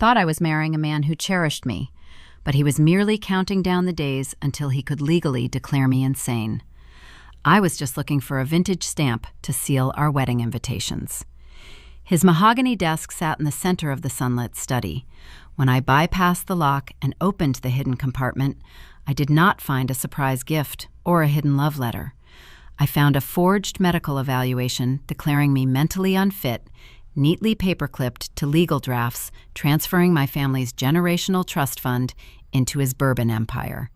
thought I was marrying a man who cherished me, but he was merely counting down the days until he could legally declare me insane. I was just looking for a vintage stamp to seal our wedding invitations. His mahogany desk sat in the center of the sunlit study. When I bypassed the lock and opened the hidden compartment, I did not find a surprise gift or a hidden love letter. I found a forged medical evaluation declaring me mentally unfit, neatly paperclipped to legal drafts transferring my family's generational trust fund into his bourbon empire.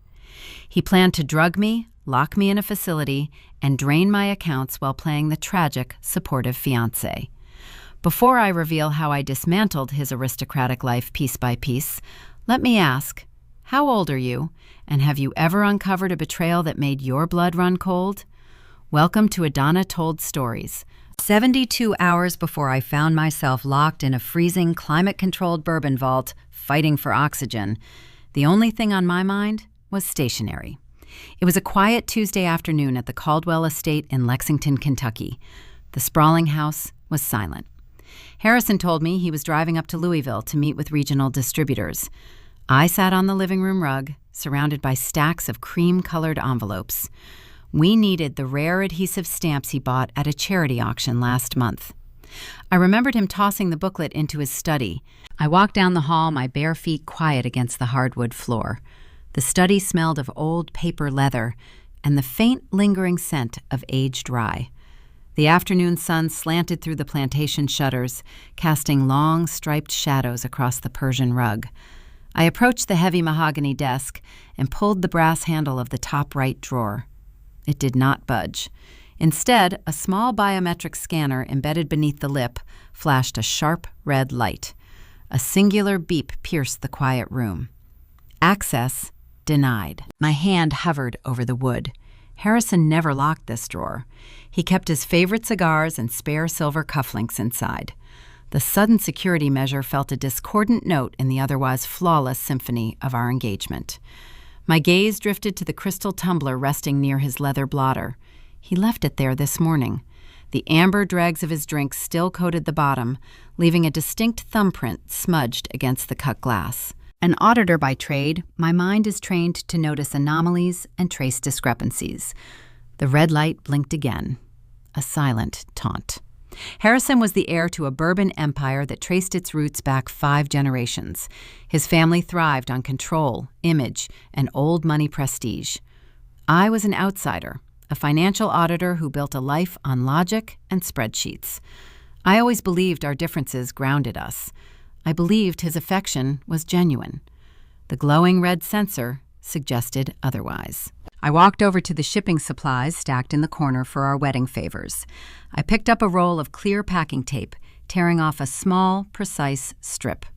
He planned to drug me, lock me in a facility, and drain my accounts while playing the tragic, supportive fiancé. Before I reveal how I dismantled his aristocratic life piece by piece, let me ask, how old are you, and have you ever uncovered a betrayal that made your blood run cold? Welcome to Edana Told Stories. 72 hours before I found myself locked in a freezing, climate-controlled bourbon vault, fighting for oxygen, the only thing on my mind was stationery. It was a quiet Tuesday afternoon at the Caldwell Estate in Lexington, Kentucky. The sprawling house was silent. Harrison told me he was driving up to Louisville to meet with regional distributors. I sat on the living room rug, surrounded by stacks of cream-colored envelopes. We needed the rare adhesive stamps he bought at a charity auction last month. I remembered him tossing the booklet into his study. I walked down the hall, my bare feet quiet against the hardwood floor. The study smelled of old paper leather and the faint, lingering scent of aged rye. The afternoon sun slanted through the plantation shutters, casting long, striped shadows across the Persian rug. I approached the heavy mahogany desk and pulled the brass handle of the top right drawer. It did not budge. Instead, a small biometric scanner embedded beneath the lip flashed a sharp red light. A singular beep pierced the quiet room. Access denied. My hand hovered over the wood. Harrison never locked this drawer. He kept his favorite cigars and spare silver cufflinks inside. The sudden security measure felt a discordant note in the otherwise flawless symphony of our engagement. My gaze drifted to the crystal tumbler resting near his leather blotter. He left it there this morning. The amber dregs of his drink still coated the bottom, leaving a distinct thumbprint smudged against the cut glass. An auditor by trade, my mind is trained to notice anomalies and trace discrepancies. The red light blinked again. A silent taunt. Harrison was the heir to a bourbon empire that traced its roots back 5 generations. His family thrived on control, image, and old money prestige. I was an outsider, a financial auditor who built a life on logic and spreadsheets. I always believed our differences grounded us. I believed his affection was genuine. The glowing red sensor suggested otherwise. I walked over to the shipping supplies stacked in the corner for our wedding favors. I picked up a roll of clear packing tape, tearing off a small, precise strip.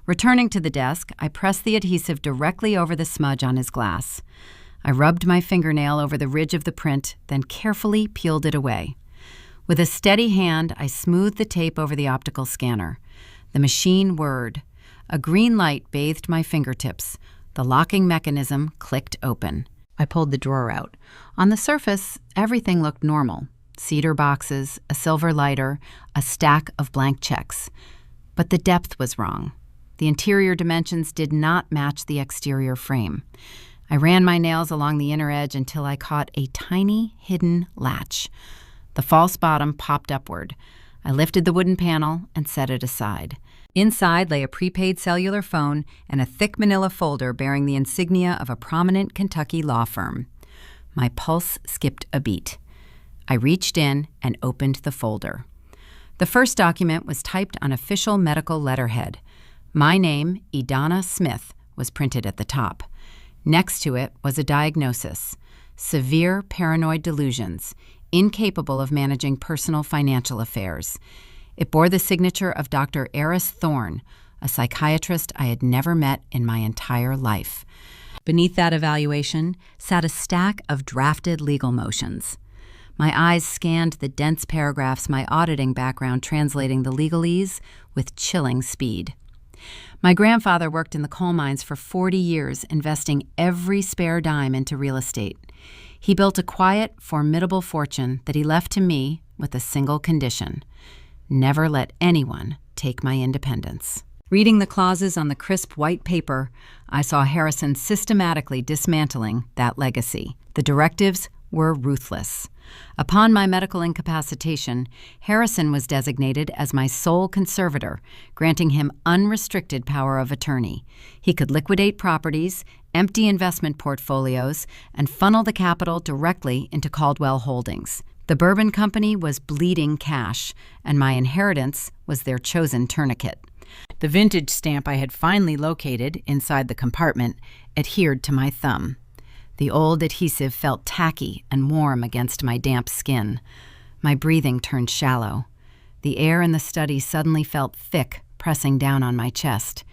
Returning to the desk, I pressed the adhesive directly over the smudge on his glass. I rubbed my fingernail over the ridge of the print, then carefully peeled it away. With a steady hand, I smoothed the tape over the optical scanner. The machine whirred. A green light bathed my fingertips. The locking mechanism clicked open. I pulled the drawer out. On the surface, everything looked normal. Cedar boxes, a silver lighter, a stack of blank checks. But the depth was wrong. The interior dimensions did not match the exterior frame. I ran my nails along the inner edge until I caught a tiny, hidden latch. The false bottom popped upward. I lifted the wooden panel and set it aside. Inside lay a prepaid cellular phone and a thick manila folder bearing the insignia of a prominent Kentucky law firm. My pulse skipped a beat. I reached in and opened the folder. The first document was typed on official medical letterhead. My name, Edana Smith, was printed at the top. Next to it was a diagnosis: severe paranoid delusions, incapable of managing personal financial affairs. It bore the signature of Dr. Eris Thorne, a psychiatrist I had never met in my entire life. Beneath that evaluation sat a stack of drafted legal motions. My eyes scanned the dense paragraphs, my auditing background translating the legalese with chilling speed. My grandfather worked in the coal mines for 40 years, investing every spare dime into real estate. He built a quiet, formidable fortune that he left to me with a single condition: never let anyone take my independence. Reading the clauses on the crisp white paper, I saw Harrison systematically dismantling that legacy. The directives were ruthless. Upon my medical incapacitation, Harrison was designated as my sole conservator, granting him unrestricted power of attorney. He could liquidate properties, empty investment portfolios, and funnel the capital directly into Caldwell Holdings. The Bourbon Company was bleeding cash, and my inheritance was their chosen tourniquet. The vintage stamp I had finally located inside the compartment adhered to my thumb. The old adhesive felt tacky and warm against my damp skin. My breathing turned shallow. The air in the study suddenly felt thick, pressing down on my chest.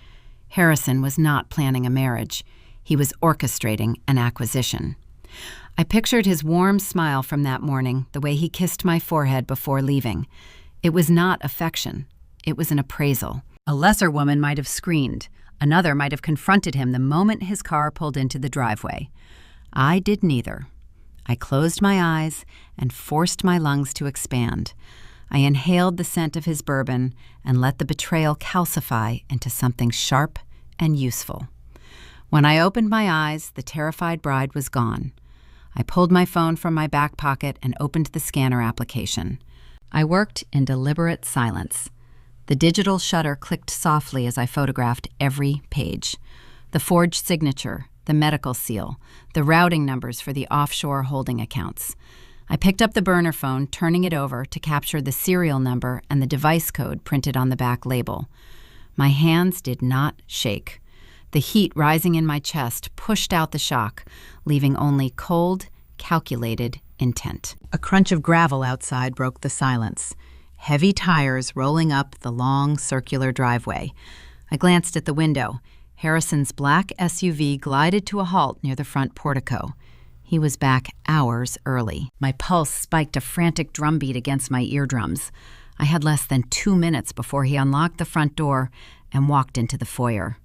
Harrison was not planning a marriage. He was orchestrating an acquisition. I pictured his warm smile from that morning, the way he kissed my forehead before leaving. It was not affection. It was an appraisal. A lesser woman might have screamed. Another might have confronted him the moment his car pulled into the driveway. I did neither. I closed my eyes and forced my lungs to expand. I inhaled the scent of his bourbon and let the betrayal calcify into something sharp and useful. When I opened my eyes, the terrified bride was gone. I pulled my phone from my back pocket and opened the scanner application. I worked in deliberate silence. The digital shutter clicked softly as I photographed every page. The forged signature, the medical seal, the routing numbers for the offshore holding accounts. I picked up the burner phone, turning it over to capture the serial number and the device code printed on the back label. My hands did not shake. The heat rising in my chest pushed out the shock, leaving only cold, calculated intent. A crunch of gravel outside broke the silence. Heavy tires rolling up the long, circular driveway. I glanced at the window. Harrison's black SUV glided to a halt near the front portico. He was back hours early. My pulse spiked a frantic drumbeat against my eardrums. I had less than 2 minutes before he unlocked the front door and walked into the foyer.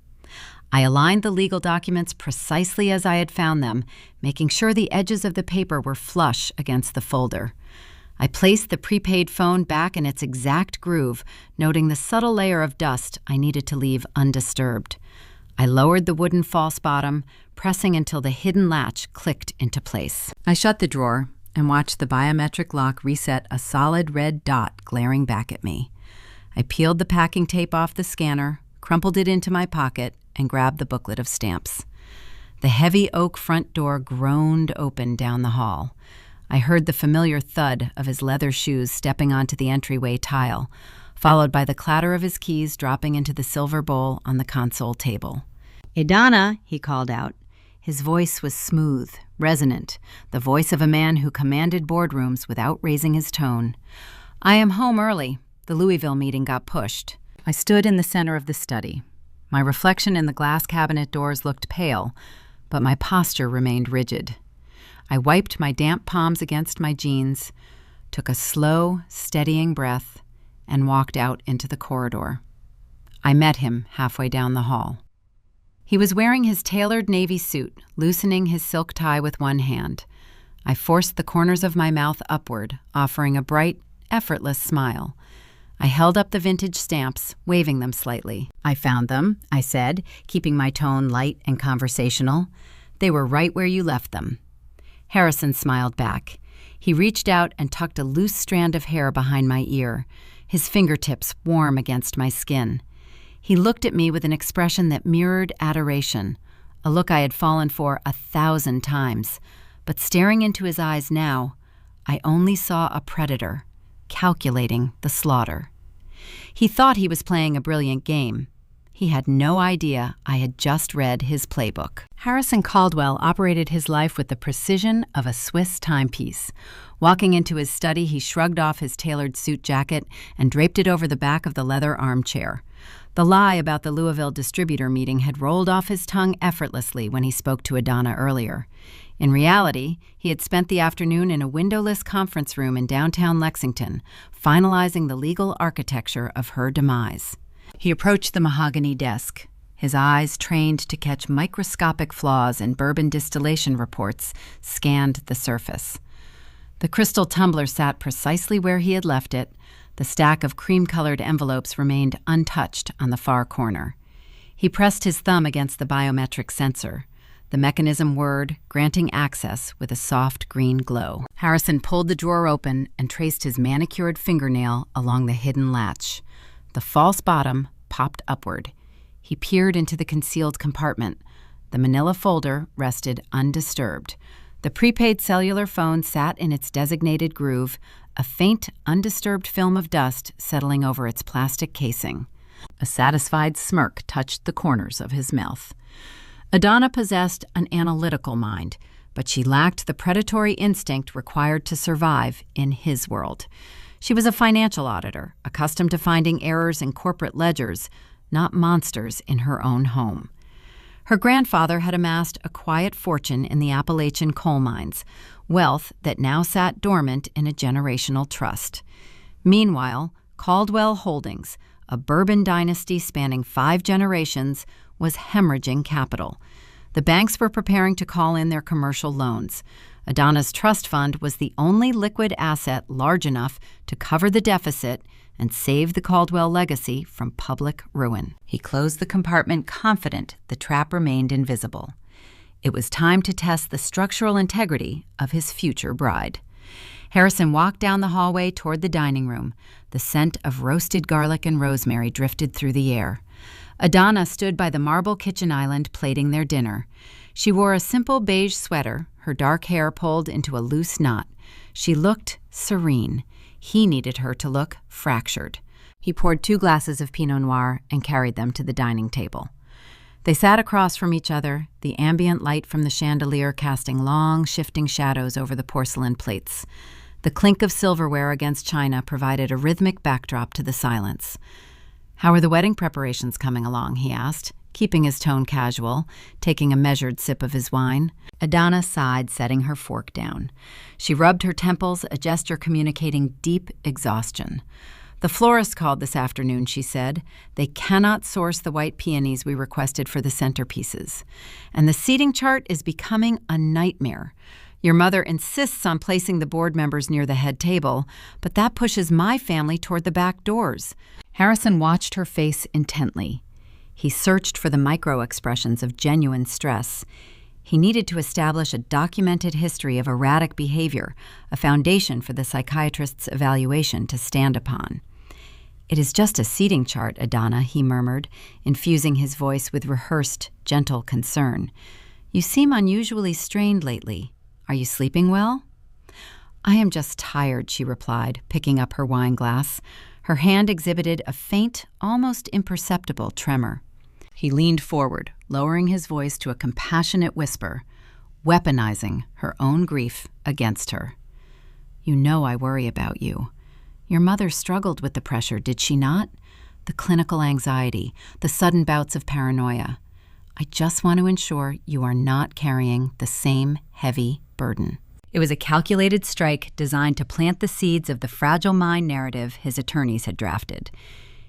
I aligned the legal documents precisely as I had found them, making sure the edges of the paper were flush against the folder. I placed the prepaid phone back in its exact groove, noting the subtle layer of dust I needed to leave undisturbed. I lowered the wooden false bottom, pressing until the hidden latch clicked into place. I shut the drawer and watched the biometric lock reset a solid red dot glaring back at me. I peeled the packing tape off the scanner, crumpled it into my pocket, and grabbed the booklet of stamps. The heavy oak front door groaned open down the hall. I heard the familiar thud of his leather shoes stepping onto the entryway tile, followed by the clatter of his keys dropping into the silver bowl on the console table. "Edana," he called out. His voice was smooth, resonant, the voice of a man who commanded boardrooms without raising his tone. "I am home early. The Louisville meeting got pushed." I stood in the center of the study. My reflection in the glass cabinet doors looked pale, but my posture remained rigid. I wiped my damp palms against my jeans, took a slow, steadying breath, and walked out into the corridor. I met him halfway down the hall. He was wearing his tailored navy suit, loosening his silk tie with one hand. I forced the corners of my mouth upward, offering a bright, effortless smile. I held up the vintage stamps, waving them slightly. "I found them," I said, keeping my tone light and conversational. "They were right where you left them." Harrison smiled back. He reached out and tucked a loose strand of hair behind my ear, his fingertips warm against my skin. He looked at me with an expression that mirrored adoration, a look I had fallen for 1,000 times. But staring into his eyes now, I only saw a predator, calculating the slaughter. He thought he was playing a brilliant game. He had no idea I had just read his playbook. Harrison Caldwell operated his life with the precision of a Swiss timepiece. Walking into his study, he shrugged off his tailored suit jacket and draped it over the back of the leather armchair. The lie about the Louisville distributor meeting had rolled off his tongue effortlessly when he spoke to Edana earlier. In reality, he had spent the afternoon in a windowless conference room in downtown Lexington, finalizing the legal architecture of her demise. He approached the mahogany desk. His eyes, trained to catch microscopic flaws in bourbon distillation reports, scanned the surface. The crystal tumbler sat precisely where he had left it, The stack of cream-colored envelopes remained untouched on the far corner. He pressed his thumb against the biometric sensor, the mechanism whirred, granting access with a soft green glow. Harrison pulled the drawer open and traced his manicured fingernail along the hidden latch. The false bottom popped upward. He peered into the concealed compartment. The manila folder rested undisturbed. The prepaid cellular phone sat in its designated groove, a faint, undisturbed film of dust settling over its plastic casing. A satisfied smirk touched the corners of his mouth. Edana possessed an analytical mind, but she lacked the predatory instinct required to survive in his world. She was a financial auditor, accustomed to finding errors in corporate ledgers, not monsters in her own home. Her grandfather had amassed a quiet fortune in the Appalachian coal mines, wealth that now sat dormant in a generational trust. Meanwhile, Caldwell Holdings, a bourbon dynasty spanning 5 generations, was hemorrhaging capital. The banks were preparing to call in their commercial loans. Edana's trust fund was the only liquid asset large enough to cover the deficit and save the Caldwell legacy from public ruin. He closed the compartment confident the trap remained invisible. It was time to test the structural integrity of his future bride. Harrison walked down the hallway toward the dining room. The scent of roasted garlic and rosemary drifted through the air. Edana stood by the marble kitchen island plating their dinner. She wore a simple beige sweater, her dark hair pulled into a loose knot. She looked serene. He needed her to look fractured. He poured 2 glasses of Pinot Noir and carried them to the dining table. They sat across from each other, the ambient light from the chandelier casting long, shifting shadows over the porcelain plates. The clink of silverware against china provided a rhythmic backdrop to the silence. "How are the wedding preparations coming along?" he asked, keeping his tone casual, taking a measured sip of his wine. Edana sighed, setting her fork down. She rubbed her temples, a gesture communicating deep exhaustion. "The florist called this afternoon," she said. "They cannot source the white peonies we requested for the centerpieces. And the seating chart is becoming a nightmare. Your mother insists on placing the board members near the head table, but that pushes my family toward the back doors." Harrison watched her face intently. He searched for the micro-expressions of genuine stress. He needed to establish a documented history of erratic behavior, a foundation for the psychiatrist's evaluation to stand upon. "It is just a seating chart, Edana," he murmured, infusing his voice with rehearsed, gentle concern. "You seem unusually strained lately. Are you sleeping well?" "I am just tired," she replied, picking up her wine glass. Her hand exhibited a faint, almost imperceptible tremor. He leaned forward, lowering his voice to a compassionate whisper, weaponizing her own grief against her. "You know I worry about you. Your mother struggled with the pressure, did she not? The clinical anxiety, the sudden bouts of paranoia. I just want to ensure you are not carrying the same heavy burden." It was a calculated strike designed to plant the seeds of the fragile mind narrative his attorneys had drafted.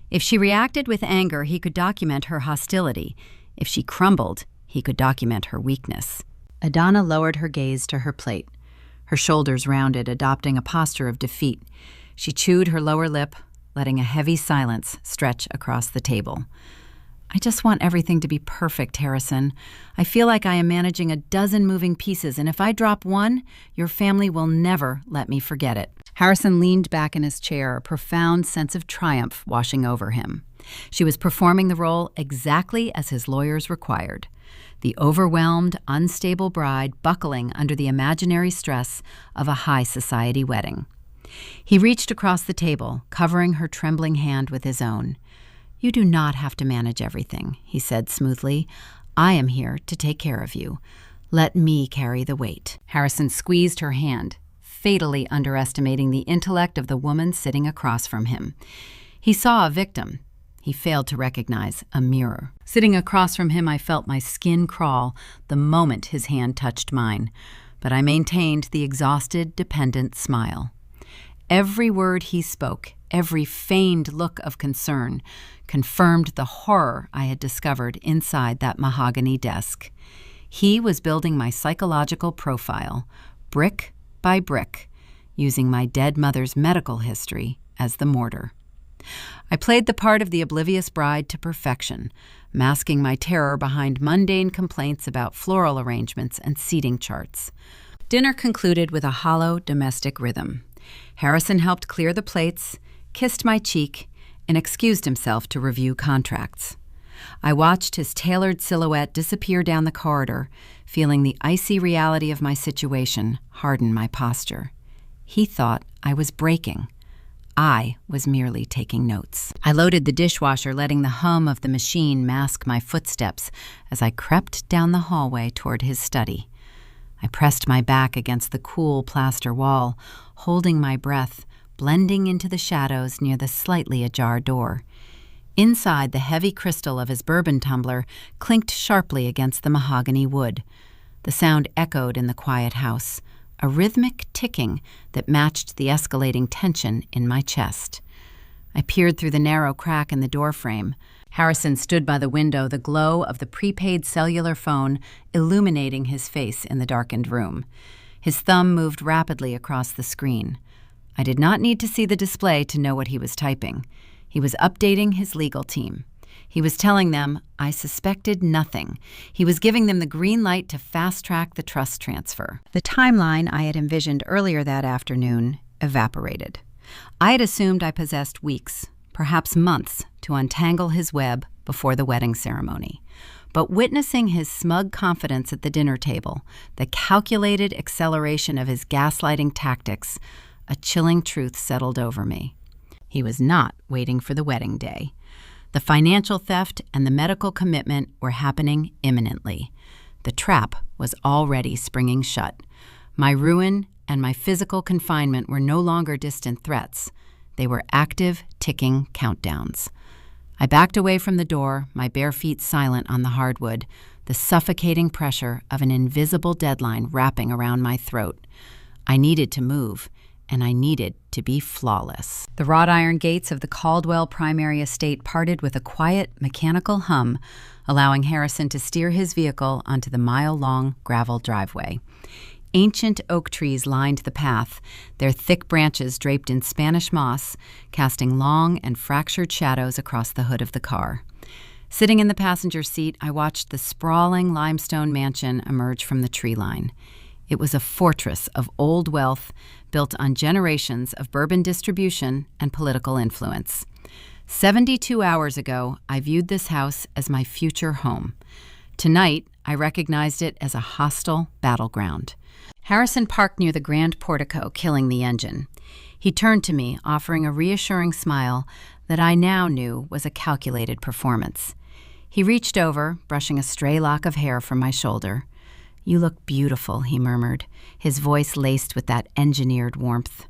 If she reacted with anger, he could document her hostility. If she crumbled, he could document her weakness. Edana lowered her gaze to her plate. Her shoulders rounded, adopting a posture of defeat. She chewed her lower lip, letting a heavy silence stretch across the table. "I just want everything to be perfect, Harrison. I feel like I am managing a dozen moving pieces, and if I drop one, your family will never let me forget it." Harrison leaned back in his chair, a profound sense of triumph washing over him. She was performing the role exactly as his lawyers required. The overwhelmed, unstable bride buckling under the imaginary stress of a high society wedding. He reached across the table, covering her trembling hand with his own. "You do not have to manage everything," he said smoothly. "I am here to take care of you. Let me carry the weight." Harrison squeezed her hand, fatally underestimating the intellect of the woman sitting across from him. He saw a victim. He failed to recognize a mirror. Sitting across from him, I felt my skin crawl the moment his hand touched mine, but I maintained the exhausted, dependent smile. Every word he spoke, every feigned look of concern, confirmed the horror I had discovered inside that mahogany desk. He was building my psychological profile, brick by brick, using my dead mother's medical history as the mortar. I played the part of the oblivious bride to perfection, masking my terror behind mundane complaints about floral arrangements and seating charts. Dinner concluded with a hollow domestic rhythm. Harrison helped clear the plates, kissed my cheek, and excused himself to review contracts. I watched his tailored silhouette disappear down the corridor, feeling the icy reality of my situation harden my posture. He thought I was breaking. I was merely taking notes. I loaded the dishwasher, letting the hum of the machine mask my footsteps as I crept down the hallway toward his study. I pressed my back against the cool plaster wall, holding my breath, blending into the shadows near the slightly ajar door. Inside, the heavy crystal of his bourbon tumbler clinked sharply against the mahogany wood. The sound echoed in the quiet house, a rhythmic ticking that matched the escalating tension in my chest. I peered through the narrow crack in the doorframe. Harrison stood by the window, the glow of the prepaid cellular phone illuminating his face in the darkened room. His thumb moved rapidly across the screen. I did not need to see the display to know what he was typing. He was updating his legal team. He was telling them I suspected nothing. He was giving them the green light to fast-track the trust transfer. The timeline I had envisioned earlier that afternoon evaporated. I had assumed I possessed weeks, perhaps months, to untangle his web before the wedding ceremony. But witnessing his smug confidence at the dinner table, the calculated acceleration of his gaslighting tactics, a chilling truth settled over me. He was not waiting for the wedding day. The financial theft and the medical commitment were happening imminently. The trap was already springing shut. My ruin and my physical confinement were no longer distant threats. They were active, ticking countdowns. I backed away from the door, my bare feet silent on the hardwood, the suffocating pressure of an invisible deadline wrapping around my throat. I needed to move, and I needed to be flawless. The wrought iron gates of the Caldwell primary estate parted with a quiet, mechanical hum, allowing Harrison to steer his vehicle onto the mile-long gravel driveway. Ancient oak trees lined the path, their thick branches draped in Spanish moss, casting long and fractured shadows across the hood of the car. Sitting in the passenger seat, I watched the sprawling limestone mansion emerge from the tree line. It was a fortress of old wealth built on generations of bourbon distribution and political influence. 72 hours ago, I viewed this house as my future home. Tonight, I recognized it as a hostile battleground. Harrison parked near the grand portico, killing the engine. He turned to me, offering a reassuring smile that I now knew was a calculated performance. He reached over, brushing a stray lock of hair from my shoulder. "You look beautiful," he murmured, his voice laced with that engineered warmth.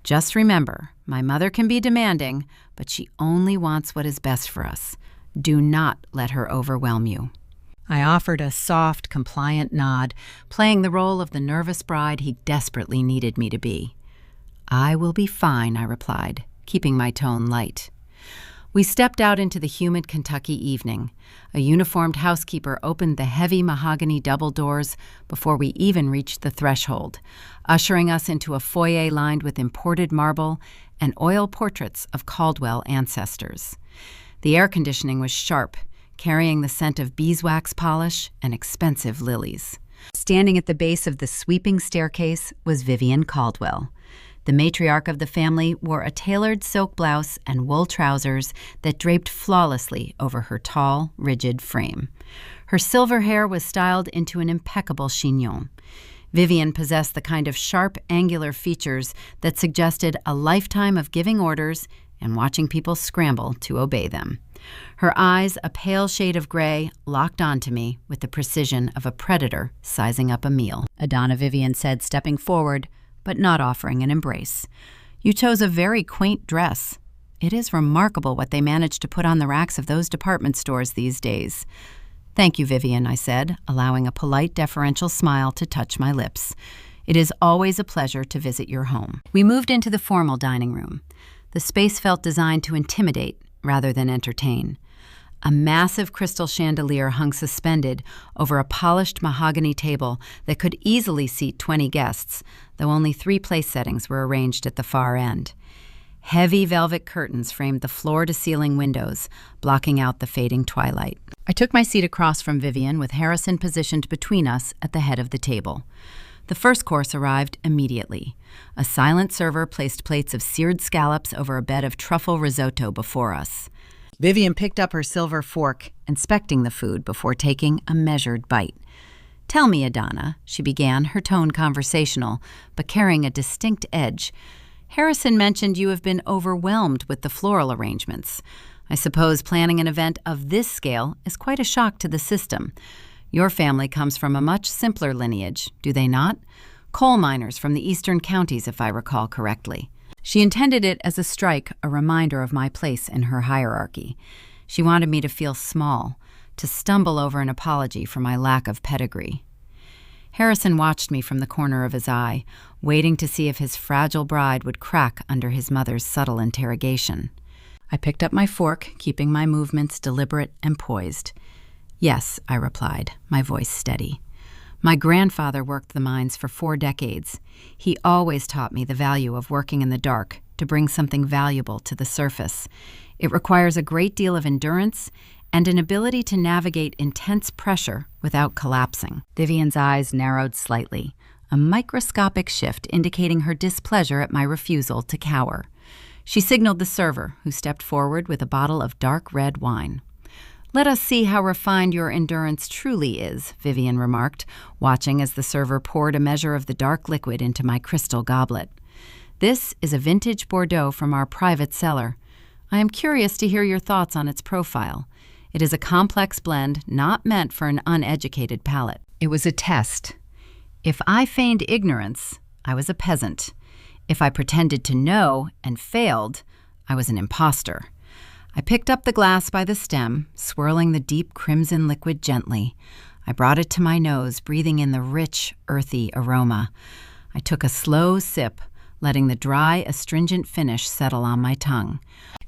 "Just remember, my mother can be demanding, but she only wants what is best for us. Do not let her overwhelm you." I offered a soft, compliant nod, playing the role of the nervous bride he desperately needed me to be. "I will be fine," I replied, keeping my tone light. We stepped out into the humid Kentucky evening. A uniformed housekeeper opened the heavy mahogany double doors before we even reached the threshold, ushering us into a foyer lined with imported marble and oil portraits of Caldwell ancestors. The air conditioning was sharp, carrying the scent of beeswax polish and expensive lilies. Standing at the base of the sweeping staircase was Vivian Caldwell. The matriarch of the family wore a tailored silk blouse and wool trousers that draped flawlessly over her tall, rigid frame. Her silver hair was styled into an impeccable chignon. Vivian possessed the kind of sharp, angular features that suggested a lifetime of giving orders and watching people scramble to obey them. Her eyes, a pale shade of gray, locked onto me with the precision of a predator sizing up a meal. "Edana," Vivian said, stepping forward, but not offering an embrace. "You chose a very quaint dress. It is remarkable what they manage to put on the racks of those department stores these days." "Thank you, Vivian," I said, allowing a polite, deferential smile to touch my lips. "It is always a pleasure to visit your home." We moved into the formal dining room. The space felt designed to intimidate rather than entertain. A massive crystal chandelier hung suspended over a polished mahogany table that could easily seat 20 guests, though only 3 place settings were arranged at the far end. Heavy velvet curtains framed the floor-to-ceiling windows, blocking out the fading twilight. I took my seat across from Vivian, with Harrison positioned between us at the head of the table. The first course arrived immediately. A silent server placed plates of seared scallops over a bed of truffle risotto before us. Vivian picked up her silver fork, inspecting the food before taking a measured bite. "Tell me, Edana," she began, her tone conversational, but carrying a distinct edge. "Harrison mentioned you have been overwhelmed with the floral arrangements. I suppose planning an event of this scale is quite a shock to the system. Your family comes from a much simpler lineage, do they not? Coal miners from the eastern counties, if I recall correctly." She intended it as a strike, a reminder of my place in her hierarchy. She wanted me to feel small, to stumble over an apology for my lack of pedigree. Harrison watched me from the corner of his eye, waiting to see if his fragile bride would crack under his mother's subtle interrogation. I picked up my fork, keeping my movements deliberate and poised. "Yes," I replied, my voice steady. "My grandfather worked the mines for 4 decades. He always taught me the value of working in the dark to bring something valuable to the surface. It requires a great deal of endurance and an ability to navigate intense pressure without collapsing." Vivian's eyes narrowed slightly, a microscopic shift indicating her displeasure at my refusal to cower. She signaled the server, who stepped forward with a bottle of dark red wine. "Let us see how refined your endurance truly is," Vivian remarked, watching as the server poured a measure of the dark liquid into my crystal goblet. "This is a vintage Bordeaux from our private cellar. I am curious to hear your thoughts on its profile. It is a complex blend not meant for an uneducated palate." It was a test. If I feigned ignorance, I was a peasant. If I pretended to know and failed, I was an imposter. I picked up the glass by the stem, swirling the deep crimson liquid gently. I brought it to my nose, breathing in the rich, earthy aroma. I took a slow sip, letting the dry, astringent finish settle on my tongue.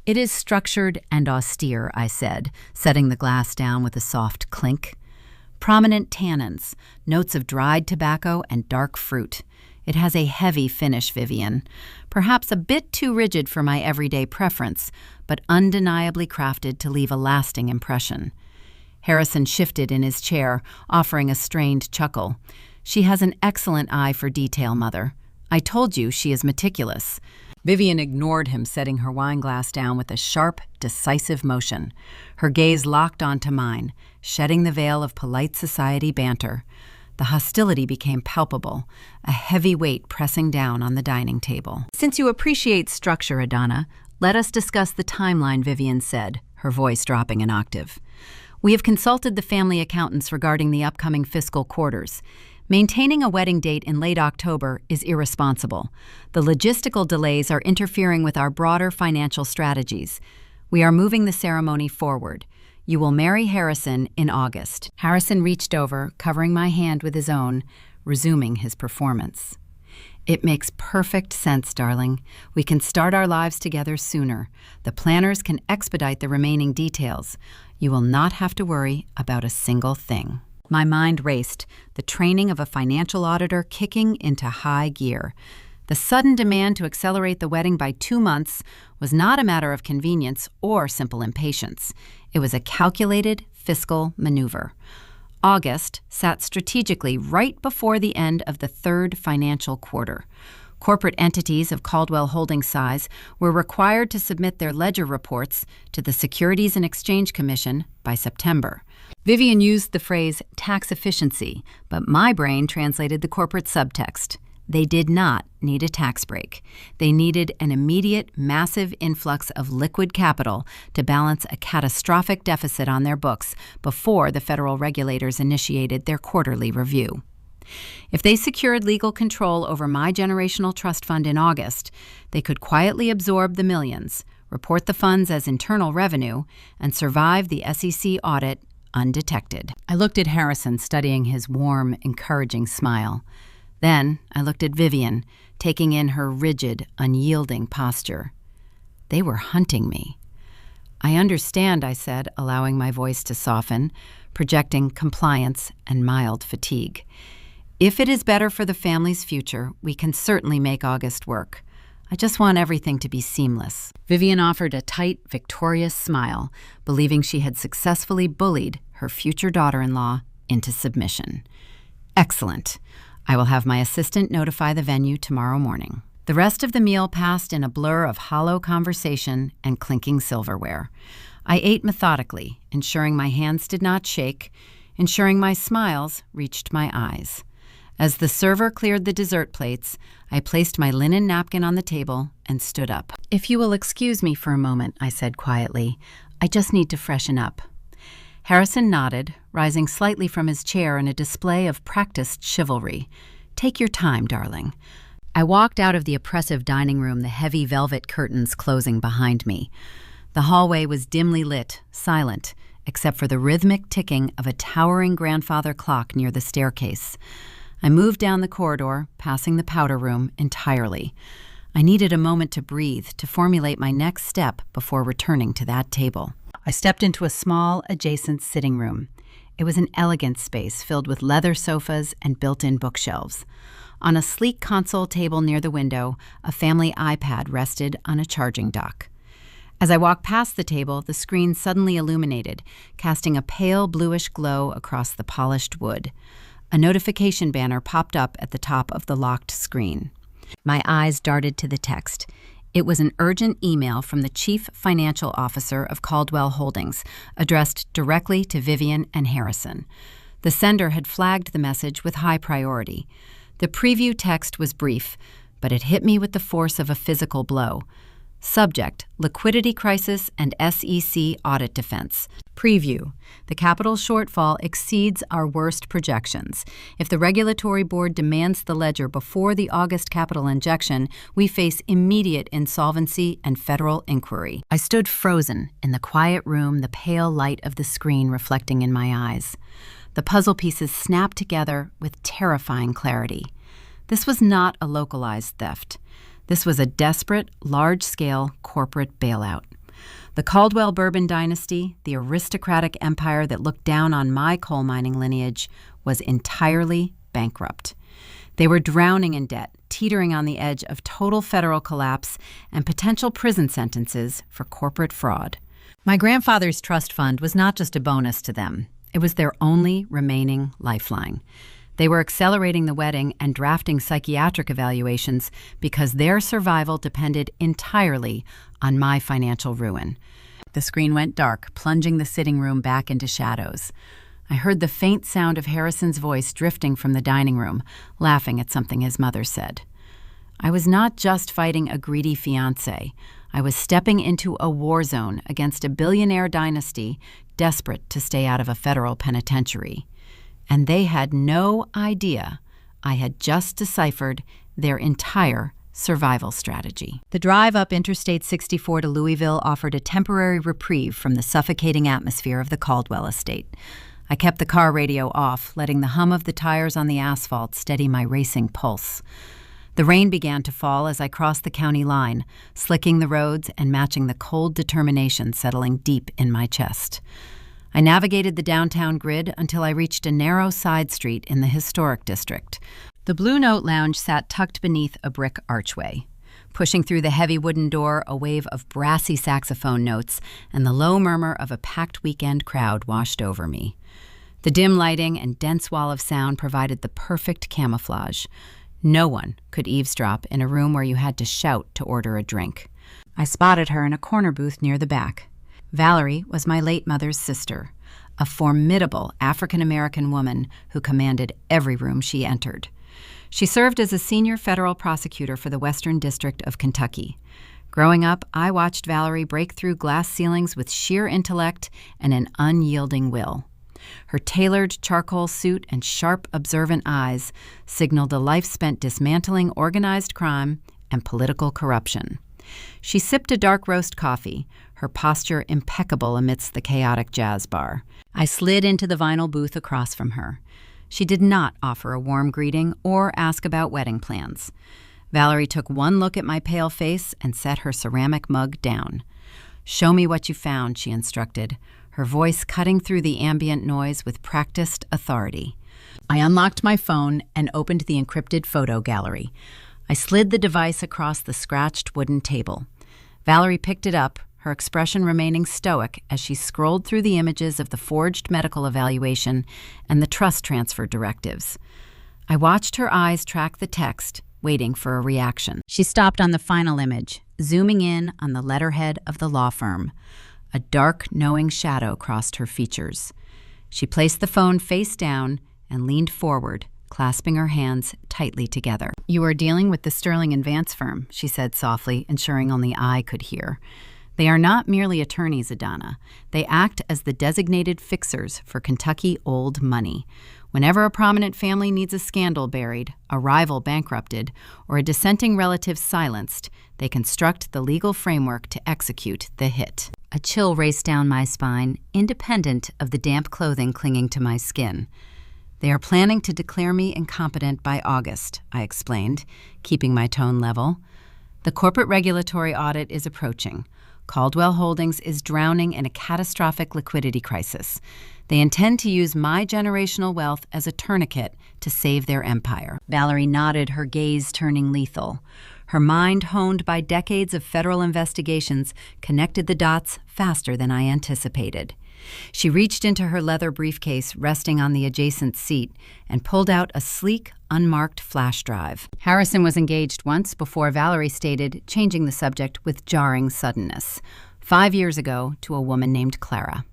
"It is structured and austere," I said, setting the glass down with a soft clink. "Prominent tannins, notes of dried tobacco and dark fruit. It has a heavy finish, Vivian. Perhaps a bit too rigid for my everyday preference, but undeniably crafted to leave a lasting impression." Harrison shifted in his chair, offering a strained chuckle. "She has an excellent eye for detail, Mother. I told you she is meticulous." Vivian ignored him, setting her wine glass down with a sharp, decisive motion. Her gaze locked onto mine, shedding the veil of polite society banter. The hostility became palpable, a heavy weight pressing down on the dining table. "Since you appreciate structure, Edana, let us discuss the timeline," Vivian said, her voice dropping an octave. "We have consulted the family accountants regarding the upcoming fiscal quarters. Maintaining a wedding date in late October is irresponsible. The logistical delays are interfering with our broader financial strategies. We are moving the ceremony forward. You will marry Harrison in August." Harrison reached over, covering my hand with his own, resuming his performance. "It makes perfect sense, darling. We can start our lives together sooner. The planners can expedite the remaining details. You will not have to worry about a single thing." My mind raced, the training of a financial auditor kicking into high gear. The sudden demand to accelerate the wedding by 2 months was not a matter of convenience or simple impatience. It was a calculated fiscal maneuver. August sat strategically right before the end of the 3rd financial quarter. Corporate entities of Caldwell Holdings size were required to submit their ledger reports to the Securities and Exchange Commission by September. Vivian used the phrase tax efficiency, but my brain translated the corporate subtext. They did not need a tax break. They needed an immediate, massive influx of liquid capital to balance a catastrophic deficit on their books before the federal regulators initiated their quarterly review. If they secured legal control over my generational trust fund in August, they could quietly absorb the millions, report the funds as internal revenue, and survive the SEC audit undetected. I looked at Harrison, studying his warm, encouraging smile. Then I looked at Vivian, taking in her rigid, unyielding posture. They were hunting me. "I understand," I said, allowing my voice to soften, projecting compliance and mild fatigue. "If it is better for the family's future, we can certainly make August work. I just want everything to be seamless." Vivian offered a tight, victorious smile, believing she had successfully bullied her future daughter-in-law into submission. "Excellent. I will have my assistant notify the venue tomorrow morning." The rest of the meal passed in a blur of hollow conversation and clinking silverware. I ate methodically, ensuring my hands did not shake, ensuring my smiles reached my eyes. As the server cleared the dessert plates, I placed my linen napkin on the table and stood up. "If you will excuse me for a moment," I said quietly, "I just need to freshen up." Harrison nodded, rising slightly from his chair in a display of practiced chivalry. "Take your time, darling." I walked out of the oppressive dining room, the heavy velvet curtains closing behind me. The hallway was dimly lit, silent, except for the rhythmic ticking of a towering grandfather clock near the staircase. I moved down the corridor, passing the powder room entirely. I needed a moment to breathe, to formulate my next step before returning to that table. I stepped into a small, adjacent sitting room. It was an elegant space filled with leather sofas and built-in bookshelves. On a sleek console table near the window, a family iPad rested on a charging dock. As I walked past the table, the screen suddenly illuminated, casting a pale bluish glow across the polished wood. A notification banner popped up at the top of the locked screen. My eyes darted to the text. It was an urgent email from the Chief Financial Officer of Caldwell Holdings, addressed directly to Vivian and Harrison. The sender had flagged the message with high priority. The preview text was brief, but it hit me with the force of a physical blow. Subject: Liquidity Crisis and SEC Audit Defense. Preview: The capital shortfall exceeds our worst projections. If the regulatory board demands the ledger before the August capital injection, we face immediate insolvency and federal inquiry. I stood frozen in the quiet room, the pale light of the screen reflecting in my eyes. The puzzle pieces snapped together with terrifying clarity. This was not a localized theft. This was a desperate, large-scale corporate bailout. The Caldwell Bourbon dynasty, the aristocratic empire that looked down on my coal mining lineage, was entirely bankrupt. They were drowning in debt, teetering on the edge of total federal collapse and potential prison sentences for corporate fraud. My grandfather's trust fund was not just a bonus to them. It was their only remaining lifeline. They were accelerating the wedding and drafting psychiatric evaluations because their survival depended entirely on my financial ruin. The screen went dark, plunging the sitting room back into shadows. I heard the faint sound of Harrison's voice drifting from the dining room, laughing at something his mother said. I was not just fighting a greedy fiancé. I was stepping into a war zone against a billionaire dynasty desperate to stay out of a federal penitentiary. And they had no idea I had just deciphered their entire survival strategy. The drive up Interstate 64 to Louisville offered a temporary reprieve from the suffocating atmosphere of the Caldwell estate. I kept the car radio off, letting the hum of the tires on the asphalt steady my racing pulse. The rain began to fall as I crossed the county line, slicking the roads and matching the cold determination settling deep in my chest. I navigated the downtown grid until I reached a narrow side street in the historic district. The Blue Note Lounge sat tucked beneath a brick archway. Pushing through the heavy wooden door, a wave of brassy saxophone notes and the low murmur of a packed weekend crowd washed over me. The dim lighting and dense wall of sound provided the perfect camouflage. No one could eavesdrop in a room where you had to shout to order a drink. I spotted her in a corner booth near the back. Valerie was my late mother's sister, a formidable African-American woman who commanded every room she entered. She served as a senior federal prosecutor for the Western District of Kentucky. Growing up, I watched Valerie break through glass ceilings with sheer intellect and an unyielding will. Her tailored charcoal suit and sharp, observant eyes signaled a life spent dismantling organized crime and political corruption. She sipped a dark roast coffee, her posture impeccable amidst the chaotic jazz bar. I slid into the vinyl booth across from her. She did not offer a warm greeting or ask about wedding plans. Valerie took one look at my pale face and set her ceramic mug down. "Show me what you found," she instructed, her voice cutting through the ambient noise with practiced authority. I unlocked my phone and opened the encrypted photo gallery. I slid the device across the scratched wooden table. Valerie picked it up, her expression remaining stoic as she scrolled through the images of the forged medical evaluation and the trust transfer directives. I watched her eyes track the text, waiting for a reaction. She stopped on the final image, zooming in on the letterhead of the law firm. A dark, knowing shadow crossed her features. She placed the phone face down and leaned forward, clasping her hands tightly together. "You are dealing with the Sterling & Vance firm," she said softly, ensuring only I could hear. "They are not merely attorneys, Edana. They act as the designated fixers for Kentucky old money. Whenever a prominent family needs a scandal buried, a rival bankrupted, or a dissenting relative silenced, they construct the legal framework to execute the hit." A chill raced down my spine, independent of the damp clothing clinging to my skin. "They are planning to declare me incompetent by August," I explained, keeping my tone level. "The corporate regulatory audit is approaching. Caldwell Holdings is drowning in a catastrophic liquidity crisis. They intend to use my generational wealth as a tourniquet to save their empire." Valerie nodded, her gaze turning lethal. Her mind, honed by decades of federal investigations, connected the dots faster than I anticipated. She reached into her leather briefcase resting on the adjacent seat and pulled out a sleek, unmarked flash drive. "Harrison was engaged once before," Valerie stated, changing the subject with jarring suddenness. "5 years ago to a woman named Clara."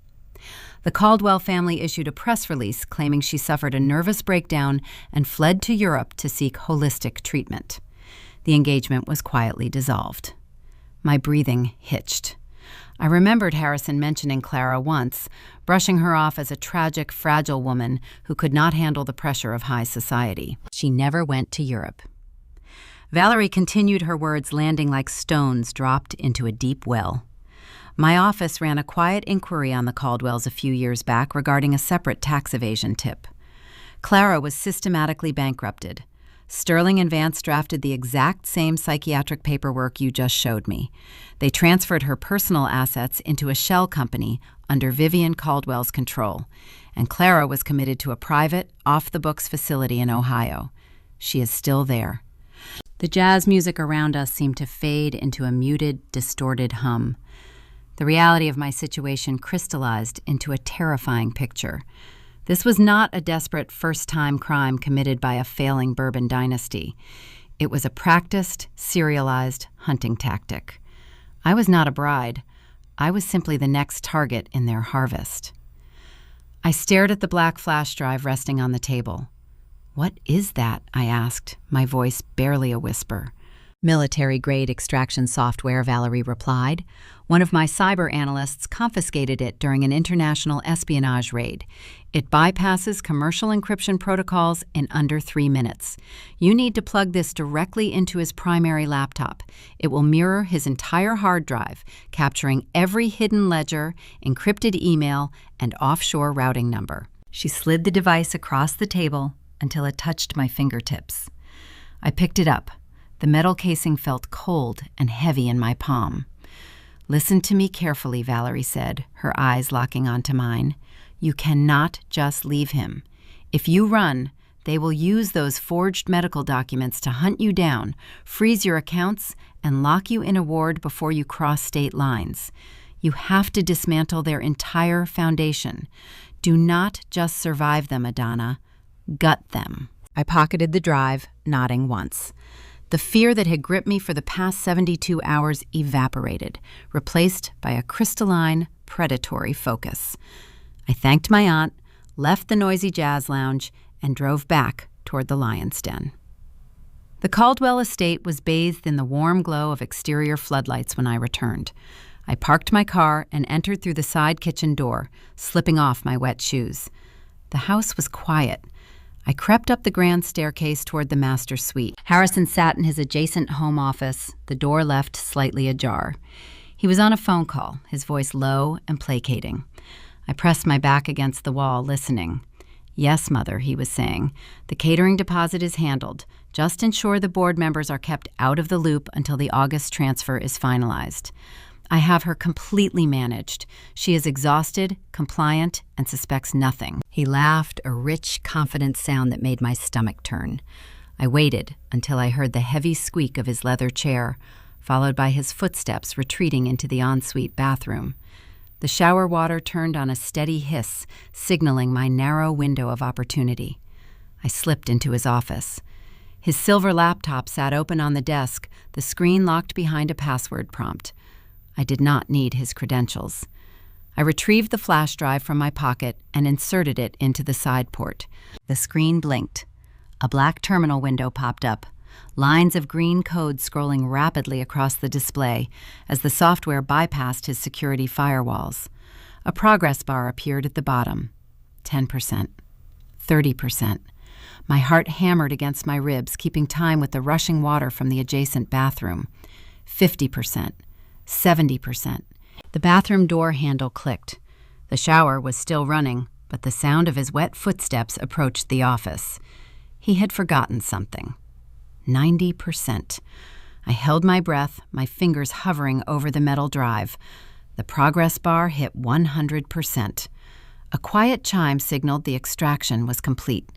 The Caldwell family issued a press release claiming she suffered a nervous breakdown and fled to Europe to seek holistic treatment. The engagement was quietly dissolved. My breathing hitched. I remembered Harrison mentioning Clara once, brushing her off as a tragic, fragile woman who could not handle the pressure of high society. She never went to Europe. Valerie continued, her words landing like stones dropped into a deep well. "My office ran a quiet inquiry on the Caldwells a few years back regarding a separate tax evasion tip. Clara was systematically bankrupted. Sterling & Vance drafted the exact same psychiatric paperwork you just showed me. They transferred her personal assets into a shell company under Vivian Caldwell's control, and Clara was committed to a private, off-the-books facility in Ohio. She is still there." The jazz music around us seemed to fade into a muted, distorted hum. The reality of my situation crystallized into a terrifying picture. This was not a desperate first-time crime committed by a failing Bourbon dynasty. It was a practiced, serialized hunting tactic. I was not a bride. I was simply the next target in their harvest. I stared at the black flash drive resting on the table. "What is that?" I asked, my voice barely a whisper. "Military-grade extraction software," Valerie replied. "One of my cyber analysts confiscated it during an international espionage raid. It bypasses commercial encryption protocols in under 3 minutes. You need to plug this directly into his primary laptop. It will mirror his entire hard drive, capturing every hidden ledger, encrypted email, and offshore routing number." She slid the device across the table until it touched my fingertips. I picked it up. The metal casing felt cold and heavy in my palm. "Listen to me carefully," Valerie said, her eyes locking onto mine. "You cannot just leave him. If you run, they will use those forged medical documents to hunt you down, freeze your accounts, and lock you in a ward before you cross state lines. You have to dismantle their entire foundation. Do not just survive them, Edana. Gut them." I pocketed the drive, nodding once. The fear that had gripped me for the past 72 hours evaporated, replaced by a crystalline, predatory focus. I thanked my aunt, left the noisy jazz lounge, and drove back toward the lion's den. The Caldwell estate was bathed in the warm glow of exterior floodlights when I returned. I parked my car and entered through the side kitchen door, slipping off my wet shoes. The house was quiet. I crept up the grand staircase toward the master suite. Harrison sat in his adjacent home office, the door left slightly ajar. He was on a phone call, his voice low and placating. I pressed my back against the wall, listening. "Yes, Mother," he was saying. "The catering deposit is handled. Just ensure the board members are kept out of the loop until the August transfer is finalized. I have her completely managed. She is exhausted, compliant, and suspects nothing." He laughed, a rich, confident sound that made my stomach turn. I waited until I heard the heavy squeak of his leather chair, followed by his footsteps retreating into the ensuite bathroom. The shower water turned on a steady hiss, signaling my narrow window of opportunity. I slipped into his office. His silver laptop sat open on the desk, the screen locked behind a password prompt. I did not need his credentials. I retrieved the flash drive from my pocket and inserted it into the side port. The screen blinked. A black terminal window popped up, lines of green code scrolling rapidly across the display as the software bypassed his security firewalls. A progress bar appeared at the bottom. 10%. 30%. My heart hammered against my ribs, keeping time with the rushing water from the adjacent bathroom. 50%. 70%. The bathroom door handle clicked. The shower was still running, but the sound of his wet footsteps approached the office. He had forgotten something. 90%. I held my breath, my fingers hovering over the metal drive. The progress bar hit 100%. A quiet chime signaled the extraction was complete.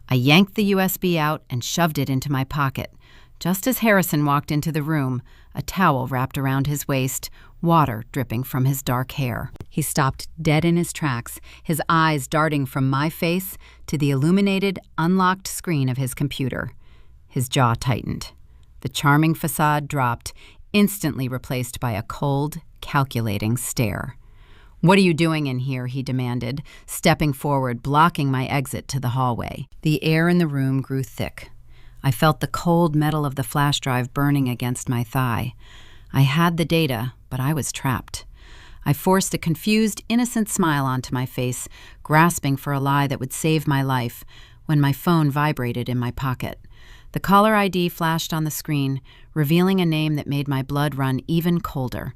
I yanked the USB out and shoved it into my pocket. Just as Harrison walked into the room, a towel wrapped around his waist, water dripping from his dark hair. He stopped dead in his tracks, his eyes darting from my face to the illuminated, unlocked screen of his computer. His jaw tightened. The charming facade dropped, instantly replaced by a cold, calculating stare. "What are you doing in here?" he demanded, stepping forward, blocking my exit to the hallway. The air in the room grew thick. I felt the cold metal of the flash drive burning against my thigh. I had the data, but I was trapped. I forced a confused, innocent smile onto my face, grasping for a lie that would save my life, when my phone vibrated in my pocket. The caller ID flashed on the screen, revealing a name that made my blood run even colder.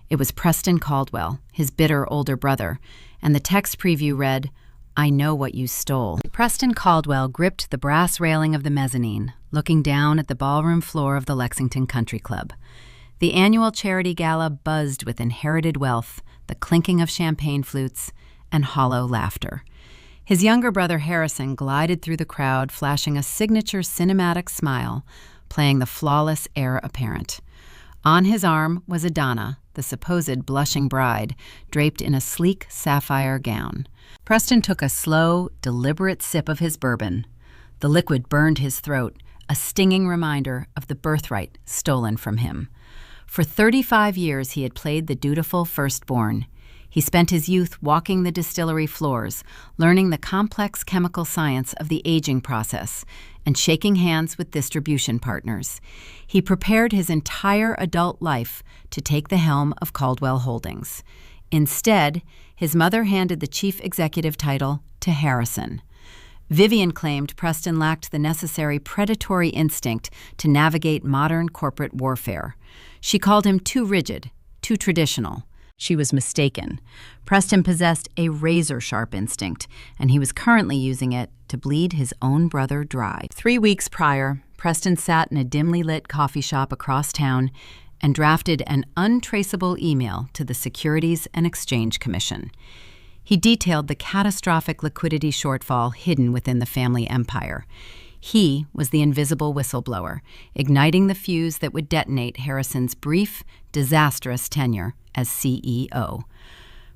It was Preston Caldwell, his bitter older brother, and the text preview read, "I know what you stole." Preston Caldwell gripped the brass railing of the mezzanine, looking down at the ballroom floor of the Lexington Country Club. The annual charity gala buzzed with inherited wealth, the clinking of champagne flutes, and hollow laughter. His younger brother Harrison glided through the crowd, flashing a signature cinematic smile, playing the flawless heir apparent. On his arm was Edana, the supposed blushing bride, draped in a sleek sapphire gown. Preston took a slow, deliberate sip of his bourbon. The liquid burned his throat, a stinging reminder of the birthright stolen from him. For 35 years he had played the dutiful firstborn. He spent his youth walking the distillery floors, learning the complex chemical science of the aging process, and shaking hands with distribution partners. He prepared his entire adult life to take the helm of Caldwell Holdings. Instead, his mother handed the chief executive title to Harrison. Vivian claimed Preston lacked the necessary predatory instinct to navigate modern corporate warfare. She called him too rigid, too traditional. She was mistaken. Preston possessed a razor-sharp instinct, and he was currently using it to bleed his own brother dry. 3 weeks prior, Preston sat in a dimly lit coffee shop across town and drafted an untraceable email to the Securities and Exchange Commission. He detailed the catastrophic liquidity shortfall hidden within the family empire. He was the invisible whistleblower, igniting the fuse that would detonate Harrison's brief, disastrous tenure as CEO.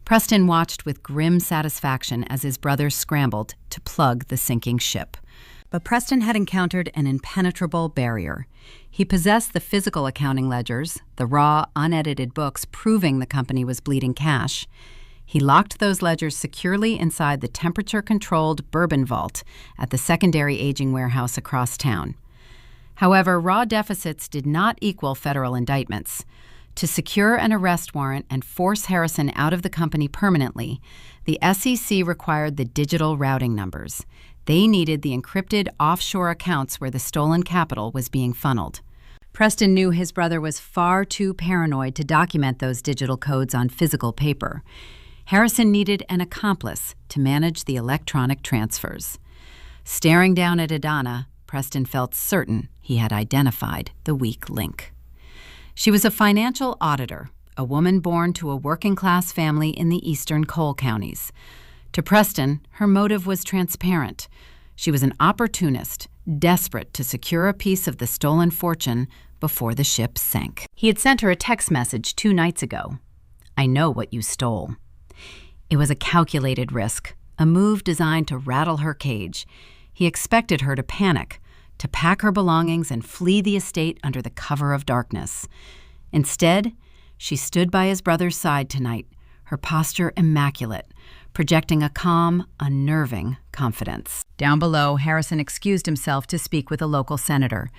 Preston watched with grim satisfaction as his brother scrambled to plug the sinking ship. But Preston had encountered an impenetrable barrier. He possessed the physical accounting ledgers, the raw, unedited books proving the company was bleeding cash. He locked those ledgers securely inside the temperature-controlled bourbon vault at the secondary aging warehouse across town. However, raw deficits did not equal federal indictments. To secure an arrest warrant and force Harrison out of the company permanently, the SEC required the digital routing numbers. They needed the encrypted offshore accounts where the stolen capital was being funneled. Preston knew his brother was far too paranoid to document those digital codes on physical paper. Harrison needed an accomplice to manage the electronic transfers. Staring down at Edana, Preston felt certain he had identified the weak link. She was a financial auditor, a woman born to a working-class family in the eastern coal counties. To Preston, her motive was transparent. She was an opportunist, desperate to secure a piece of the stolen fortune before the ship sank. He had sent her a text message 2 nights ago. "I know what you stole." It was a calculated risk, a move designed to rattle her cage. He expected her to panic, to pack her belongings and flee the estate under the cover of darkness. Instead, she stood by his brother's side tonight, her posture immaculate, projecting a calm, unnerving confidence. Down below, Harrison excused himself to speak with a local senator.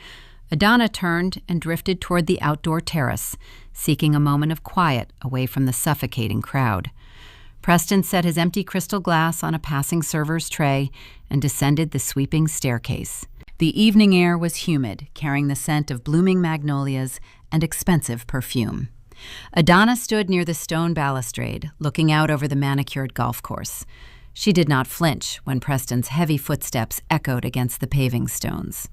Edana turned and drifted toward the outdoor terrace, seeking a moment of quiet away from the suffocating crowd. Preston set his empty crystal glass on a passing server's tray and descended the sweeping staircase. The evening air was humid, carrying the scent of blooming magnolias and expensive perfume. Edana stood near the stone balustrade, looking out over the manicured golf course. She did not flinch when Preston's heavy footsteps echoed against the paving stones.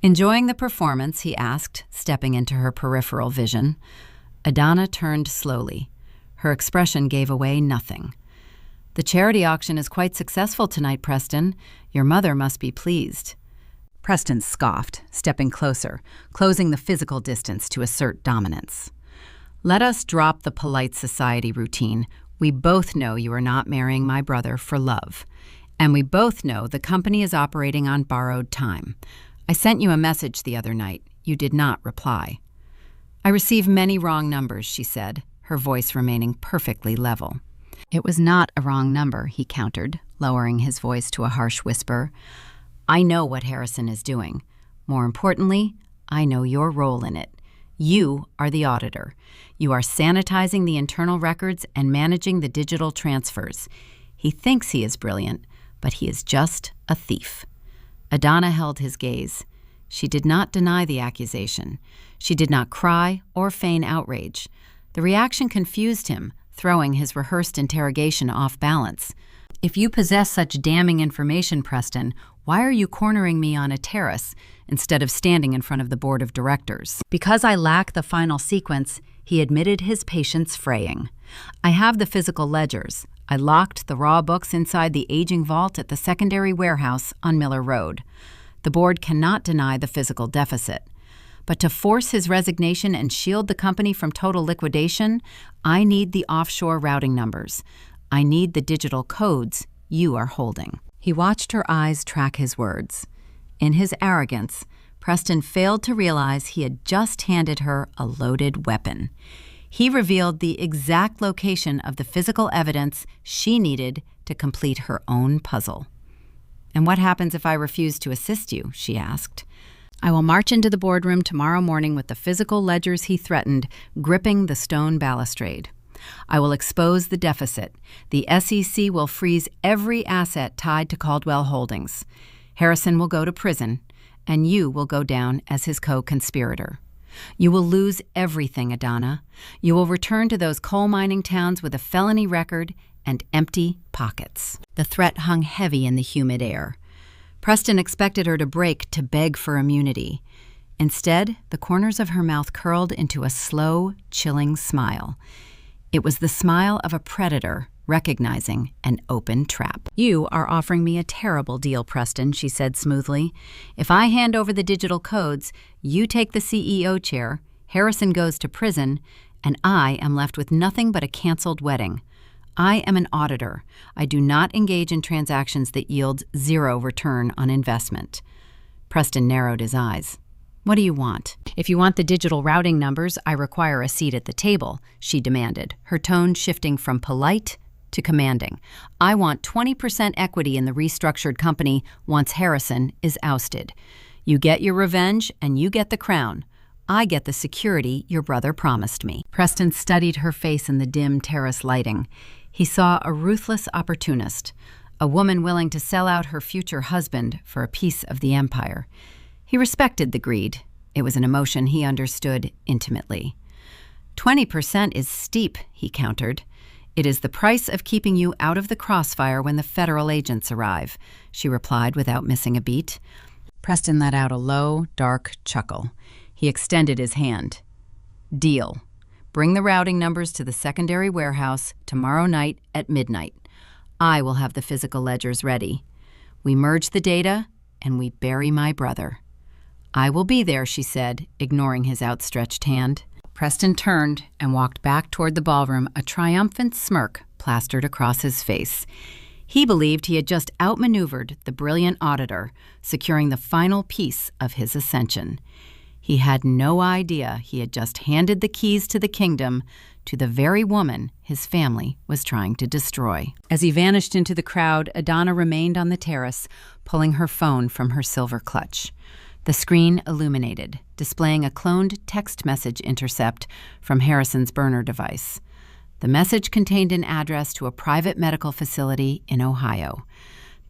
"Enjoying the performance?" he asked, stepping into her peripheral vision. Edana turned slowly. Her expression gave away nothing. "The charity auction is quite successful tonight, Preston. Your mother must be pleased." Preston scoffed, stepping closer, closing the physical distance to assert dominance. "Let us drop the polite society routine. We both know you are not marrying my brother for love. And we both know the company is operating on borrowed time. I sent you a message the other night. You did not reply." "I receive many wrong numbers," she said, her voice remaining perfectly level. "It was not a wrong number," he countered, lowering his voice to a harsh whisper. "I know what Harrison is doing. More importantly, I know your role in it. You are the auditor. You are sanitizing the internal records and managing the digital transfers. He thinks he is brilliant, but he is just a thief." Edana held his gaze. She did not deny the accusation. She did not cry or feign outrage. The reaction confused him, throwing his rehearsed interrogation off balance. "If you possess such damning information, Preston, why are you cornering me on a terrace instead of standing in front of the board of directors?" "Because I lack the final sequence," he admitted his patience fraying. "I have the physical ledgers. I locked the raw books inside the aging vault at the secondary warehouse on Miller Road. The board cannot deny the physical deficit. But to force his resignation and shield the company from total liquidation, I need the offshore routing numbers. I need the digital codes you are holding." He watched her eyes track his words. In his arrogance, Preston failed to realize he had just handed her a loaded weapon. He revealed the exact location of the physical evidence she needed to complete her own puzzle. "And what happens if I refuse to assist you?" she asked. "I will march into the boardroom tomorrow morning with the physical ledgers he threatened, gripping the stone balustrade. I will expose the deficit. The SEC will freeze every asset tied to Caldwell Holdings. Harrison will go to prison, and you will go down as his co-conspirator. You will lose everything, Edana. You will return to those coal mining towns with a felony record and empty pockets." The threat hung heavy in the humid air. Preston expected her to break to beg for immunity. Instead, the corners of her mouth curled into a slow, chilling smile. It was the smile of a predator recognizing an open trap. "You are offering me a terrible deal, Preston," she said smoothly. "If I hand over the digital codes, you take the CEO chair, Harrison goes to prison, and I am left with nothing but a canceled wedding. I am an auditor. I do not engage in transactions that yield zero return on investment." Preston narrowed his eyes. "What do you want?" "If you want the digital routing numbers, I require a seat at the table," she demanded, her tone shifting from polite to commanding. "I want 20% equity in the restructured company once Harrison is ousted. You get your revenge, and you get the crown. I get the security your brother promised me." Preston studied her face in the dim terrace lighting. He saw a ruthless opportunist, a woman willing to sell out her future husband for a piece of the empire. He respected the greed. It was an emotion he understood intimately. 20% is steep," he countered. "It is the price of keeping you out of the crossfire when the federal agents arrive," she replied without missing a beat. Preston let out a low, dark chuckle. He extended his hand. "Deal. Bring the routing numbers to the secondary warehouse tomorrow night at midnight. I will have the physical ledgers ready. We merge the data, and we bury my brother." "I will be there," she said, ignoring his outstretched hand. Preston turned and walked back toward the ballroom, a triumphant smirk plastered across his face. He believed he had just outmaneuvered the brilliant auditor, securing the final piece of his ascension. He had no idea he had just handed the keys to the kingdom to the very woman his family was trying to destroy. As he vanished into the crowd, Edana remained on the terrace, pulling her phone from her silver clutch. The screen illuminated, displaying a cloned text message intercept from Harrison's burner device. The message contained an address to a private medical facility in Ohio.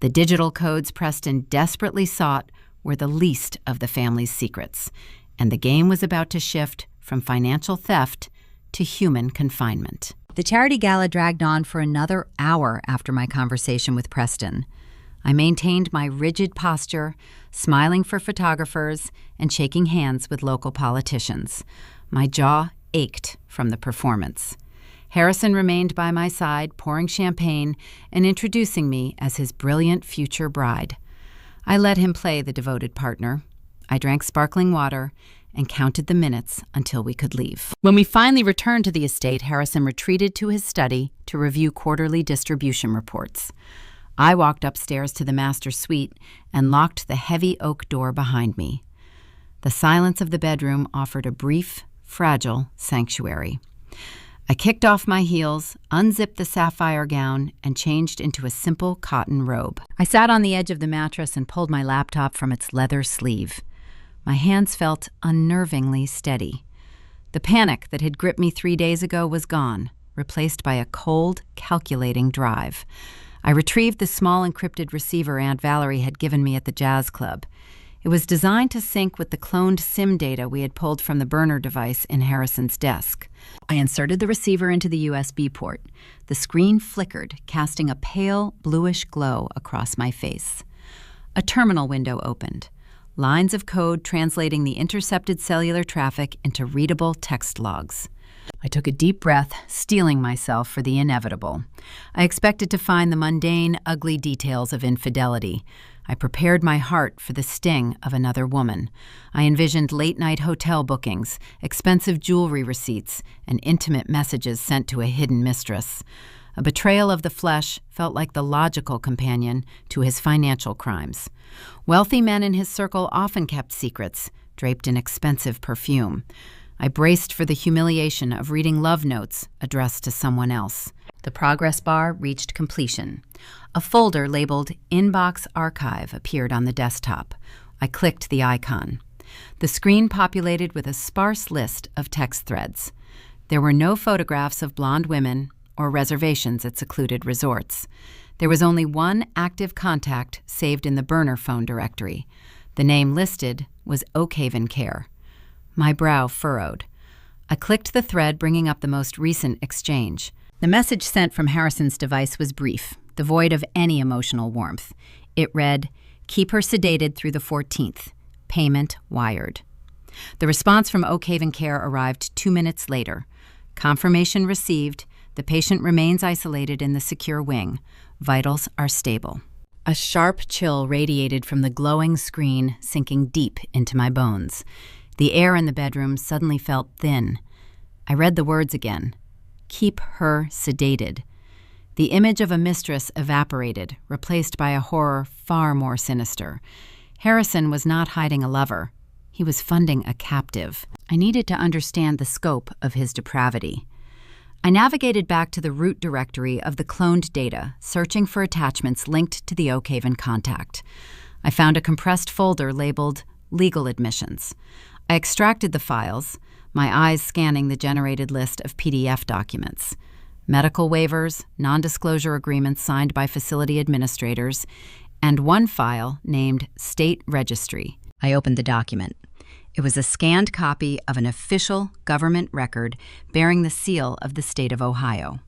The digital codes Preston desperately sought were the least of the family's secrets, and the game was about to shift from financial theft to human confinement. The charity gala dragged on for another hour after my conversation with Preston. I maintained my rigid posture, smiling for photographers and shaking hands with local politicians. My jaw ached from the performance. Harrison remained by my side, pouring champagne and introducing me as his brilliant future bride. I let him play the devoted partner. I drank sparkling water and counted the minutes until we could leave. When we finally returned to the estate, Harrison retreated to his study to review quarterly distribution reports. I walked upstairs to the master suite and locked the heavy oak door behind me. The silence of the bedroom offered a brief, fragile sanctuary. I kicked off my heels, unzipped the sapphire gown, and changed into a simple cotton robe. I sat on the edge of the mattress and pulled my laptop from its leather sleeve. My hands felt unnervingly steady. The panic that had gripped me 3 days ago was gone, replaced by a cold, calculating drive. I retrieved the small encrypted receiver Aunt Valerie had given me at the jazz club. It was designed to sync with the cloned SIM data we had pulled from the burner device in Harrison's desk. I inserted the receiver into the USB port. The screen flickered, casting a pale, bluish glow across my face. A terminal window opened. Lines of code translating the intercepted cellular traffic into readable text logs. I took a deep breath, steeling myself for the inevitable. I expected to find the mundane, ugly details of infidelity. I prepared my heart for the sting of another woman. I envisioned late-night hotel bookings, expensive jewelry receipts, and intimate messages sent to a hidden mistress. A betrayal of the flesh felt like the logical companion to his financial crimes. Wealthy men in his circle often kept secrets, draped in expensive perfume. I braced for the humiliation of reading love notes addressed to someone else. The progress bar reached completion. A folder labeled Inbox Archive appeared on the desktop. I clicked the icon. The screen populated with a sparse list of text threads. There were no photographs of blonde women or reservations at secluded resorts. There was only one active contact saved in the burner phone directory. The name listed was Oakhaven Care. My brow furrowed. I clicked the thread bringing up the most recent exchange. The message sent from Harrison's device was brief, devoid of any emotional warmth. It read, "Keep her sedated through the 14th. Payment wired." The response from Oakhaven Care arrived 2 minutes later. Confirmation received. The patient remains isolated in the secure wing. Vitals are stable. A sharp chill radiated from the glowing screen, sinking deep into my bones. The air in the bedroom suddenly felt thin. I read the words again. Keep her sedated. The image of a mistress evaporated, replaced by a horror far more sinister. Harrison was not hiding a lover. He was funding a captive. I needed to understand the scope of his depravity. I navigated back to the root directory of the cloned data, searching for attachments linked to the Oakhaven contact. I found a compressed folder labeled Legal Admissions. I extracted the files, my eyes scanning the generated list of PDF documents. Medical waivers, non-disclosure agreements signed by facility administrators, and one file named State Registry. I opened the document. It was a scanned copy of an official government record bearing the seal of the state of Ohio.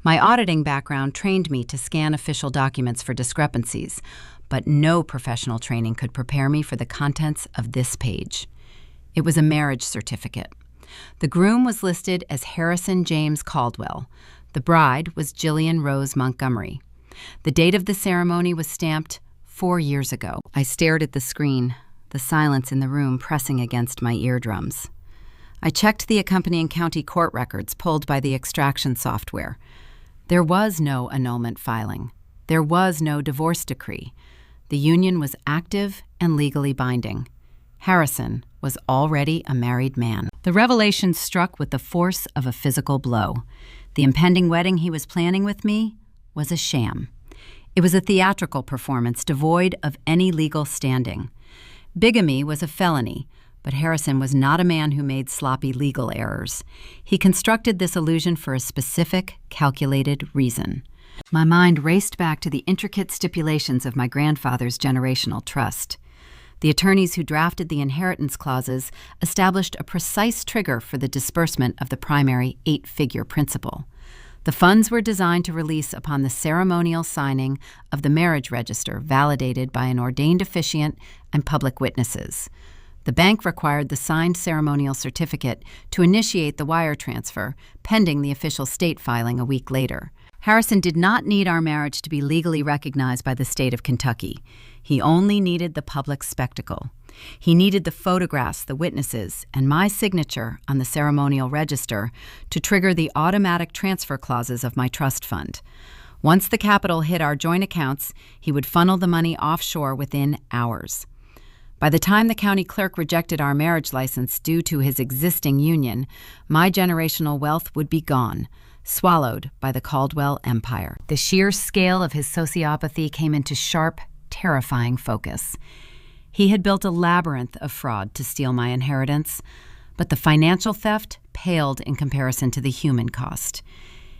My auditing background trained me to scan official documents for discrepancies, but no professional training could prepare me for the contents of this page. It was a marriage certificate. The groom was listed as Harrison James Caldwell. The bride was Jillian Rose Montgomery. The date of the ceremony was stamped 4 years ago. I stared at the screen, the silence in the room pressing against my eardrums. I checked the accompanying county court records pulled by the extraction software. There was no annulment filing. There was no divorce decree. The union was active and legally binding. Harrison was already a married man. The revelation struck with the force of a physical blow. The impending wedding he was planning with me was a sham. It was a theatrical performance devoid of any legal standing. Bigamy was a felony, but Harrison was not a man who made sloppy legal errors. He constructed this illusion for a specific, calculated reason. My mind raced back to the intricate stipulations of my grandfather's generational trust. The attorneys who drafted the inheritance clauses established a precise trigger for the disbursement of the primary 8-figure principal. The funds were designed to release upon the ceremonial signing of the marriage register validated by an ordained officiant and public witnesses. The bank required the signed ceremonial certificate to initiate the wire transfer, pending the official state filing a week later. Harrison did not need our marriage to be legally recognized by the state of Kentucky. He only needed the public spectacle. He needed the photographs, the witnesses, and my signature on the ceremonial register to trigger the automatic transfer clauses of my trust fund. Once the capital hit our joint accounts, he would funnel the money offshore within hours. By the time the county clerk rejected our marriage license due to his existing union, my generational wealth would be gone, swallowed by the Caldwell empire. The sheer scale of his sociopathy came into sharp, terrifying focus. He had built a labyrinth of fraud to steal my inheritance, but the financial theft paled in comparison to the human cost.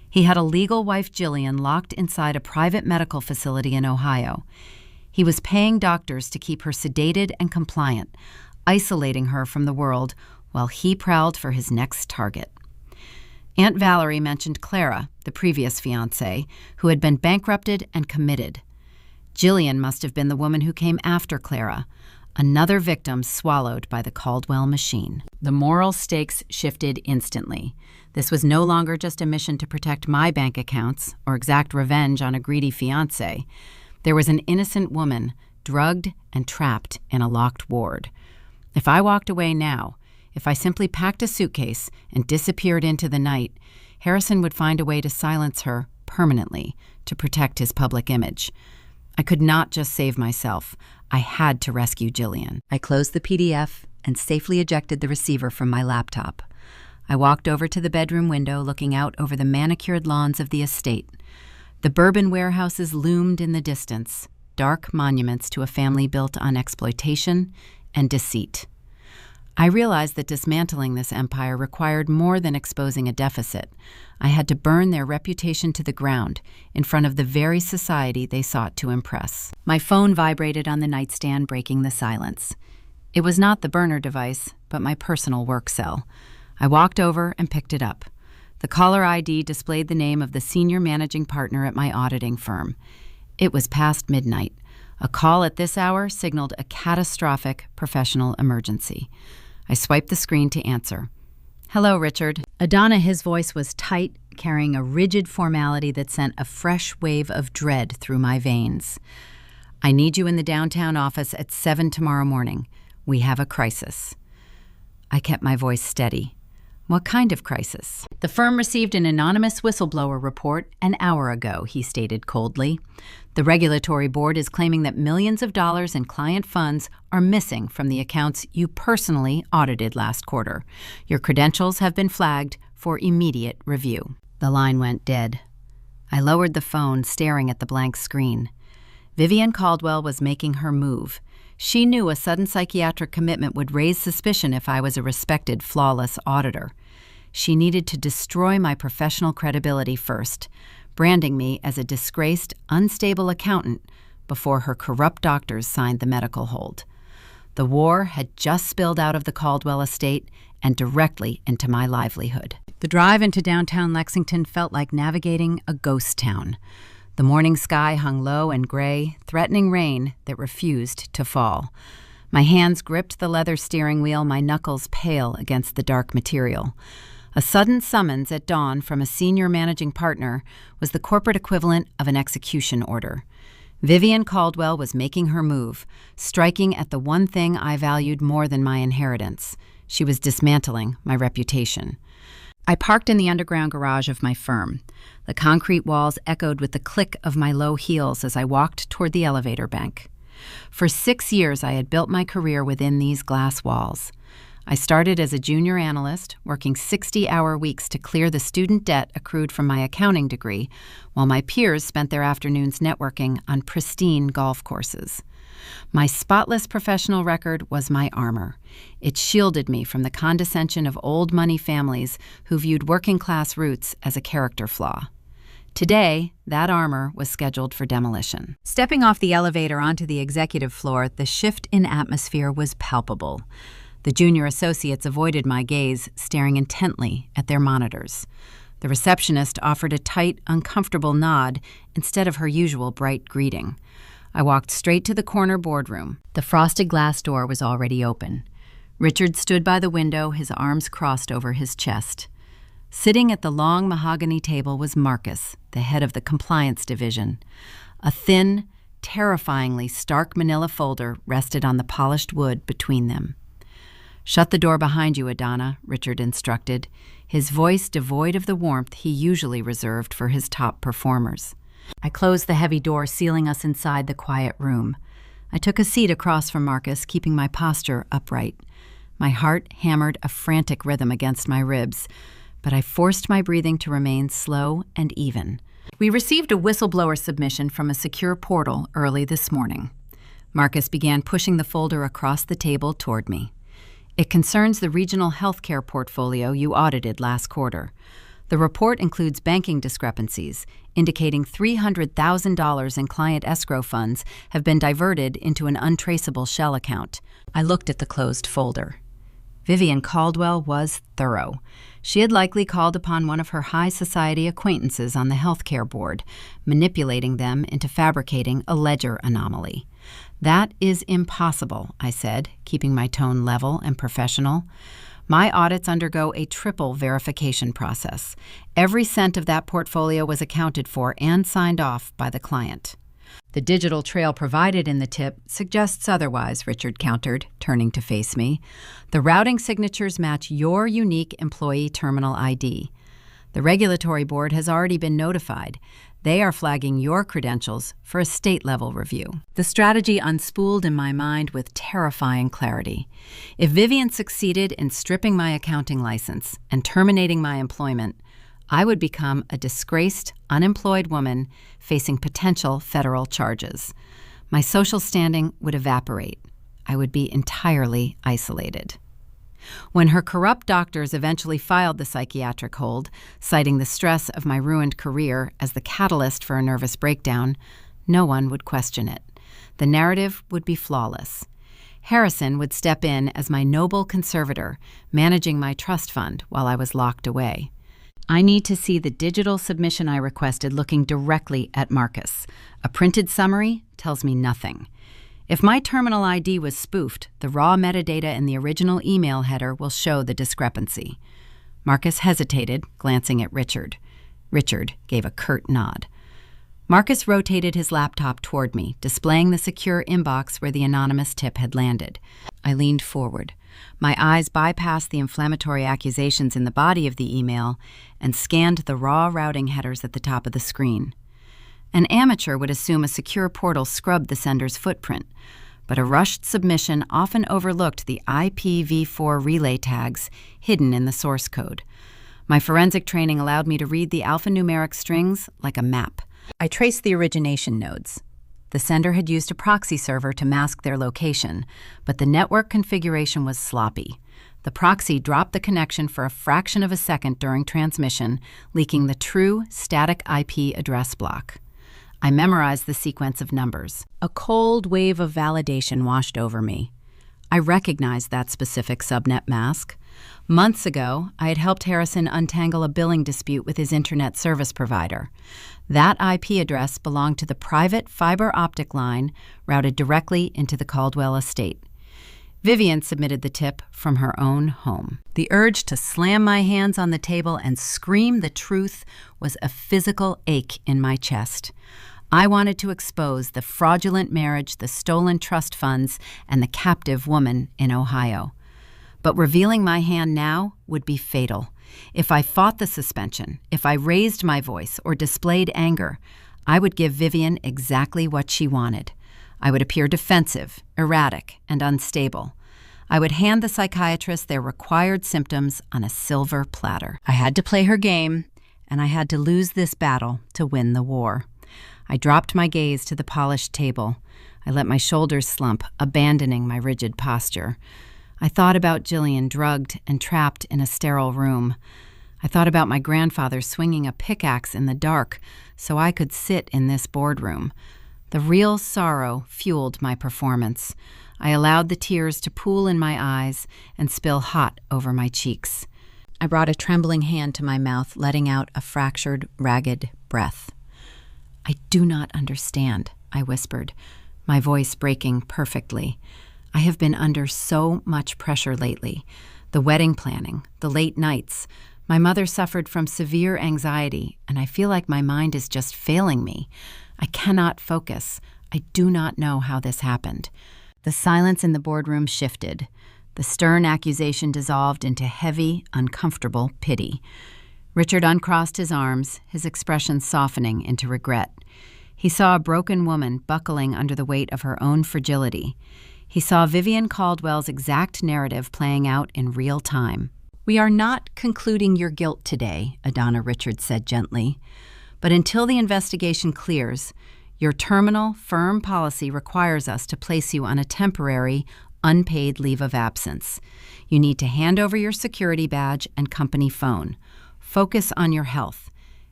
He had a legal wife, Jillian, locked inside a private medical facility in Ohio. He was paying doctors to keep her sedated and compliant, isolating her from the world while he prowled for his next target. Aunt Valerie mentioned Clara, the previous fiancé, who had been bankrupted and committed. Jillian must have been the woman who came after Clara, another victim swallowed by the Caldwell machine. The moral stakes shifted instantly. This was no longer just a mission to protect my bank accounts or exact revenge on a greedy fiancé. There was an innocent woman, drugged and trapped in a locked ward. If I walked away now, if I simply packed a suitcase and disappeared into the night, Harrison would find a way to silence her permanently to protect his public image. I could not just save myself. I had to rescue Jillian. I closed the PDF and safely ejected the receiver from my laptop. I walked over to the bedroom window looking out over the manicured lawns of the estate. The bourbon warehouses loomed in the distance, dark monuments to a family built on exploitation and deceit. I realized that dismantling this empire required more than exposing a deficit. I had to burn their reputation to the ground in front of the very society they sought to impress. My phone vibrated on the nightstand, breaking the silence. It was not the burner device, but my personal work cell. I walked over and picked it up. The caller ID displayed the name of the senior managing partner at my auditing firm. It was past midnight. A call at this hour signaled a catastrophic professional emergency. I swiped the screen to answer. "Hello, Richard." Edana, his voice was tight, carrying a rigid formality that sent a fresh wave of dread through my veins. "I need you in the downtown office at 7 tomorrow morning. We have a crisis." I kept my voice steady. "What kind of crisis?" "The firm received an anonymous whistleblower report an hour ago," he stated coldly. "The regulatory board is claiming that millions of dollars in client funds are missing from the accounts you personally audited last quarter. Your credentials have been flagged for immediate review." The line went dead. I lowered the phone, staring at the blank screen. Vivian Caldwell was making her move. She knew a sudden psychiatric commitment would raise suspicion if I was a respected, flawless auditor. She needed to destroy my professional credibility first, branding me as a disgraced, unstable accountant before her corrupt doctors signed the medical hold. The war had just spilled out of the Caldwell estate and directly into my livelihood. The drive into downtown Lexington felt like navigating a ghost town. The morning sky hung low and gray, threatening rain that refused to fall. My hands gripped the leather steering wheel, my knuckles pale against the dark material. A sudden summons at dawn from a senior managing partner was the corporate equivalent of an execution order. Vivian Caldwell was making her move, striking at the one thing I valued more than my inheritance. She was dismantling my reputation. I parked in the underground garage of my firm. The concrete walls echoed with the click of my low heels as I walked toward the elevator bank. For 6 years, I had built my career within these glass walls. I started as a junior analyst, working 60-hour weeks to clear the student debt accrued from my accounting degree, while my peers spent their afternoons networking on pristine golf courses. My spotless professional record was my armor. It shielded me from the condescension of old money families who viewed working-class roots as a character flaw. Today, that armor was scheduled for demolition. Stepping off the elevator onto the executive floor, the shift in atmosphere was palpable. The junior associates avoided my gaze, staring intently at their monitors. The receptionist offered a tight, uncomfortable nod instead of her usual bright greeting. I walked straight to the corner boardroom. The frosted glass door was already open. Richard stood by the window, his arms crossed over his chest. Sitting at the long mahogany table was Marcus, the head of the compliance division. A thin, terrifyingly stark manila folder rested on the polished wood between them. "Shut the door behind you, Edana," Richard instructed, his voice devoid of the warmth he usually reserved for his top performers. I closed the heavy door, sealing us inside the quiet room. I took a seat across from Marcus, keeping my posture upright. My heart hammered a frantic rhythm against my ribs, but I forced my breathing to remain slow and even. We received a whistleblower submission from a secure portal early this morning. Marcus began pushing the folder across the table toward me. "It concerns the regional healthcare portfolio you audited last quarter. The report includes banking discrepancies, indicating $300,000 in client escrow funds have been diverted into an untraceable shell account." I looked at the closed folder. Vivian Caldwell was thorough. She had likely called upon one of her high society acquaintances on the healthcare board, manipulating them into fabricating a ledger anomaly. "That is impossible," I said, keeping my tone level and professional. "My audits undergo a triple verification process. Every cent of that portfolio was accounted for and signed off by the client." "The digital trail provided in the tip suggests otherwise," Richard countered, turning to face me. "The routing signatures match your unique employee terminal ID. The regulatory board has already been notified. They are flagging your credentials for a state-level review." The strategy unspooled in my mind with terrifying clarity. If Vivian succeeded in stripping my accounting license and terminating my employment, I would become a disgraced, unemployed woman facing potential federal charges. My social standing would evaporate. I would be entirely isolated. When her corrupt doctors eventually filed the psychiatric hold, citing the stress of my ruined career as the catalyst for a nervous breakdown, no one would question it. The narrative would be flawless. Harrison would step in as my noble conservator, managing my trust fund while I was locked away. I need to see the digital submission I requested looking directly at Marcus. A printed summary tells me nothing. If my terminal ID was spoofed, the raw metadata in the original email header will show the discrepancy. Marcus hesitated, glancing at Richard. Richard gave a curt nod. Marcus rotated his laptop toward me, displaying the secure inbox where the anonymous tip had landed. I leaned forward. My eyes bypassed the inflammatory accusations in the body of the email and scanned the raw routing headers at the top of the screen. An amateur would assume a secure portal scrubbed the sender's footprint, but a rushed submission often overlooked the IPv4 relay tags hidden in the source code. My forensic training allowed me to read the alphanumeric strings like a map. I traced the origination nodes. The sender had used a proxy server to mask their location, but the network configuration was sloppy. The proxy dropped the connection for a fraction of a second during transmission, leaking the true static IP address block. I memorized the sequence of numbers. A cold wave of validation washed over me. I recognized that specific subnet mask. Months ago, I had helped Harrison untangle a billing dispute with his internet service provider. That IP address belonged to the private fiber optic line routed directly into the Caldwell estate. Vivian submitted the tip from her own home. The urge to slam my hands on the table and scream the truth was a physical ache in my chest. I wanted to expose the fraudulent marriage, the stolen trust funds, and the captive woman in Ohio. But revealing my hand now would be fatal. If I fought the suspension, if I raised my voice or displayed anger, I would give Vivian exactly what she wanted. I would appear defensive, erratic, and unstable. I would hand the psychiatrist their required symptoms on a silver platter. I had to play her game, and I had to lose this battle to win the war. I dropped my gaze to the polished table. I let my shoulders slump, abandoning my rigid posture. I thought about Jillian drugged and trapped in a sterile room. I thought about my grandfather swinging a pickaxe in the dark so I could sit in this boardroom. The real sorrow fueled my performance. I allowed the tears to pool in my eyes and spill hot over my cheeks. I brought a trembling hand to my mouth, letting out a fractured, ragged breath. "I do not understand," I whispered, my voice breaking perfectly. "I have been under so much pressure lately. The wedding planning, the late nights. My mother suffered from severe anxiety, and I feel like my mind is just failing me. I cannot focus. I do not know how this happened." The silence in the boardroom shifted. The stern accusation dissolved into heavy, uncomfortable pity. Richard uncrossed his arms, his expression softening into regret. He saw a broken woman buckling under the weight of her own fragility. He saw Vivian Caldwell's exact narrative playing out in real time. "We are not concluding your guilt today," Edana Richards said gently. "But until the investigation clears, your terminal, firm policy requires us to place you on a temporary, unpaid leave of absence. You need to hand over your security badge and company phone. Focus on your health.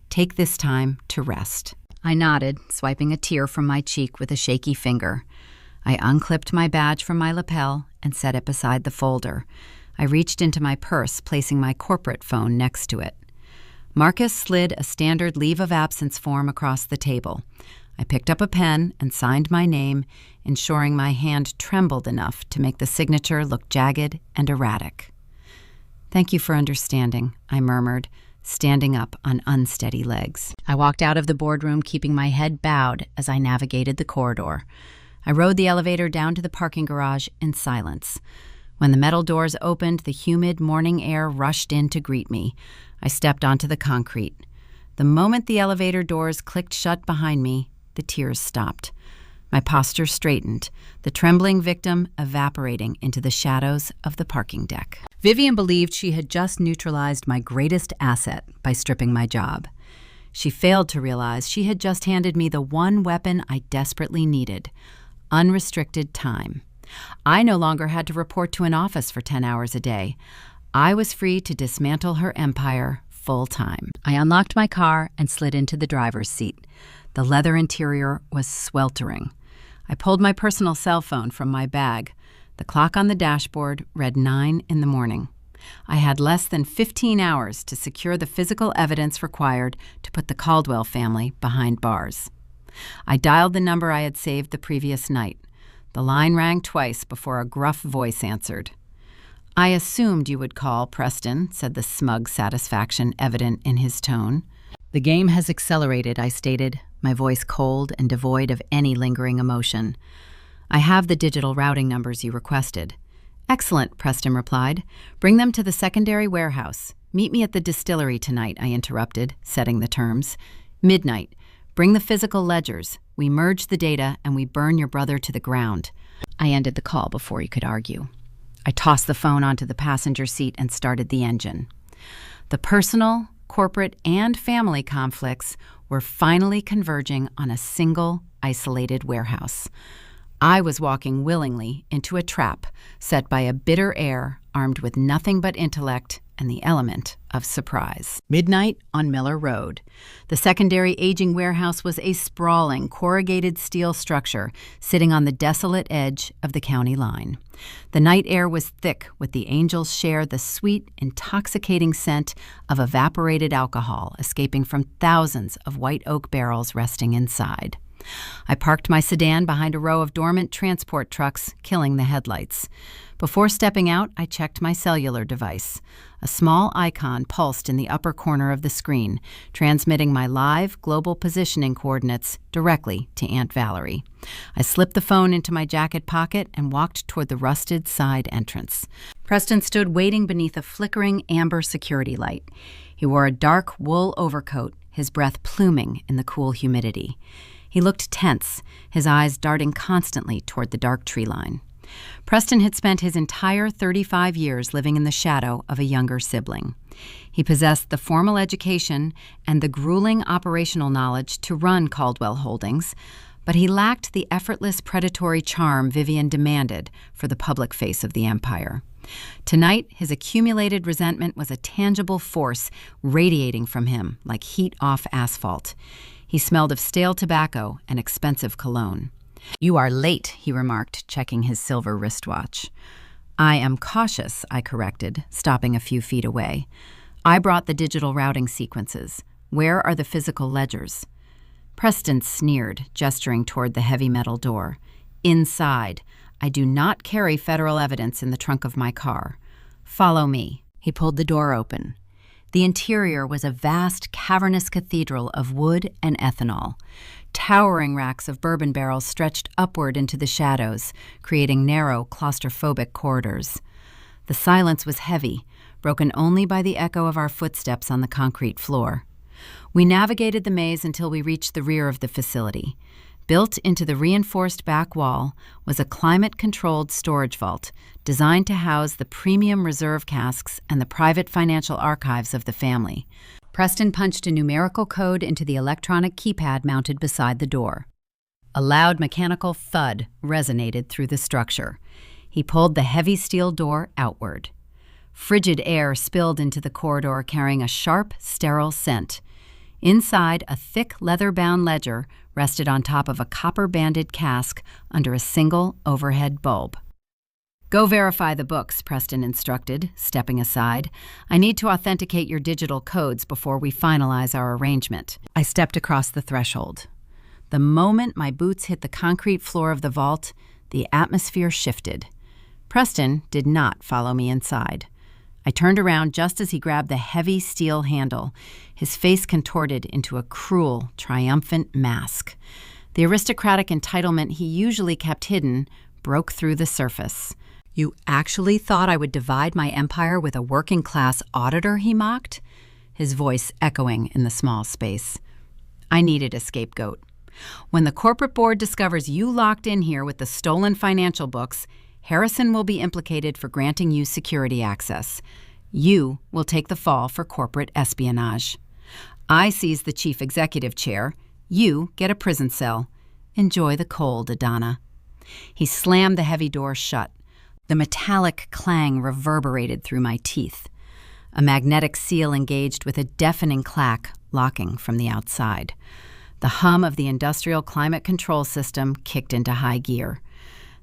Take this time to rest." I nodded, swiping a tear from my cheek with a shaky finger. I unclipped my badge from my lapel and set it beside the folder. I reached into my purse, placing my corporate phone next to it. Marcus slid a standard leave of absence form across the table. I picked up a pen and signed my name, ensuring my hand trembled enough to make the signature look jagged and erratic. "Thank you for understanding," I murmured, standing up on unsteady legs. I walked out of the boardroom, keeping my head bowed as I navigated the corridor. I rode the elevator down to the parking garage in silence. When the metal doors opened, the humid morning air rushed in to greet me. I stepped onto the concrete. The moment the elevator doors clicked shut behind me, the tears stopped. My posture straightened, the trembling victim evaporating into the shadows of the parking deck. Vivian believed she had just neutralized my greatest asset by stripping my job. She failed to realize she had just handed me the one weapon I desperately needed: unrestricted time. I no longer had to report to an office for 10 hours a day. I was free to dismantle her empire full time. I unlocked my car and slid into the driver's seat. The leather interior was sweltering. I pulled my personal cell phone from my bag. The clock on the dashboard read 9 in the morning. I had less than 15 hours to secure the physical evidence required to put the Caldwell family behind bars. I dialed the number I had saved the previous night. The line rang twice before a gruff voice answered. "I assumed you would call, Preston," said the smug satisfaction evident in his tone. "The game has accelerated," I stated, my voice cold and devoid of any lingering emotion. "I have the digital routing numbers you requested." "Excellent," Preston replied. "Bring them to the secondary warehouse. Meet me at the distillery tonight," I interrupted, setting the terms. "Midnight. Bring the physical ledgers. We merge the data and we burn your brother to the ground." I ended the call before he could argue. I tossed the phone onto the passenger seat and started the engine. The personal, corporate, and family conflicts were finally converging on a single, isolated warehouse. I was walking willingly into a trap set by a bitter heir armed with nothing but intellect and the element of surprise. Midnight on Miller Road. The secondary aging warehouse was a sprawling, corrugated steel structure sitting on the desolate edge of the county line. The night air was thick with the angels share the sweet, intoxicating scent of evaporated alcohol escaping from thousands of white oak barrels resting inside. I parked my sedan behind a row of dormant transport trucks, killing the headlights. Before stepping out, I checked my cellular device. A small icon pulsed in the upper corner of the screen, transmitting my live global positioning coordinates directly to Aunt Valerie. I slipped the phone into my jacket pocket and walked toward the rusted side entrance. Preston stood waiting beneath a flickering amber security light. He wore a dark wool overcoat, his breath pluming in the cool humidity. He looked tense, his eyes darting constantly toward the dark tree line. Preston had spent his entire 35 years living in the shadow of a younger sibling. He possessed the formal education and the grueling operational knowledge to run Caldwell Holdings, but he lacked the effortless predatory charm Vivian demanded for the public face of the empire. Tonight, his accumulated resentment was a tangible force radiating from him like heat off asphalt. He smelled of stale tobacco and expensive cologne. "You are late," he remarked, checking his silver wristwatch. "I am cautious," I corrected, stopping a few feet away. "I brought the digital routing sequences. Where are the physical ledgers?" Preston sneered, gesturing toward the heavy metal door. "Inside. I do not carry federal evidence in the trunk of my car. Follow me." He pulled the door open. The interior was a vast, cavernous cathedral of wood and ethanol. Towering racks of bourbon barrels stretched upward into the shadows, creating narrow, claustrophobic corridors. The silence was heavy, broken only by the echo of our footsteps on the concrete floor. We navigated the maze until we reached the rear of the facility. Built into the reinforced back wall was a climate-controlled storage vault designed to house the premium reserve casks and the private financial archives of the family. Preston punched a numerical code into the electronic keypad mounted beside the door. A loud mechanical thud resonated through the structure. He pulled the heavy steel door outward. Frigid air spilled into the corridor, carrying a sharp, sterile scent. Inside, a thick leather-bound ledger rested on top of a copper-banded cask under a single overhead bulb. "Go verify the books," Preston instructed, stepping aside. "I need to authenticate your digital codes before we finalize our arrangement." I stepped across the threshold. The moment my boots hit the concrete floor of the vault, the atmosphere shifted. Preston did not follow me inside. I turned around just as he grabbed the heavy steel handle, his face contorted into a cruel, triumphant mask. The aristocratic entitlement he usually kept hidden broke through the surface. "You actually thought I would divide my empire with a working-class auditor?" he mocked, his voice echoing in the small space. I needed a scapegoat. "When the corporate board discovers you locked in here with the stolen financial books, Harrison will be implicated for granting you security access. You will take the fall for corporate espionage. I seize the chief executive chair. You get a prison cell. Enjoy the cold, Edana." He slammed the heavy door shut. The metallic clang reverberated through my teeth. A magnetic seal engaged with a deafening clack, locking from the outside. The hum of the industrial climate control system kicked into high gear.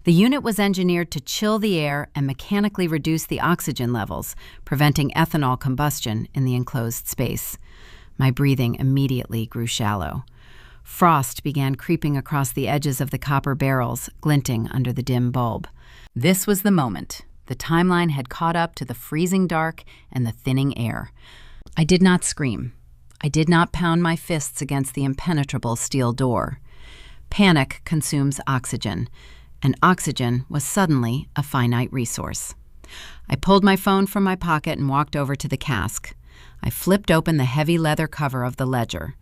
The unit was engineered to chill the air and mechanically reduce the oxygen levels, preventing ethanol combustion in the enclosed space. My breathing immediately grew shallow. Frost began creeping across the edges of the copper barrels, glinting under the dim bulb. This was the moment. The timeline had caught up to the freezing dark and the thinning air. I did not scream. I did not pound my fists against the impenetrable steel door. Panic consumes oxygen, and oxygen was suddenly a finite resource. I pulled my phone from my pocket and walked over to the cask. I flipped open the heavy leather cover of the ledger.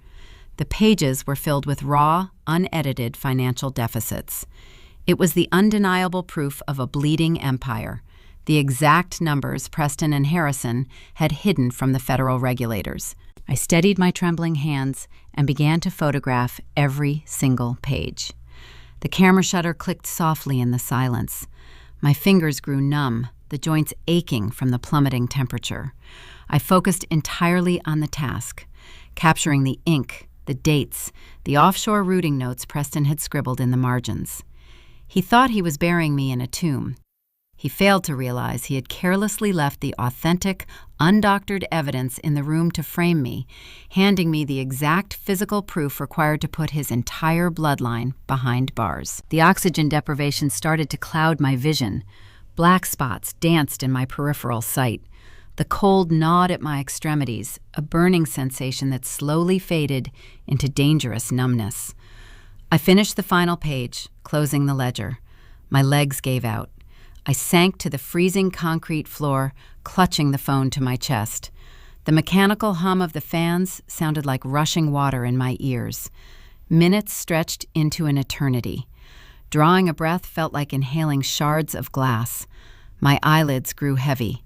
The pages were filled with raw, unedited financial deficits. It was the undeniable proof of a bleeding empire, the exact numbers Preston and Harrison had hidden from the federal regulators. I steadied my trembling hands and began to photograph every single page. The camera shutter clicked softly in the silence. My fingers grew numb, the joints aching from the plummeting temperature. I focused entirely on the task, capturing the ink, the dates, the offshore routing notes Preston had scribbled in the margins. He thought he was burying me in a tomb. He failed to realize he had carelessly left the authentic, undoctored evidence in the room to frame me, handing me the exact physical proof required to put his entire bloodline behind bars. The oxygen deprivation started to cloud my vision. Black spots danced in my peripheral sight. The cold gnawed at my extremities, a burning sensation that slowly faded into dangerous numbness. I finished the final page, closing the ledger. My legs gave out. I sank to the freezing concrete floor, clutching the phone to my chest. The mechanical hum of the fans sounded like rushing water in my ears. Minutes stretched into an eternity. Drawing a breath felt like inhaling shards of glass. My eyelids grew heavy.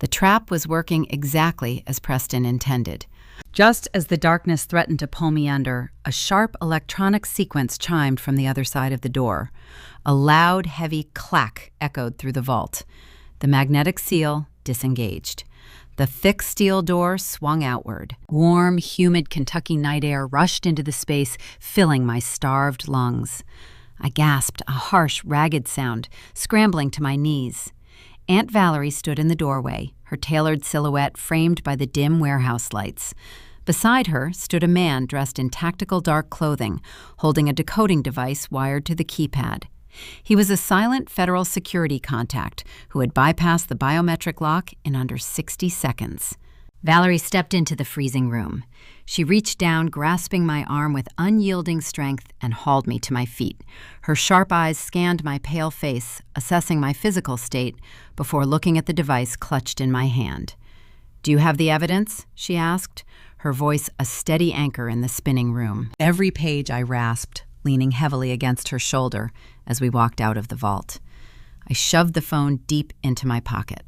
The trap was working exactly as Preston intended. Just as the darkness threatened to pull me under, a sharp electronic sequence chimed from the other side of the door. A loud, heavy clack echoed through the vault. The magnetic seal disengaged. The thick steel door swung outward. Warm, humid Kentucky night air rushed into the space, filling my starved lungs. I gasped, a harsh, ragged sound, scrambling to my knees. Aunt Valerie stood in the doorway, her tailored silhouette framed by the dim warehouse lights. Beside her stood a man dressed in tactical dark clothing, holding a decoding device wired to the keypad. He was a silent federal security contact who had bypassed the biometric lock in under 60 seconds. Valerie stepped into the freezing room. She reached down, grasping my arm with unyielding strength, and hauled me to my feet. Her sharp eyes scanned my pale face, assessing my physical state, before looking at the device clutched in my hand. "Do you have the evidence?" she asked, her voice a steady anchor in the spinning room. Every page I rasped, leaning heavily against her shoulder as we walked out of the vault. I shoved the phone deep into my pocket.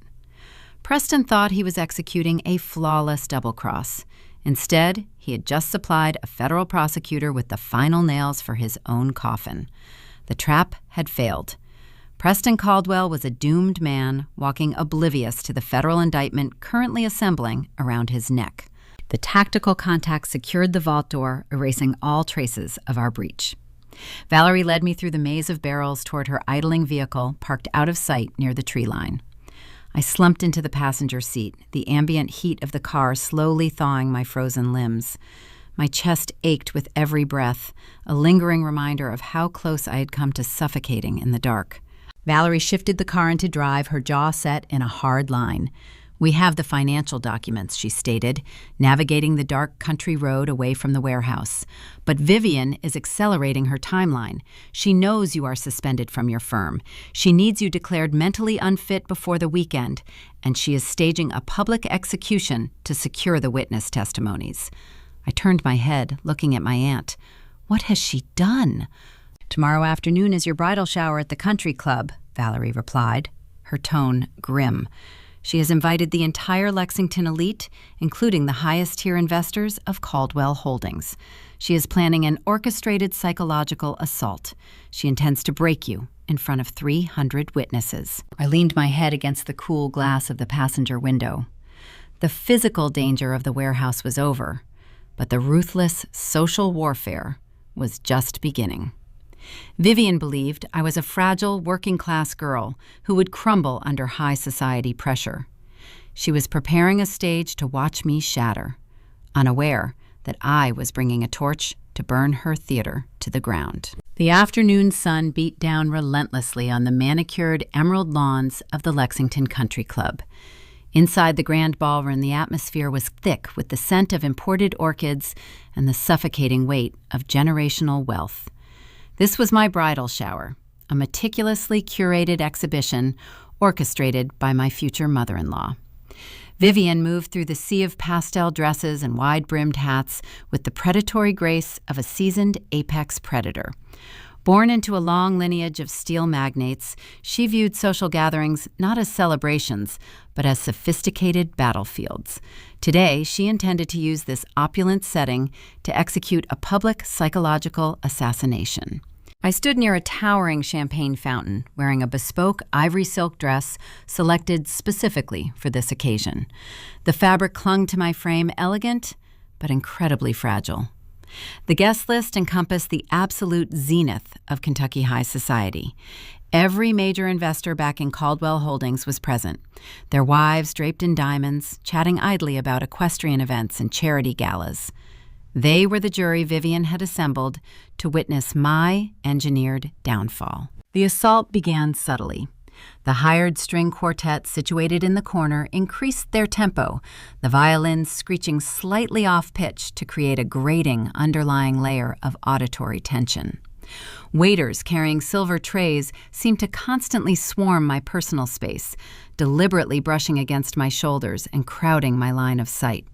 Preston thought he was executing a flawless double-cross. Instead, he had just supplied a federal prosecutor with the final nails for his own coffin. The trap had failed. Preston Caldwell was a doomed man, walking oblivious to the federal indictment currently assembling around his neck. The tactical contact secured the vault door, erasing all traces of our breach. Valerie led me through the maze of barrels toward her idling vehicle, parked out of sight near the tree line. I slumped into the passenger seat, the ambient heat of the car slowly thawing my frozen limbs. My chest ached with every breath, a lingering reminder of how close I had come to suffocating in the dark. Valerie shifted the car into drive, her jaw set in a hard line. "We have the financial documents," she stated, navigating the dark country road away from the warehouse. "But Vivian is accelerating her timeline. She knows you are suspended from your firm. She needs you declared mentally unfit before the weekend, and she is staging a public execution to secure the witness testimonies." I turned my head, looking at my aunt. What has she done? "Tomorrow afternoon is your bridal shower at the country club," Valerie replied, her tone grim. "She has invited the entire Lexington elite, including the highest-tier investors of Caldwell Holdings. She is planning an orchestrated psychological assault. She intends to break you in front of 300 witnesses." I leaned my head against the cool glass of the passenger window. The physical danger of the warehouse was over, but the ruthless social warfare was just beginning. Vivian believed I was a fragile, working-class girl who would crumble under high society pressure. She was preparing a stage to watch me shatter, unaware that I was bringing a torch to burn her theater to the ground. The afternoon sun beat down relentlessly on the manicured emerald lawns of the Lexington Country Club. Inside the grand ballroom, the atmosphere was thick with the scent of imported orchids and the suffocating weight of generational wealth. This was my bridal shower, a meticulously curated exhibition orchestrated by my future mother-in-law. Vivian moved through the sea of pastel dresses and wide-brimmed hats with the predatory grace of a seasoned apex predator. Born into a long lineage of steel magnates, she viewed social gatherings not as celebrations, but as sophisticated battlefields. Today, she intended to use this opulent setting to execute a public psychological assassination. I stood near a towering champagne fountain, wearing a bespoke ivory silk dress selected specifically for this occasion. The fabric clung to my frame, elegant but incredibly fragile. The guest list encompassed the absolute zenith of Kentucky high society. Every major investor backing Caldwell Holdings was present, their wives draped in diamonds, chatting idly about equestrian events and charity galas. They were the jury Vivian had assembled to witness my engineered downfall. The assault began subtly. The hired string quartet situated in the corner increased their tempo, the violins screeching slightly off-pitch to create a grating underlying layer of auditory tension. Waiters carrying silver trays seemed to constantly swarm my personal space, deliberately brushing against my shoulders and crowding my line of sight.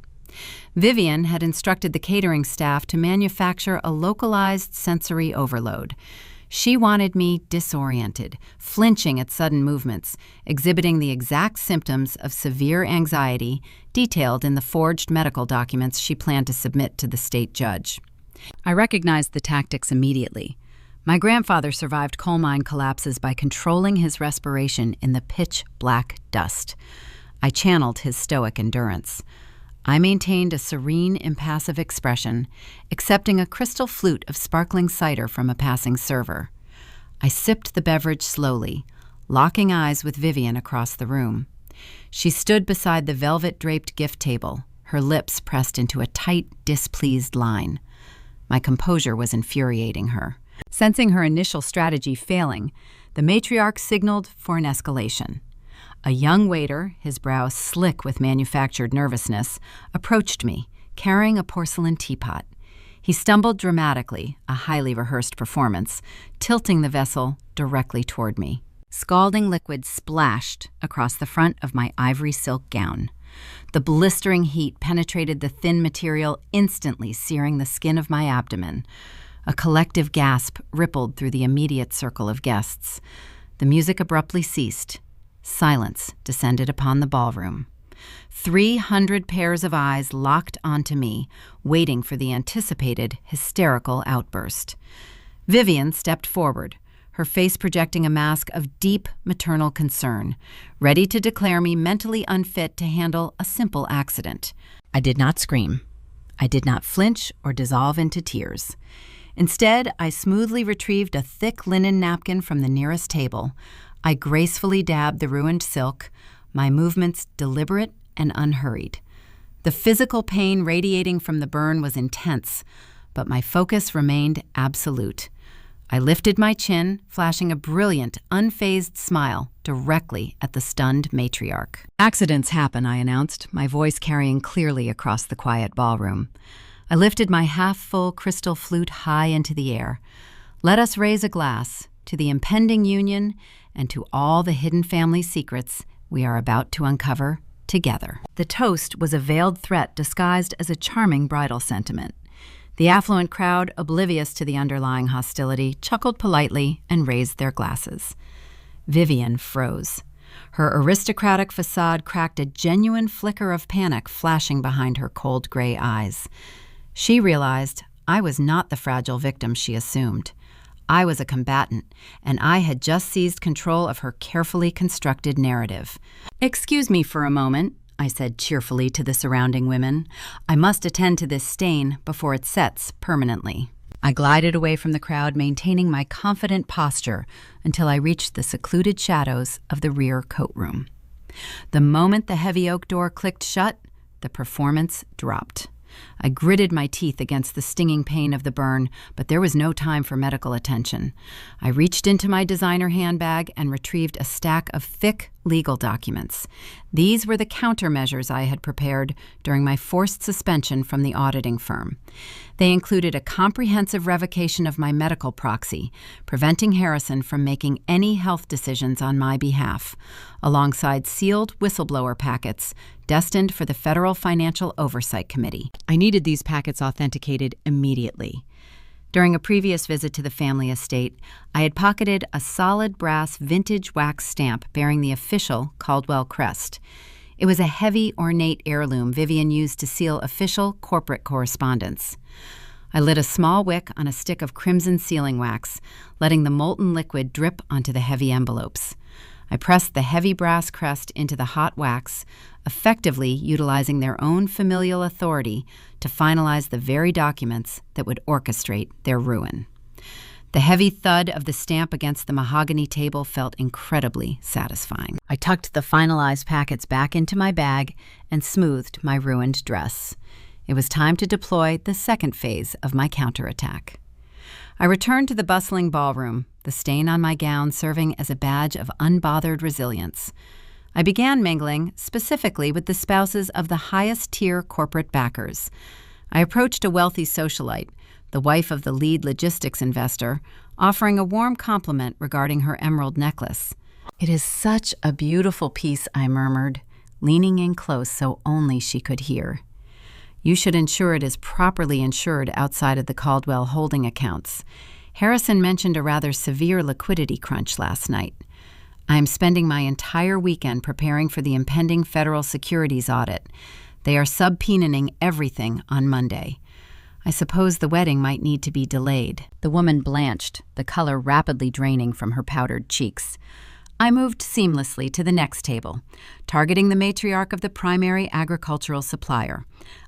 Vivian had instructed the catering staff to manufacture a localized sensory overload. She wanted me disoriented, flinching at sudden movements, exhibiting the exact symptoms of severe anxiety detailed in the forged medical documents she planned to submit to the state judge. I recognized the tactics immediately. My grandfather survived coal mine collapses by controlling his respiration in the pitch-black dust. I channeled his stoic endurance. I maintained a serene, impassive expression, accepting a crystal flute of sparkling cider from a passing server. I sipped the beverage slowly, locking eyes with Vivian across the room. She stood beside the velvet-draped gift table, her lips pressed into a tight, displeased line. My composure was infuriating her. Sensing her initial strategy failing, the matriarch signaled for an escalation. A young waiter, his brow slick with manufactured nervousness, approached me, carrying a porcelain teapot. He stumbled dramatically, a highly rehearsed performance, tilting the vessel directly toward me. Scalding liquid splashed across the front of my ivory silk gown. The blistering heat penetrated the thin material, instantly searing the skin of my abdomen. A collective gasp rippled through the immediate circle of guests. The music abruptly ceased. Silence descended upon the ballroom. 300 pairs of eyes locked onto me, waiting for the anticipated hysterical outburst. Vivian stepped forward, her face projecting a mask of deep maternal concern, ready to declare me mentally unfit to handle a simple accident. I did not scream. I did not flinch or dissolve into tears. Instead, I smoothly retrieved a thick linen napkin from the nearest table. I gracefully dabbed the ruined silk, my movements deliberate and unhurried. The physical pain radiating from the burn was intense, but my focus remained absolute. I lifted my chin, flashing a brilliant, unfazed smile directly at the stunned matriarch. "Accidents happen," I announced, my voice carrying clearly across the quiet ballroom. I lifted my half-full crystal flute high into the air. "Let us raise a glass to the impending union and to all the hidden family secrets we are about to uncover together." The toast was a veiled threat disguised as a charming bridal sentiment. The affluent crowd, oblivious to the underlying hostility, chuckled politely and raised their glasses. Vivian froze. Her aristocratic facade cracked a genuine flicker of panic flashing behind her cold gray eyes. She realized I was not the fragile victim she assumed. I was a combatant, and I had just seized control of her carefully constructed narrative. "Excuse me for a moment," I said cheerfully to the surrounding women. "I must attend to this stain before it sets permanently." I glided away from the crowd, maintaining my confident posture until I reached the secluded shadows of the rear coat room. The moment the heavy oak door clicked shut, the performance dropped. I gritted my teeth against the stinging pain of the burn, but there was no time for medical attention. I reached into my designer handbag and retrieved a stack of thick legal documents. These were the countermeasures I had prepared during my forced suspension from the auditing firm. They included a comprehensive revocation of my medical proxy, preventing Harrison from making any health decisions on my behalf, alongside sealed whistleblower packets destined for the Federal Financial Oversight Committee. I needed these packets authenticated immediately. During a previous visit to the family estate, I had pocketed a solid brass vintage wax stamp bearing the official Caldwell crest. It was a heavy, ornate heirloom Vivian used to seal official corporate correspondence. I lit a small wick on a stick of crimson sealing wax, letting the molten liquid drip onto the heavy envelopes. I pressed the heavy brass crest into the hot wax, effectively utilizing their own familial authority to finalize the very documents that would orchestrate their ruin. The heavy thud of the stamp against the mahogany table felt incredibly satisfying. I tucked the finalized packets back into my bag and smoothed my ruined dress. It was time to deploy the second phase of my counterattack. I returned to the bustling ballroom, the stain on my gown serving as a badge of unbothered resilience. I began mingling specifically with the spouses of the highest-tier corporate backers. I approached a wealthy socialite, the wife of the lead logistics investor, offering a warm compliment regarding her emerald necklace. "It is such a beautiful piece," I murmured, leaning in close so only she could hear. "You should ensure it is properly insured outside of the Caldwell holding accounts. Harrison mentioned a rather severe liquidity crunch last night. I am spending my entire weekend preparing for the impending federal securities audit. They are subpoenaing everything on Monday. I suppose the wedding might need to be delayed." The woman blanched, the color rapidly draining from her powdered cheeks. I moved seamlessly to the next table, targeting the matriarch of the primary agricultural supplier.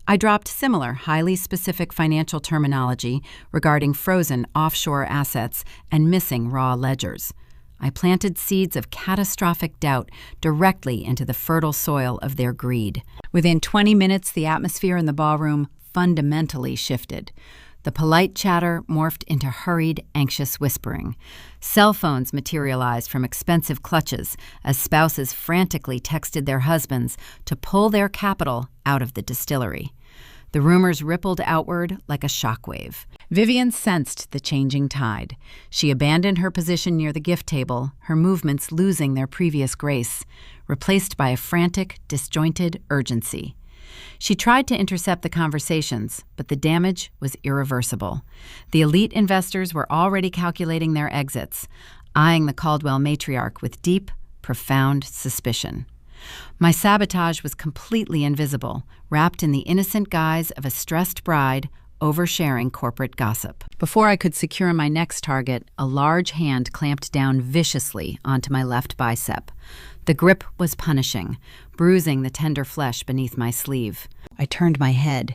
I dropped similar, highly specific financial terminology regarding frozen offshore assets and missing raw ledgers. I planted seeds of catastrophic doubt directly into the fertile soil of their greed. Within 20 minutes, the atmosphere in the ballroom fundamentally shifted. The polite chatter morphed into hurried, anxious whispering. Cell phones materialized from expensive clutches as spouses frantically texted their husbands to pull their capital out of the distillery. The rumors rippled outward like a shockwave. Vivian sensed the changing tide. She abandoned her position near the gift table, her movements losing their previous grace, replaced by a frantic, disjointed urgency. She tried to intercept the conversations, but the damage was irreversible. The elite investors were already calculating their exits, eyeing the Caldwell matriarch with deep, profound suspicion. My sabotage was completely invisible, wrapped in the innocent guise of a stressed bride oversharing corporate gossip. Before I could secure my next target, a large hand clamped down viciously onto my left bicep. The grip was punishing, bruising the tender flesh beneath my sleeve. I turned my head.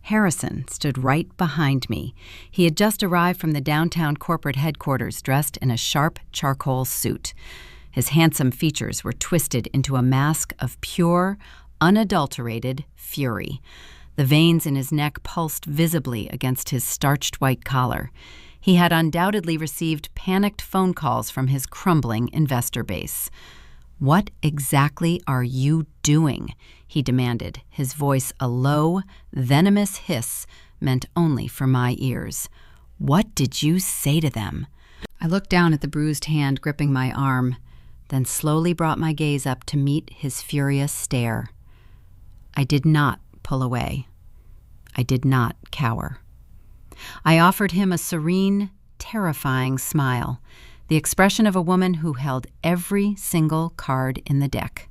Harrison stood right behind me. He had just arrived from the downtown corporate headquarters dressed in a sharp charcoal suit. His handsome features were twisted into a mask of pure, unadulterated fury. The veins in his neck pulsed visibly against his starched white collar. He had undoubtedly received panicked phone calls from his crumbling investor base. "What exactly are you doing?" he demanded, his voice a low, venomous hiss meant only for my ears. "What did you say to them?" I looked down at the bruised hand gripping my arm, then slowly brought my gaze up to meet his furious stare. I did not pull away. I did not cower. I offered him a serene, terrifying smile, the expression of a woman who held every single card in the deck.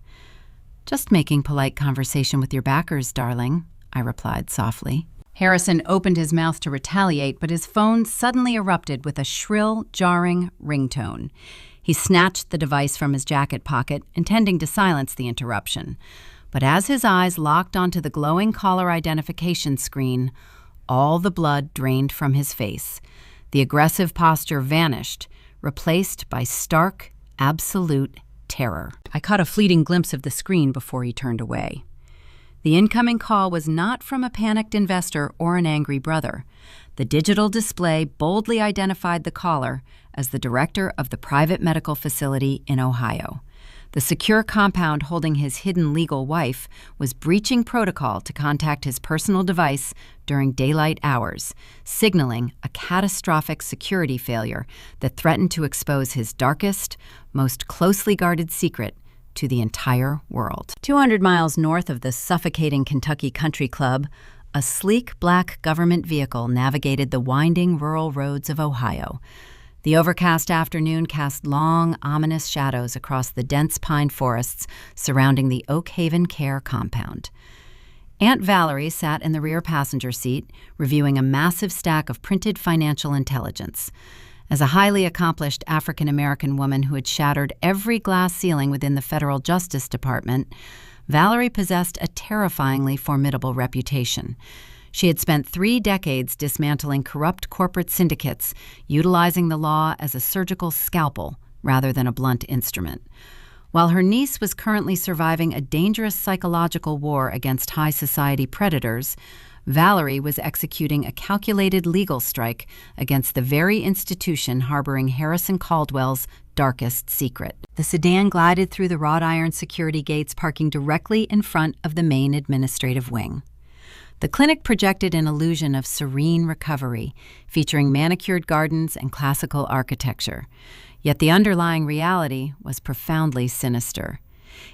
"Just making polite conversation with your backers, darling," I replied softly. Harrison opened his mouth to retaliate, but his phone suddenly erupted with a shrill, jarring ringtone. He snatched the device from his jacket pocket, intending to silence the interruption. But as his eyes locked onto the glowing caller identification screen, all the blood drained from his face. The aggressive posture vanished, replaced by stark, absolute terror. I caught a fleeting glimpse of the screen before he turned away. The incoming call was not from a panicked investor or an angry brother. The digital display boldly identified the caller as the director of the private medical facility in Ohio. The secure compound holding his hidden legal wife was breaching protocol to contact his personal device during daylight hours, signaling a catastrophic security failure that threatened to expose his darkest, most closely guarded secret to the entire world. 200 miles north of the suffocating Kentucky Country Club, a sleek black government vehicle navigated the winding rural roads of Ohio. The overcast afternoon cast long, ominous shadows across the dense pine forests surrounding the Oak Haven Care compound. Aunt Valerie sat in the rear passenger seat, reviewing a massive stack of printed financial intelligence. As a highly accomplished African-American woman who had shattered every glass ceiling within the federal Justice Department, Valerie possessed a terrifyingly formidable reputation. She had spent 3 decades dismantling corrupt corporate syndicates, utilizing the law as a surgical scalpel rather than a blunt instrument. While her niece was currently surviving a dangerous psychological war against high society predators, Valerie was executing a calculated legal strike against the very institution harboring Harrison Caldwell's darkest secret. The sedan glided through the wrought iron security gates, parking directly in front of the main administrative wing. The clinic projected an illusion of serene recovery, featuring manicured gardens and classical architecture. Yet the underlying reality was profoundly sinister.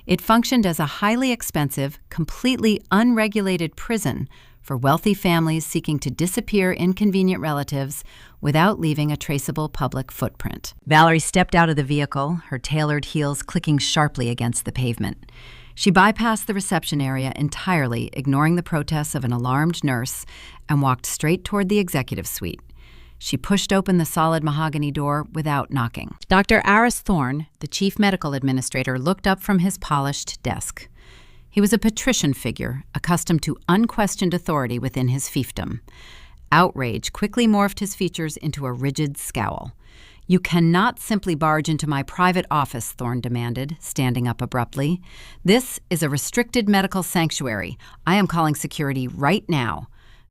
It functioned as a highly expensive, completely unregulated prison for wealthy families seeking to disappear inconvenient relatives without leaving a traceable public footprint. Valerie stepped out of the vehicle, her tailored heels clicking sharply against the pavement. She bypassed the reception area entirely, ignoring the protests of an alarmed nurse, and walked straight toward the executive suite. She pushed open the solid mahogany door without knocking. Dr. Aris Thorne, the chief medical administrator, looked up from his polished desk. He was a patrician figure, accustomed to unquestioned authority within his fiefdom. Outrage quickly morphed his features into a rigid scowl. "You cannot simply barge into my private office," Thorne demanded, standing up abruptly. "This is a restricted medical sanctuary. I am calling security right now."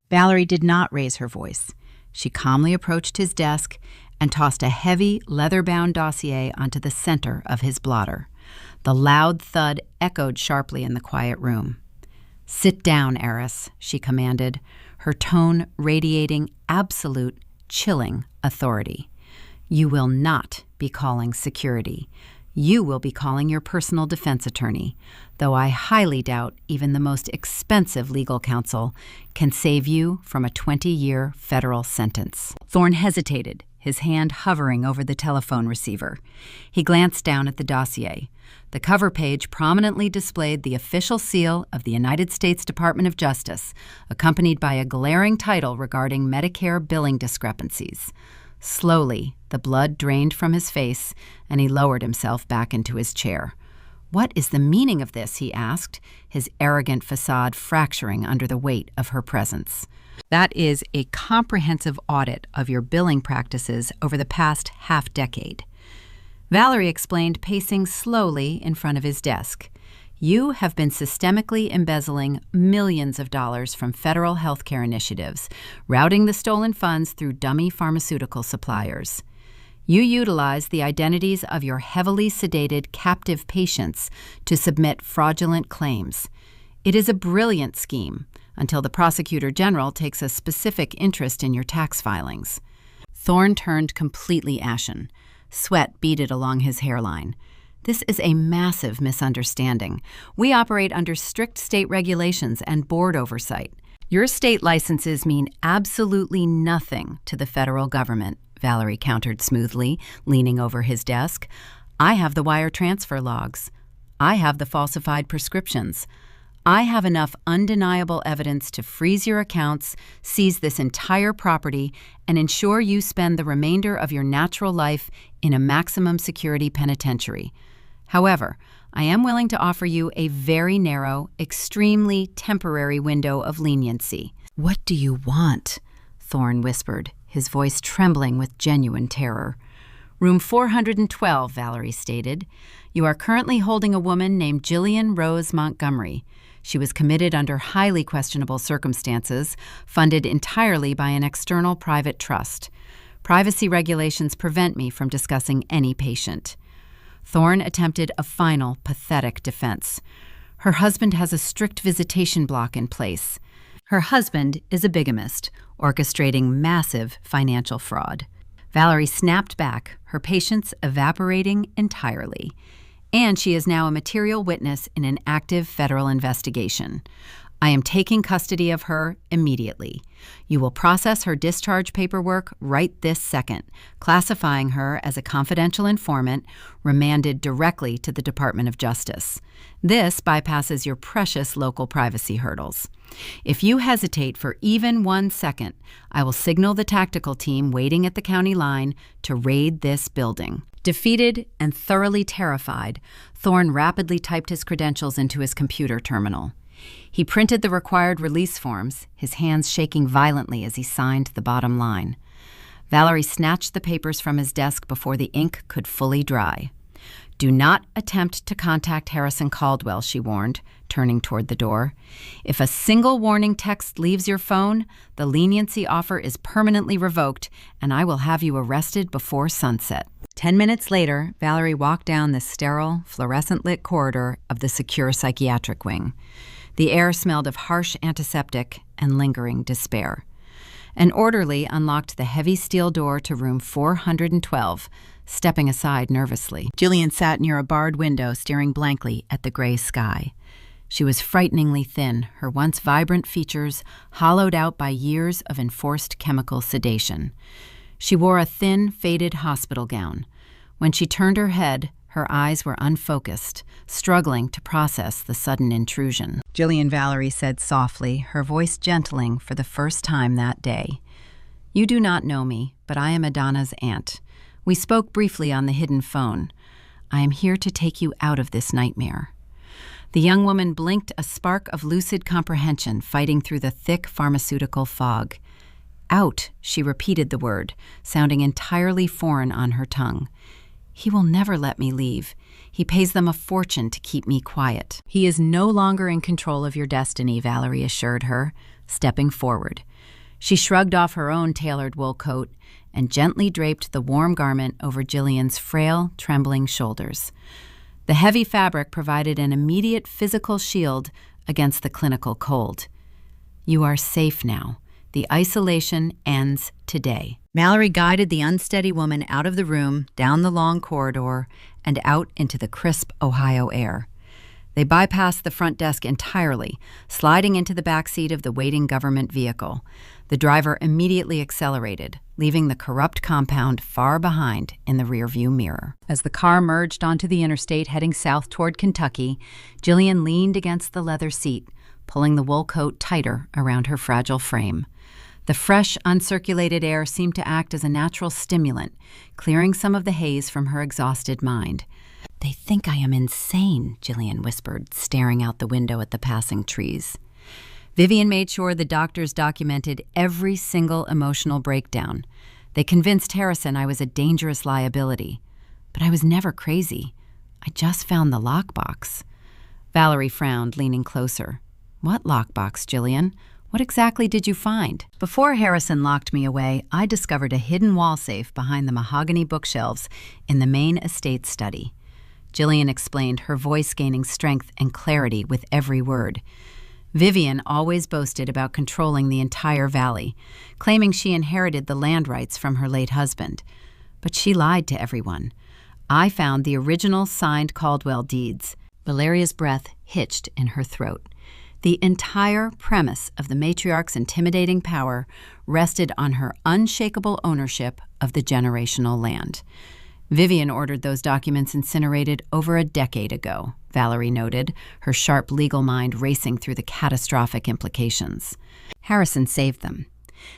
Valerie did not raise her voice. She calmly approached his desk and tossed a heavy, leather-bound dossier onto the center of his blotter. The loud thud echoed sharply in the quiet room. "Sit down, Aris," she commanded, her tone radiating absolute, chilling authority. "You will not be calling security. You will be calling your personal defense attorney, though I highly doubt even the most expensive legal counsel can save you from a 20-year federal sentence." Thorne hesitated, his hand hovering over the telephone receiver. He glanced down at the dossier. The cover page prominently displayed the official seal of the United States Department of Justice, accompanied by a glaring title regarding Medicare billing discrepancies. Slowly, the blood drained from his face, and he lowered himself back into his chair. "What is the meaning of this?" he asked, his arrogant facade fracturing under the weight of her presence. "That is a comprehensive audit of your billing practices over the past half-decade." Valerie explained, pacing slowly in front of his desk. "You have been systemically embezzling millions of dollars from federal healthcare initiatives, routing the stolen funds through dummy pharmaceutical suppliers. You utilize the identities of your heavily sedated captive patients to submit fraudulent claims. It is a brilliant scheme until the prosecutor general takes a specific interest in your tax filings." Thorne turned completely ashen. Sweat beaded along his hairline. "This is a massive misunderstanding. We operate under strict state regulations and board oversight. Your state licenses mean absolutely nothing to the federal government," Valerie countered smoothly, leaning over his desk. "I have the wire transfer logs. I have the falsified prescriptions. I have enough undeniable evidence to freeze your accounts, seize this entire property, and ensure you spend the remainder of your natural life in a maximum security penitentiary. However, I am willing to offer you a very narrow, extremely temporary window of leniency." "What do you want?" Thorne whispered, his voice trembling with genuine terror. "Room 412, Valerie stated. "You are currently holding a woman named Jillian Rose Montgomery. She was committed under highly questionable circumstances, funded entirely by an external private trust. Privacy regulations prevent me from discussing any patient." Thorne attempted a final, pathetic defense. "Her husband has a strict visitation block in place. Her husband is a bigamist, orchestrating massive financial fraud." Valerie snapped back, her patience evaporating entirely. "And she is now a material witness in an active federal investigation. I am taking custody of her immediately. You will process her discharge paperwork right this second, classifying her as a confidential informant, remanded directly to the Department of Justice. This bypasses your precious local privacy hurdles. If you hesitate for even 1 second, I will signal the tactical team waiting at the county line to raid this building." Defeated and thoroughly terrified, Thorne rapidly typed his credentials into his computer terminal. He printed the required release forms, his hands shaking violently as he signed the bottom line. Valerie snatched the papers from his desk before the ink could fully dry. "Do not attempt to contact Harrison Caldwell," she warned, turning toward the door. "If a single warning text leaves your phone, the leniency offer is permanently revoked, and I will have you arrested before sunset." 10 minutes later, Valerie walked down the sterile, fluorescent-lit corridor of the secure psychiatric wing. The air smelled of harsh antiseptic and lingering despair. An orderly unlocked the heavy steel door to room 412, stepping aside nervously. Jillian sat near a barred window, staring blankly at the gray sky. She was frighteningly thin, her once vibrant features hollowed out by years of enforced chemical sedation. She wore a thin, faded hospital gown. When she turned her head, her eyes were unfocused, struggling to process the sudden intrusion. "Jillian," Valerie said softly, her voice gentling for the first time that day. "You do not know me, but I am Edana's aunt. We spoke briefly on the hidden phone. I am here to take you out of this nightmare." The young woman blinked, a spark of lucid comprehension fighting through the thick pharmaceutical fog. "Out," she repeated the word, sounding entirely foreign on her tongue. "He will never let me leave. He pays them a fortune to keep me quiet." "He is no longer in control of your destiny," Valerie assured her, stepping forward. She shrugged off her own tailored wool coat and gently draped the warm garment over Jillian's frail, trembling shoulders. The heavy fabric provided an immediate physical shield against the clinical cold. "You are safe now. The isolation ends today." Mallory guided the unsteady woman out of the room, down the long corridor, and out into the crisp Ohio air. They bypassed the front desk entirely, sliding into the back seat of the waiting government vehicle. The driver immediately accelerated, leaving the corrupt compound far behind in the rearview mirror. As the car merged onto the interstate heading south toward Kentucky, Jillian leaned against the leather seat, pulling the wool coat tighter around her fragile frame. The fresh, uncirculated air seemed to act as a natural stimulant, clearing some of the haze from her exhausted mind. "They think I am insane," Jillian whispered, staring out the window at the passing trees. Vivian made sure the doctors documented every single emotional breakdown. They convinced Harrison I was a dangerous liability. But I was never crazy. I just found the lockbox. Valerie frowned, leaning closer. "What lockbox, Jillian? What exactly did you find?" "Before Harrison locked me away, I discovered a hidden wall safe behind the mahogany bookshelves in the main estate study." Jillian explained, her voice gaining strength and clarity with every word. Vivian always boasted about controlling the entire valley, claiming she inherited the land rights from her late husband. But she lied to everyone. I found the original signed Caldwell deeds. Valeria's breath hitched in her throat. The entire premise of the matriarch's intimidating power rested on her unshakable ownership of the generational land. Vivian ordered those documents incinerated over a decade ago, Valerie noted, her sharp legal mind racing through the catastrophic implications. Harrison saved them.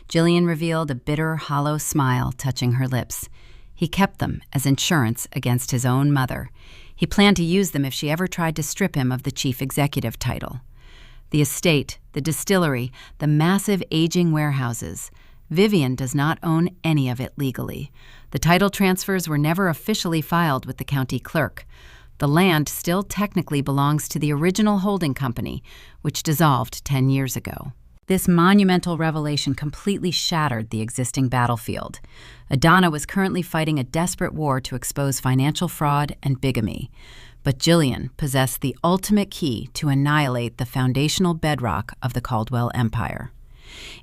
Jillian revealed a bitter, hollow smile touching her lips. He kept them as insurance against his own mother. He planned to use them if she ever tried to strip him of the chief executive title. The estate, the distillery, the massive aging warehouses. Vivian does not own any of it legally. The title transfers were never officially filed with the county clerk. The land still technically belongs to the original holding company, which dissolved 10 years ago. This monumental revelation completely shattered the existing battlefield. Edana was currently fighting a desperate war to expose financial fraud and bigamy. But Jillian possessed the ultimate key to annihilate the foundational bedrock of the Caldwell Empire.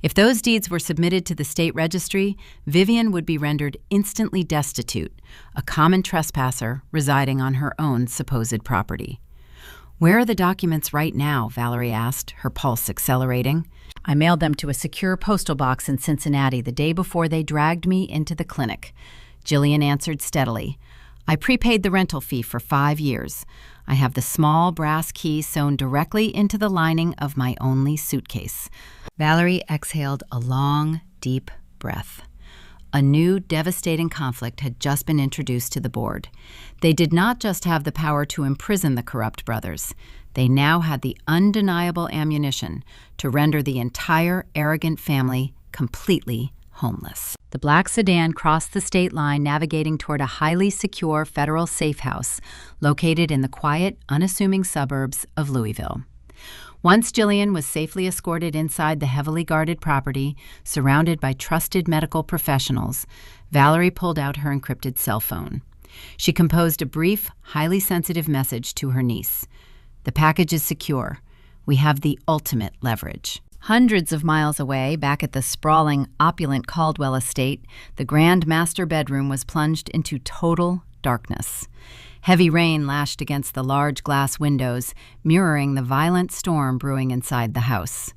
If those deeds were submitted to the state registry, Vivian would be rendered instantly destitute, a common trespasser residing on her own supposed property. "Where are the documents right now?" Valerie asked, her pulse accelerating. "I mailed them to a secure postal box in Cincinnati the day before they dragged me into the clinic," Jillian answered steadily. "I prepaid the rental fee for 5 years. I have the small brass key sewn directly into the lining of my only suitcase." Valerie exhaled a long, deep breath. A new, devastating conflict had just been introduced to the board. They did not just have the power to imprison the corrupt brothers. They now had the undeniable ammunition to render the entire arrogant family completely homeless. The black sedan crossed the state line, navigating toward a highly secure federal safe house located in the quiet, unassuming suburbs of Louisville. Once Jillian was safely escorted inside the heavily guarded property, surrounded by trusted medical professionals, Valerie pulled out her encrypted cell phone. She composed a brief, highly sensitive message to her niece. "The package is secure. We have the ultimate leverage." Hundreds of miles away, back at the sprawling, opulent Caldwell estate, the grand master bedroom was plunged into total darkness. Heavy rain lashed against the large glass windows, mirroring the violent storm brewing inside the house.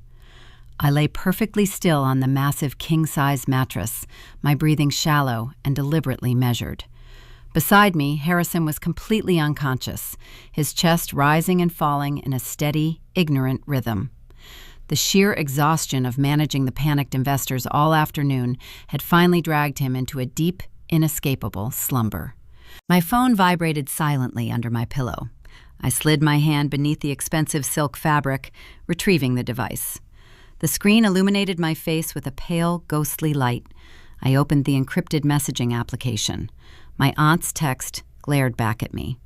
I lay perfectly still on the massive king-size mattress, my breathing shallow and deliberately measured. Beside me, Harrison was completely unconscious, his chest rising and falling in a steady, ignorant rhythm. The sheer exhaustion of managing the panicked investors all afternoon had finally dragged him into a deep, inescapable slumber. My phone vibrated silently under my pillow. I slid my hand beneath the expensive silk fabric, retrieving the device. The screen illuminated my face with a pale, ghostly light. I opened the encrypted messaging application. My aunt's text glared back at me.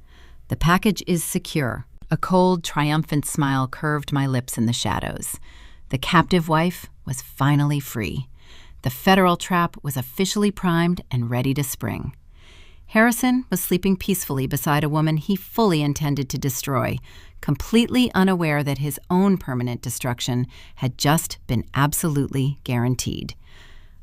"The package is secure." A cold, triumphant smile curved my lips in the shadows. The captive wife was finally free. The federal trap was officially primed and ready to spring. Harrison was sleeping peacefully beside a woman he fully intended to destroy, completely unaware that his own permanent destruction had just been absolutely guaranteed.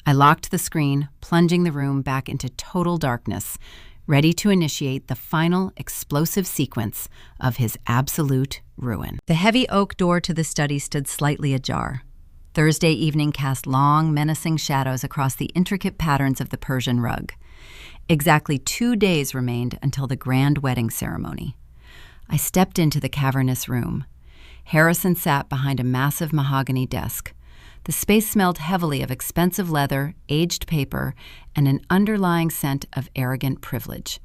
I locked the screen, plunging the room back into total darkness, ready to initiate the final explosive sequence of his absolute ruin. The heavy oak door to the study stood slightly ajar. Thursday evening cast long, menacing shadows across the intricate patterns of the Persian rug. Exactly 2 days remained until the grand wedding ceremony. I stepped into the cavernous room. Harrison sat behind a massive mahogany desk. The space smelled heavily of expensive leather, aged paper, and an underlying scent of arrogant privilege.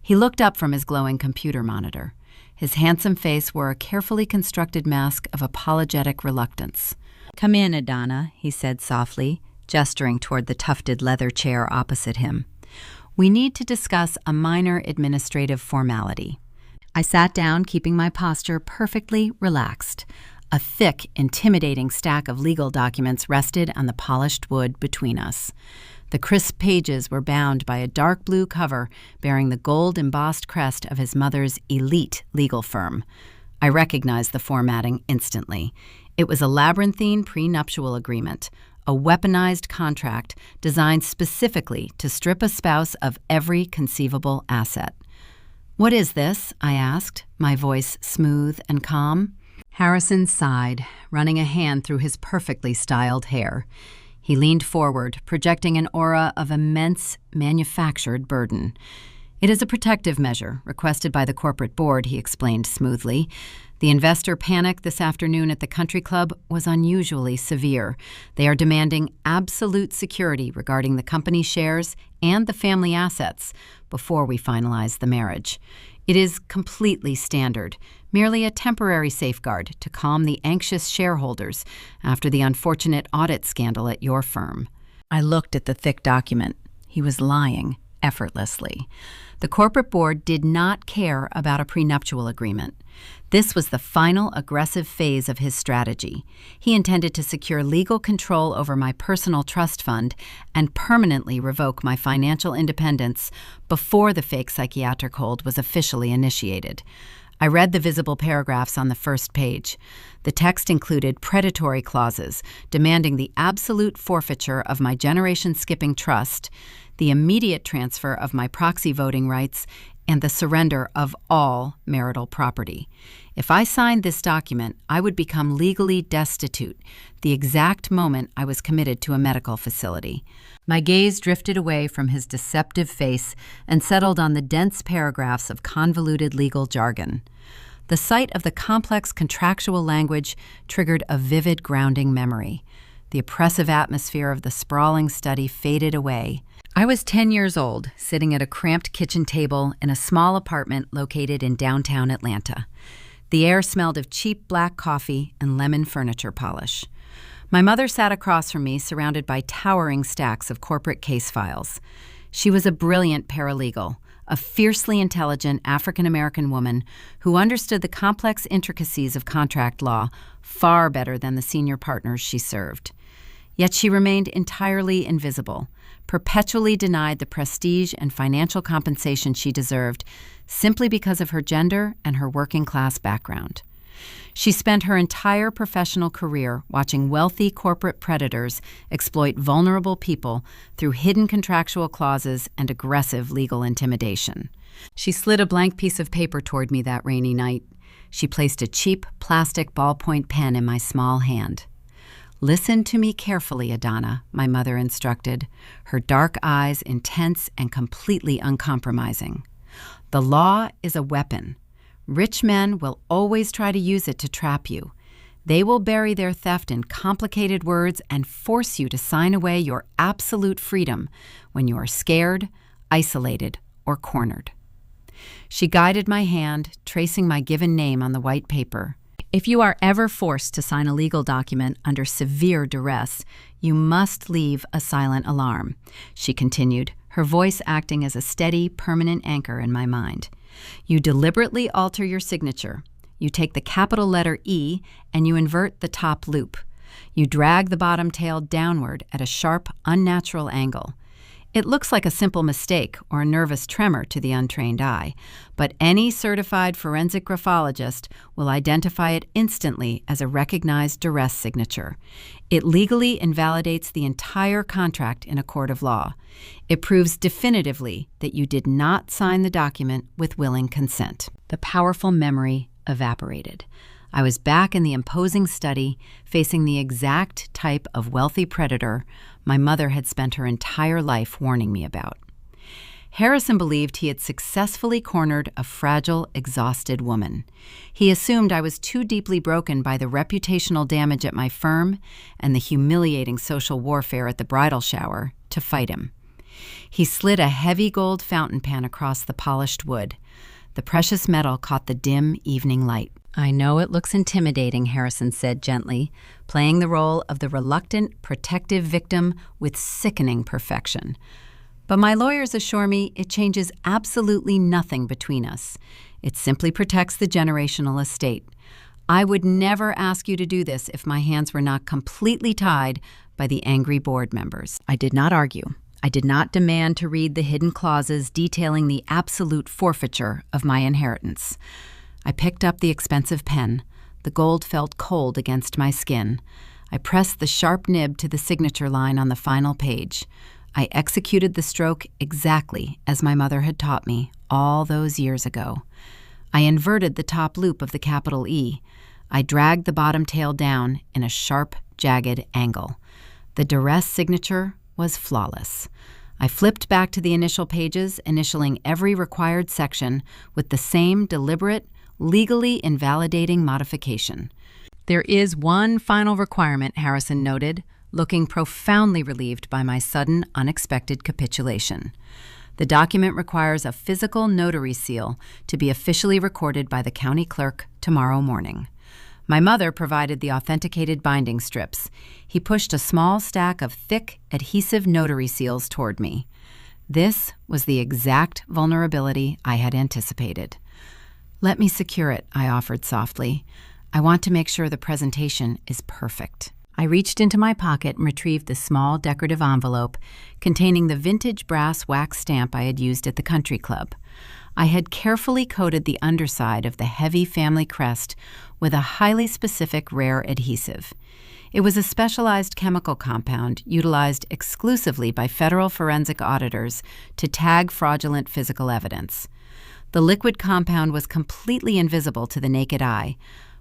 He looked up from his glowing computer monitor. His handsome face wore a carefully constructed mask of apologetic reluctance. "Come in, Edana," he said softly, gesturing toward the tufted leather chair opposite him. "We need to discuss a minor administrative formality." I sat down, keeping my posture perfectly relaxed. A thick, intimidating stack of legal documents rested on the polished wood between us. The crisp pages were bound by a dark blue cover bearing the gold-embossed crest of his mother's elite legal firm. I recognized the formatting instantly. It was a labyrinthine prenuptial agreement, a weaponized contract designed specifically to strip a spouse of every conceivable asset. "What is this?" I asked, my voice smooth and calm. Harrison sighed, running a hand through his perfectly styled hair. He leaned forward, projecting an aura of immense, manufactured burden. "It is a protective measure, requested by the corporate board," he explained smoothly. "The investor panic this afternoon at the country club was unusually severe. They are demanding absolute security regarding the company shares and the family assets before we finalize the marriage. It is completely standard, merely a temporary safeguard to calm the anxious shareholders after the unfortunate audit scandal at your firm." I looked at the thick document. He was lying effortlessly. The corporate board did not care about a prenuptial agreement. This was the final aggressive phase of his strategy. He intended to secure legal control over my personal trust fund and permanently revoke my financial independence before the fake psychiatric hold was officially initiated. I read the visible paragraphs on the first page. The text included predatory clauses demanding the absolute forfeiture of my generation-skipping trust, the immediate transfer of my proxy voting rights, and the surrender of all marital property. If I signed this document, I would become legally destitute the exact moment I was committed to a medical facility. My gaze drifted away from his deceptive face and settled on the dense paragraphs of convoluted legal jargon. The sight of the complex contractual language triggered a vivid grounding memory. The oppressive atmosphere of the sprawling study faded away. I was 10 years old, sitting at a cramped kitchen table in a small apartment located in downtown Atlanta. The air smelled of cheap black coffee and lemon furniture polish. My mother sat across from me, surrounded by towering stacks of corporate case files. She was a brilliant paralegal, a fiercely intelligent African-American woman who understood the complex intricacies of contract law far better than the senior partners she served. Yet she remained entirely invisible, perpetually denied the prestige and financial compensation she deserved simply because of her gender and her working-class background. She spent her entire professional career watching wealthy corporate predators exploit vulnerable people through hidden contractual clauses and aggressive legal intimidation. She slid a blank piece of paper toward me that rainy night. She placed a cheap plastic ballpoint pen in my small hand. "Listen to me carefully, Edana," my mother instructed, her dark eyes intense and completely uncompromising. "The law is a weapon. Rich men will always try to use it to trap you. They will bury their theft in complicated words and force you to sign away your absolute freedom when you are scared, isolated, or cornered." She guided my hand, tracing my given name on the white paper. "If you are ever forced to sign a legal document under severe duress, you must leave a silent alarm," she continued, her voice acting as a steady, permanent anchor in my mind. "You deliberately alter your signature. You take the capital letter E and you invert the top loop. You drag the bottom tail downward at a sharp, unnatural angle. It looks like a simple mistake or a nervous tremor to the untrained eye, but any certified forensic graphologist will identify it instantly as a recognized duress signature. It legally invalidates the entire contract in a court of law. It proves definitively that you did not sign the document with willing consent." The powerful memory evaporated. I was back in the imposing study, facing the exact type of wealthy predator my mother had spent her entire life warning me about. Harrison believed he had successfully cornered a fragile, exhausted woman. He assumed I was too deeply broken by the reputational damage at my firm and the humiliating social warfare at the bridal shower to fight him. He slid a heavy gold fountain pen across the polished wood. The precious metal caught the dim evening light. "I know it looks intimidating," Harrison said gently, playing the role of the reluctant, protective victim with sickening perfection. "But my lawyers assure me it changes absolutely nothing between us. It simply protects the generational estate. I would never ask you to do this if my hands were not completely tied by the angry board members." I did not argue. I did not demand to read the hidden clauses detailing the absolute forfeiture of my inheritance. I picked up the expensive pen. The gold felt cold against my skin. I pressed the sharp nib to the signature line on the final page. I executed the stroke exactly as my mother had taught me all those years ago. I inverted the top loop of the capital E. I dragged the bottom tail down in a sharp, jagged angle. The duress signature was flawless. I flipped back to the initial pages, initialing every required section with the same deliberate, legally invalidating modification. "There is one final requirement," Harrison noted, looking profoundly relieved by my sudden, unexpected capitulation. "The document requires a physical notary seal to be officially recorded by the county clerk tomorrow morning." My mother provided the authenticated binding strips. He pushed a small stack of thick, adhesive notary seals toward me. This was the exact vulnerability I had anticipated. "Let me secure it," I offered softly. "I want to make sure the presentation is perfect." I reached into my pocket and retrieved the small decorative envelope containing the vintage brass wax stamp I had used at the country club. I had carefully coated the underside of the heavy family crest with a highly specific rare adhesive. It was a specialized chemical compound utilized exclusively by federal forensic auditors to tag fraudulent physical evidence. The liquid compound was completely invisible to the naked eye,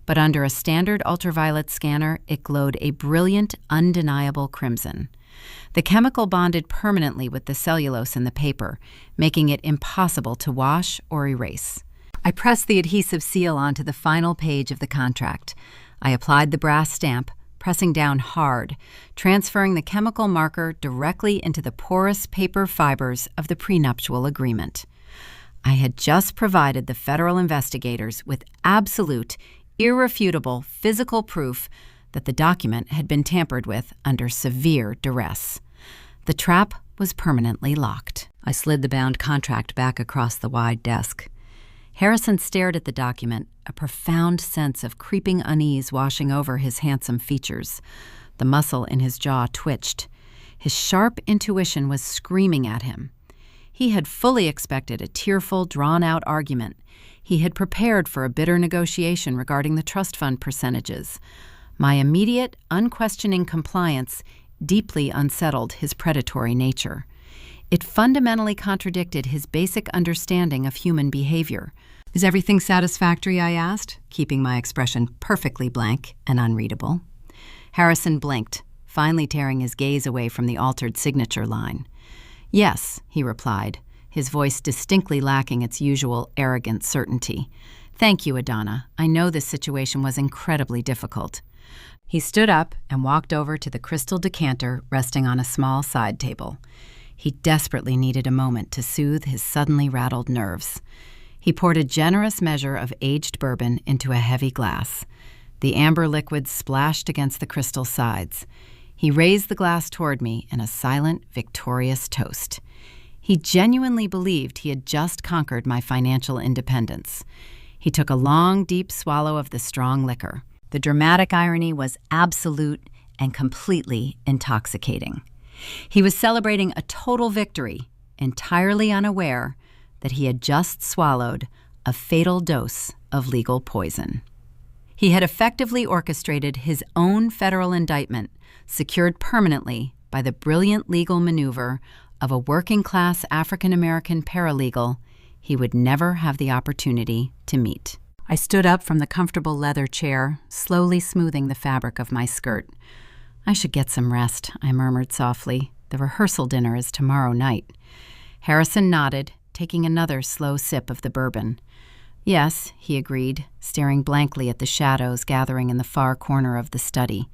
but under a standard ultraviolet scanner, it glowed a brilliant, undeniable crimson. The chemical bonded permanently with the cellulose in the paper, making it impossible to wash or erase. I pressed the adhesive seal onto the final page of the contract. I applied the brass stamp, pressing down hard, transferring the chemical marker directly into the porous paper fibers of the prenuptial agreement. I had just provided the federal investigators with absolute, irrefutable physical proof that the document had been tampered with under severe duress. The trap was permanently locked. I slid the bound contract back across the wide desk. Harrison stared at the document, a profound sense of creeping unease washing over his handsome features. The muscle in his jaw twitched. His sharp intuition was screaming at him. He had fully expected a tearful, drawn-out argument. He had prepared for a bitter negotiation regarding the trust fund percentages. My immediate, unquestioning compliance deeply unsettled his predatory nature. It fundamentally contradicted his basic understanding of human behavior. "Is everything satisfactory?" I asked, keeping my expression perfectly blank and unreadable. Harrison blinked, finally tearing his gaze away from the altered signature line. "Yes," he replied, his voice distinctly lacking its usual arrogant certainty. "Thank you, Edana. I know this situation was incredibly difficult." He stood up and walked over to the crystal decanter resting on a small side table. He desperately needed a moment to soothe his suddenly rattled nerves. He poured a generous measure of aged bourbon into a heavy glass. The amber liquid splashed against the crystal sides. He raised the glass toward me in a silent, victorious toast. He genuinely believed he had just conquered my financial independence. He took a long, deep swallow of the strong liquor. The dramatic irony was absolute and completely intoxicating. He was celebrating a total victory, entirely unaware that he had just swallowed a fatal dose of legal poison. He had effectively orchestrated his own federal indictment, secured permanently by the brilliant legal maneuver of a working-class African-American paralegal he would never have the opportunity to meet. I stood up from the comfortable leather chair, slowly smoothing the fabric of my skirt. "I should get some rest," I murmured softly. "The rehearsal dinner is tomorrow night." Harrison nodded, taking another slow sip of the bourbon. "Yes," he agreed, staring blankly at the shadows gathering in the far corner of the study.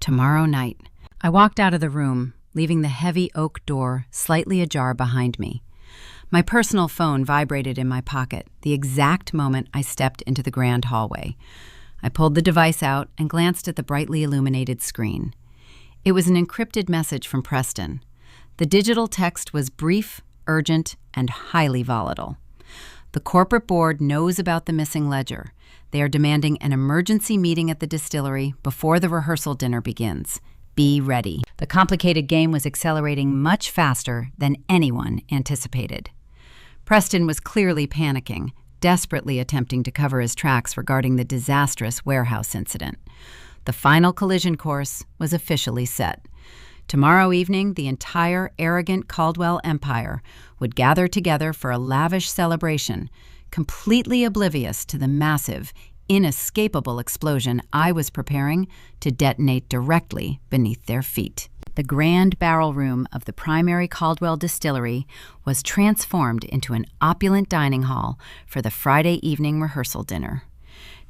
"Tomorrow night." I walked out of the room, leaving the heavy oak door slightly ajar behind me. My personal phone vibrated in my pocket the exact moment I stepped into the grand hallway. I pulled the device out and glanced at the brightly illuminated screen. It was an encrypted message from Preston. The digital text was brief, urgent, and highly volatile. "The corporate board knows about the missing ledger. They are demanding an emergency meeting at the distillery before the rehearsal dinner begins. Be ready." The complicated game was accelerating much faster than anyone anticipated. Preston was clearly panicking, desperately attempting to cover his tracks regarding the disastrous warehouse incident. The final collision course was officially set. Tomorrow evening, the entire arrogant Caldwell empire would gather together for a lavish celebration, completely oblivious to the massive, inescapable explosion I was preparing to detonate directly beneath their feet. The grand barrel room of the primary Caldwell distillery was transformed into an opulent dining hall for the Friday evening rehearsal dinner.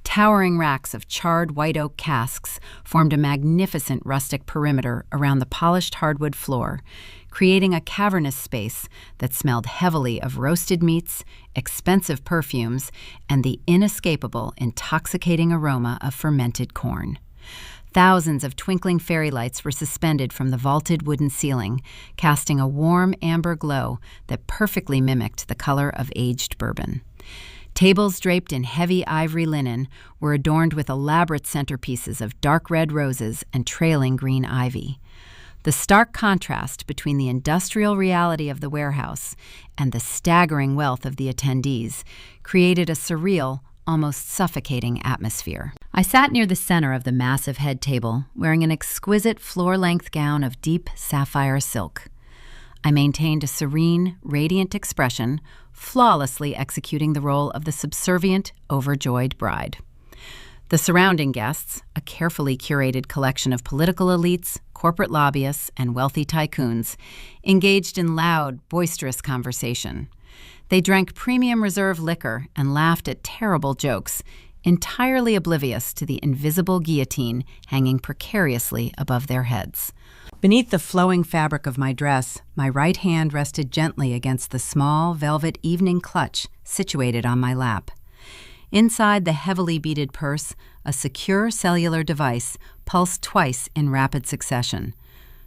Towering racks of charred white oak casks formed a magnificent rustic perimeter around the polished hardwood floor, creating a cavernous space that smelled heavily of roasted meats, expensive perfumes, and the inescapable, intoxicating aroma of fermented corn. Thousands of twinkling fairy lights were suspended from the vaulted wooden ceiling, casting a warm amber glow that perfectly mimicked the color of aged bourbon. Tables draped in heavy ivory linen were adorned with elaborate centerpieces of dark red roses and trailing green ivy. The stark contrast between the industrial reality of the warehouse and the staggering wealth of the attendees created a surreal, almost suffocating atmosphere. I sat near the center of the massive head table, wearing an exquisite floor-length gown of deep sapphire silk. I maintained a serene, radiant expression, flawlessly executing the role of the subservient, overjoyed bride. The surrounding guests, a carefully curated collection of political elites, corporate lobbyists, and wealthy tycoons, engaged in loud, boisterous conversation. They drank premium reserve liquor and laughed at terrible jokes, entirely oblivious to the invisible guillotine hanging precariously above their heads. Beneath the flowing fabric of my dress, my right hand rested gently against the small velvet evening clutch situated on my lap. Inside the heavily beaded purse, a secure cellular device pulsed twice in rapid succession.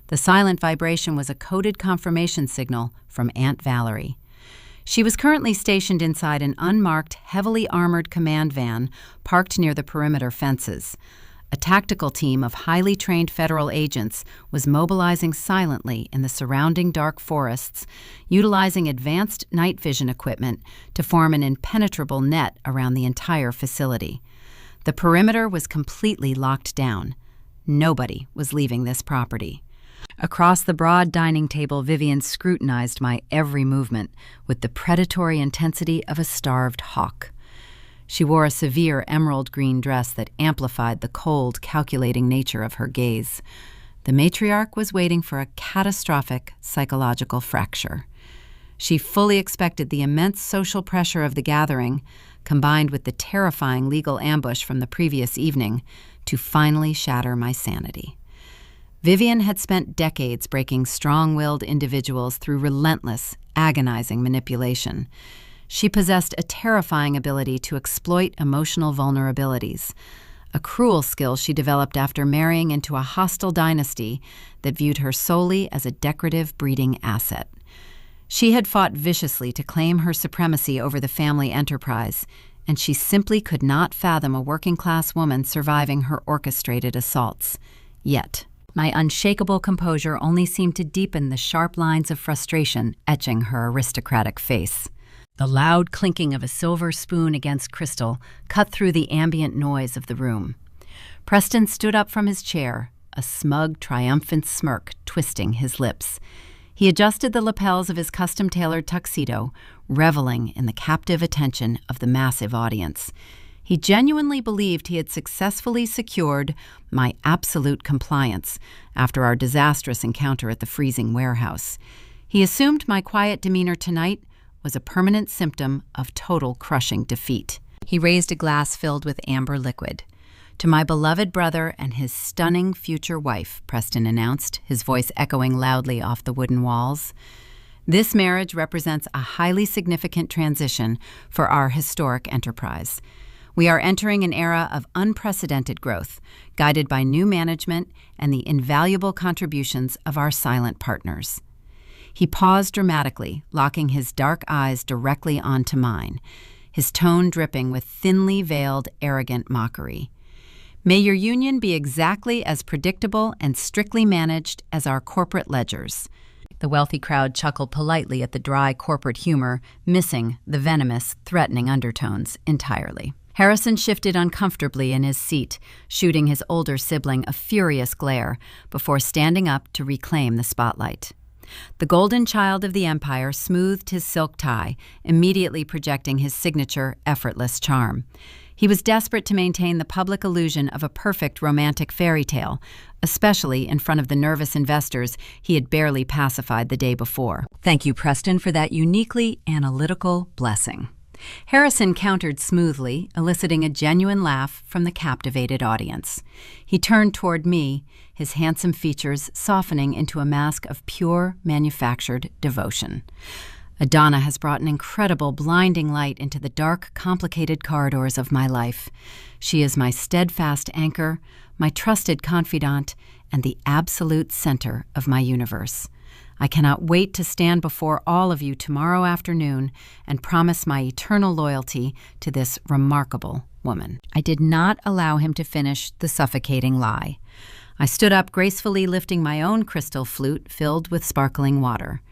The silent vibration was a coded confirmation signal from Aunt Valerie. She was currently stationed inside an unmarked, heavily armored command van parked near the perimeter fences. A tactical team of highly trained federal agents was mobilizing silently in the surrounding dark forests, utilizing advanced night vision equipment to form an impenetrable net around the entire facility. The perimeter was completely locked down. Nobody was leaving this property. Across the broad dining table, Vivian scrutinized my every movement with the predatory intensity of a starved hawk. She wore a severe emerald green dress that amplified the cold, calculating nature of her gaze. The matriarch was waiting for a catastrophic psychological fracture. She fully expected the immense social pressure of the gathering, combined with the terrifying legal ambush from the previous evening, to finally shatter my sanity. Vivian had spent decades breaking strong-willed individuals through relentless, agonizing manipulation. She possessed a terrifying ability to exploit emotional vulnerabilities, a cruel skill she developed after marrying into a hostile dynasty that viewed her solely as a decorative breeding asset. She had fought viciously to claim her supremacy over the family enterprise, and she simply could not fathom a working-class woman surviving her orchestrated assaults. Yet, my unshakable composure only seemed to deepen the sharp lines of frustration etching her aristocratic face. The loud clinking of a silver spoon against crystal cut through the ambient noise of the room. Preston stood up from his chair, a smug, triumphant smirk twisting his lips. He adjusted the lapels of his custom-tailored tuxedo, reveling in the captive attention of the massive audience. He genuinely believed he had successfully secured my absolute compliance after our disastrous encounter at the freezing warehouse. He assumed my quiet demeanor tonight was a permanent symptom of total crushing defeat. He raised a glass filled with amber liquid. "To my beloved brother and his stunning future wife," Preston announced, his voice echoing loudly off the wooden walls. "This marriage represents a highly significant transition for our historic enterprise. We are entering an era of unprecedented growth, guided by new management and the invaluable contributions of our silent partners." He paused dramatically, locking his dark eyes directly onto mine, his tone dripping with thinly veiled, arrogant mockery. "May your union be exactly as predictable and strictly managed as our corporate ledgers." The wealthy crowd chuckled politely at the dry corporate humor, missing the venomous, threatening undertones entirely. Harrison shifted uncomfortably in his seat, shooting his older sibling a furious glare before standing up to reclaim the spotlight. The golden child of the empire smoothed his silk tie, immediately projecting his signature, effortless charm. He was desperate to maintain the public illusion of a perfect romantic fairy tale, especially in front of the nervous investors he had barely pacified the day before. "Thank you, Preston, for that uniquely analytical blessing." Harrison countered smoothly, eliciting a genuine laugh from the captivated audience. He turned toward me, his handsome features softening into a mask of pure, manufactured devotion. "Edana has brought an incredible, blinding light into the dark, complicated corridors of my life. She is my steadfast anchor, my trusted confidant, and the absolute center of my universe. I cannot wait to stand before all of you tomorrow afternoon and promise my eternal loyalty to this remarkable woman." I did not allow him to finish the suffocating lie. I stood up, gracefully lifting my own crystal flute filled with sparkling water.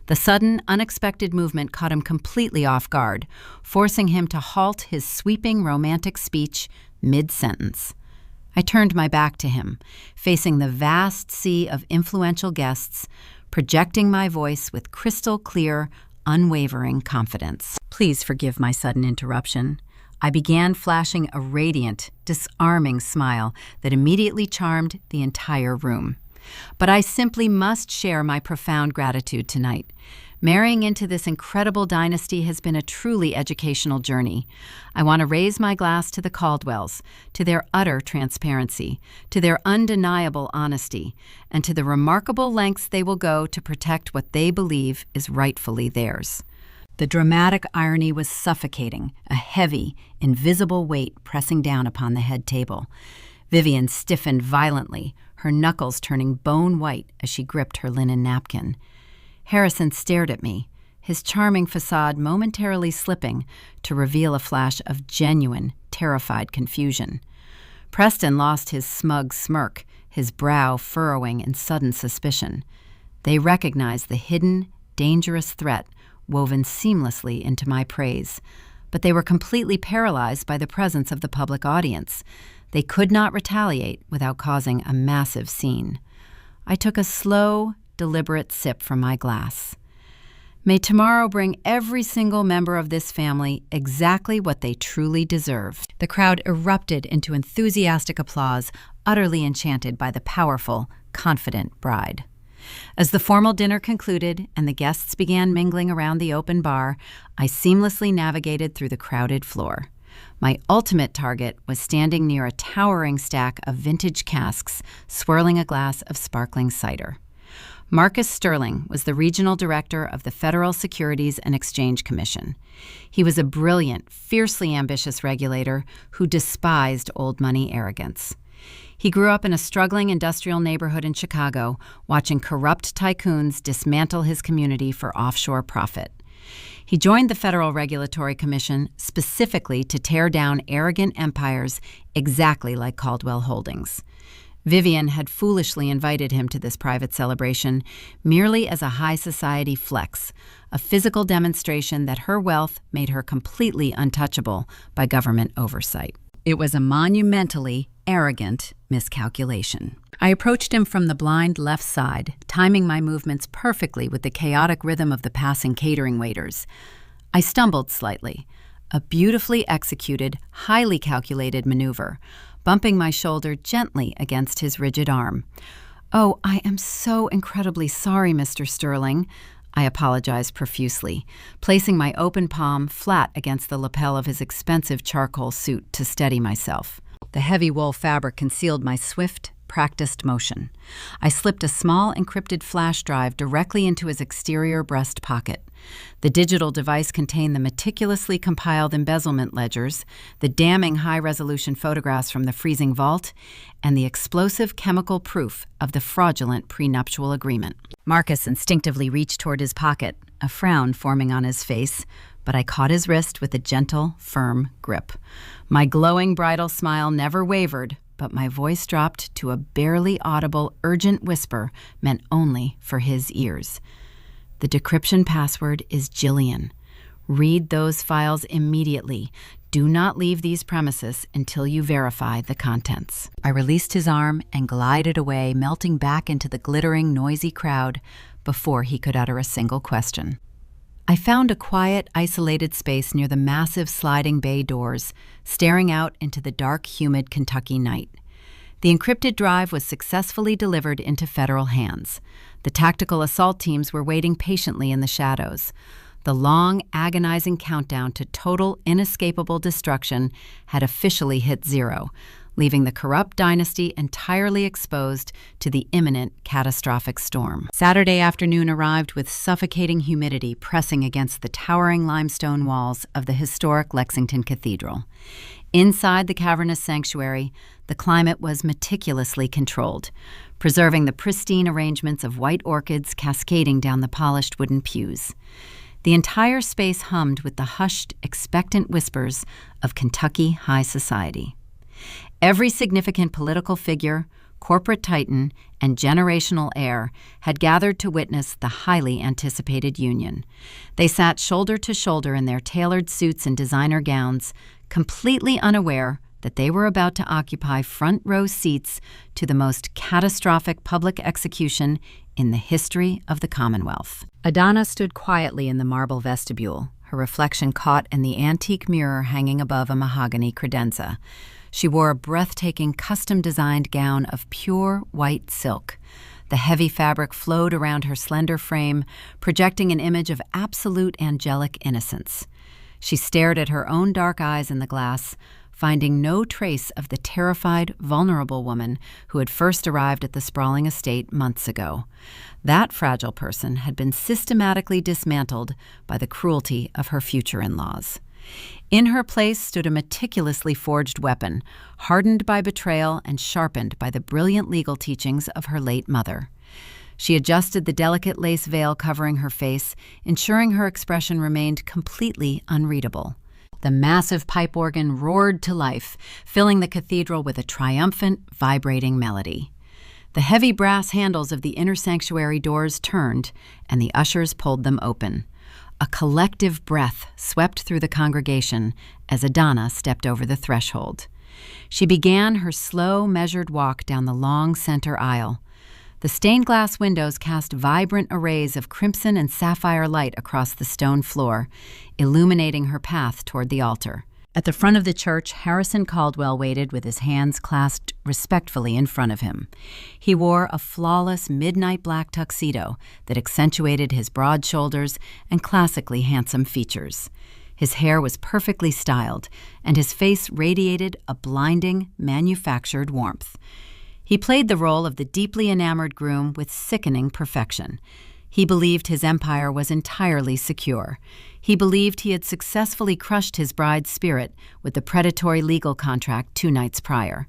The sudden, unexpected movement caught him completely off guard, forcing him to halt his sweeping romantic speech mid-sentence. I turned my back to him, facing the vast sea of influential guests, projecting my voice with crystal-clear, unwavering confidence. "Please forgive my sudden interruption." I began, flashing a radiant, disarming smile that immediately charmed the entire room. "But I simply must share my profound gratitude tonight. Marrying into this incredible dynasty has been a truly educational journey. I want to raise my glass to the Caldwells, to their utter transparency, to their undeniable honesty, and to the remarkable lengths they will go to protect what they believe is rightfully theirs. The dramatic irony was suffocating, a heavy, invisible weight pressing down upon the head table. Vivian stiffened violently, her knuckles turning bone white as she gripped her linen napkin. Harrison stared at me, his charming facade momentarily slipping to reveal a flash of genuine, terrified confusion. Preston lost his smug smirk, his brow furrowing in sudden suspicion. They recognized the hidden, dangerous threat woven seamlessly into my praise, but they were completely paralyzed by the presence of the public audience. They could not retaliate without causing a massive scene. I took a slow, deliberate sip from my glass. May tomorrow bring every single member of this family exactly what they truly deserve. The crowd erupted into enthusiastic applause, utterly enchanted by the powerful, confident bride. As the formal dinner concluded and the guests began mingling around the open bar, I seamlessly navigated through the crowded floor. My ultimate target was standing near a towering stack of vintage casks, swirling a glass of sparkling cider. Marcus Sterling was the regional director of the Federal Securities and Exchange Commission. He was a brilliant, fiercely ambitious regulator who despised old money arrogance. He grew up in a struggling industrial neighborhood in Chicago, watching corrupt tycoons dismantle his community for offshore profit. He joined the Federal Regulatory Commission specifically to tear down arrogant empires exactly like Caldwell Holdings. Vivian had foolishly invited him to this private celebration merely as a high society flex, a physical demonstration that her wealth made her completely untouchable by government oversight. It was a monumentally arrogant miscalculation. I approached him from the blind left side, timing my movements perfectly with the chaotic rhythm of the passing catering waiters. I stumbled slightly, a beautifully executed, highly calculated maneuver, bumping my shoulder gently against his rigid arm. "Oh, I am so incredibly sorry, Mr. Sterling," I apologized profusely, placing my open palm flat against the lapel of his expensive charcoal suit to steady myself. The heavy wool fabric concealed my swift, practiced motion. I slipped a small encrypted flash drive directly into his exterior breast pocket. The digital device contained the meticulously compiled embezzlement ledgers, the damning high-resolution photographs from the freezing vault, and the explosive chemical proof of the fraudulent prenuptial agreement. Marcus instinctively reached toward his pocket, a frown forming on his face, but I caught his wrist with a gentle, firm grip. My glowing bridal smile never wavered, but my voice dropped to a barely audible, urgent whisper meant only for his ears. "The decryption password is Jillian. Read those files immediately. Do not leave these premises until you verify the contents." I released his arm and glided away, melting back into the glittering, noisy crowd before he could utter a single question. I found a quiet, isolated space near the massive sliding bay doors, staring out into the dark, humid Kentucky night. The encrypted drive was successfully delivered into federal hands. The tactical assault teams were waiting patiently in the shadows. The long, agonizing countdown to total, inescapable destruction had officially hit zero, leaving the corrupt dynasty entirely exposed to the imminent catastrophic storm. Saturday afternoon arrived with suffocating humidity pressing against the towering limestone walls of the historic Lexington Cathedral. Inside the cavernous sanctuary, the climate was meticulously controlled, preserving the pristine arrangements of white orchids cascading down the polished wooden pews. The entire space hummed with the hushed, expectant whispers of Kentucky high society. Every significant political figure, corporate titan, and generational heir had gathered to witness the highly anticipated union. They sat shoulder to shoulder in their tailored suits and designer gowns, completely unaware that they were about to occupy front row seats to the most catastrophic public execution in the history of the Commonwealth. Edana stood quietly in the marble vestibule, her reflection caught in the antique mirror hanging above a mahogany credenza. She wore a breathtaking custom-designed gown of pure white silk. The heavy fabric flowed around her slender frame, projecting an image of absolute angelic innocence. She stared at her own dark eyes in the glass, finding no trace of the terrified, vulnerable woman who had first arrived at the sprawling estate months ago. That fragile person had been systematically dismantled by the cruelty of her future in-laws. In her place stood a meticulously forged weapon, hardened by betrayal and sharpened by the brilliant legal teachings of her late mother. She adjusted the delicate lace veil covering her face, ensuring her expression remained completely unreadable. The massive pipe organ roared to life, filling the cathedral with a triumphant, vibrating melody. The heavy brass handles of the inner sanctuary doors turned, and the ushers pulled them open. A collective breath swept through the congregation as Edana stepped over the threshold. She began her slow, measured walk down the long center aisle. The stained glass windows cast vibrant arrays of crimson and sapphire light across the stone floor, illuminating her path toward the altar. At the front of the church, Harrison Caldwell waited with his hands clasped respectfully in front of him. He wore a flawless midnight black tuxedo that accentuated his broad shoulders and classically handsome features. His hair was perfectly styled, and his face radiated a blinding, manufactured warmth. He played the role of the deeply enamored groom with sickening perfection. He believed his empire was entirely secure. He believed he had successfully crushed his bride's spirit with the predatory legal contract 2 nights prior.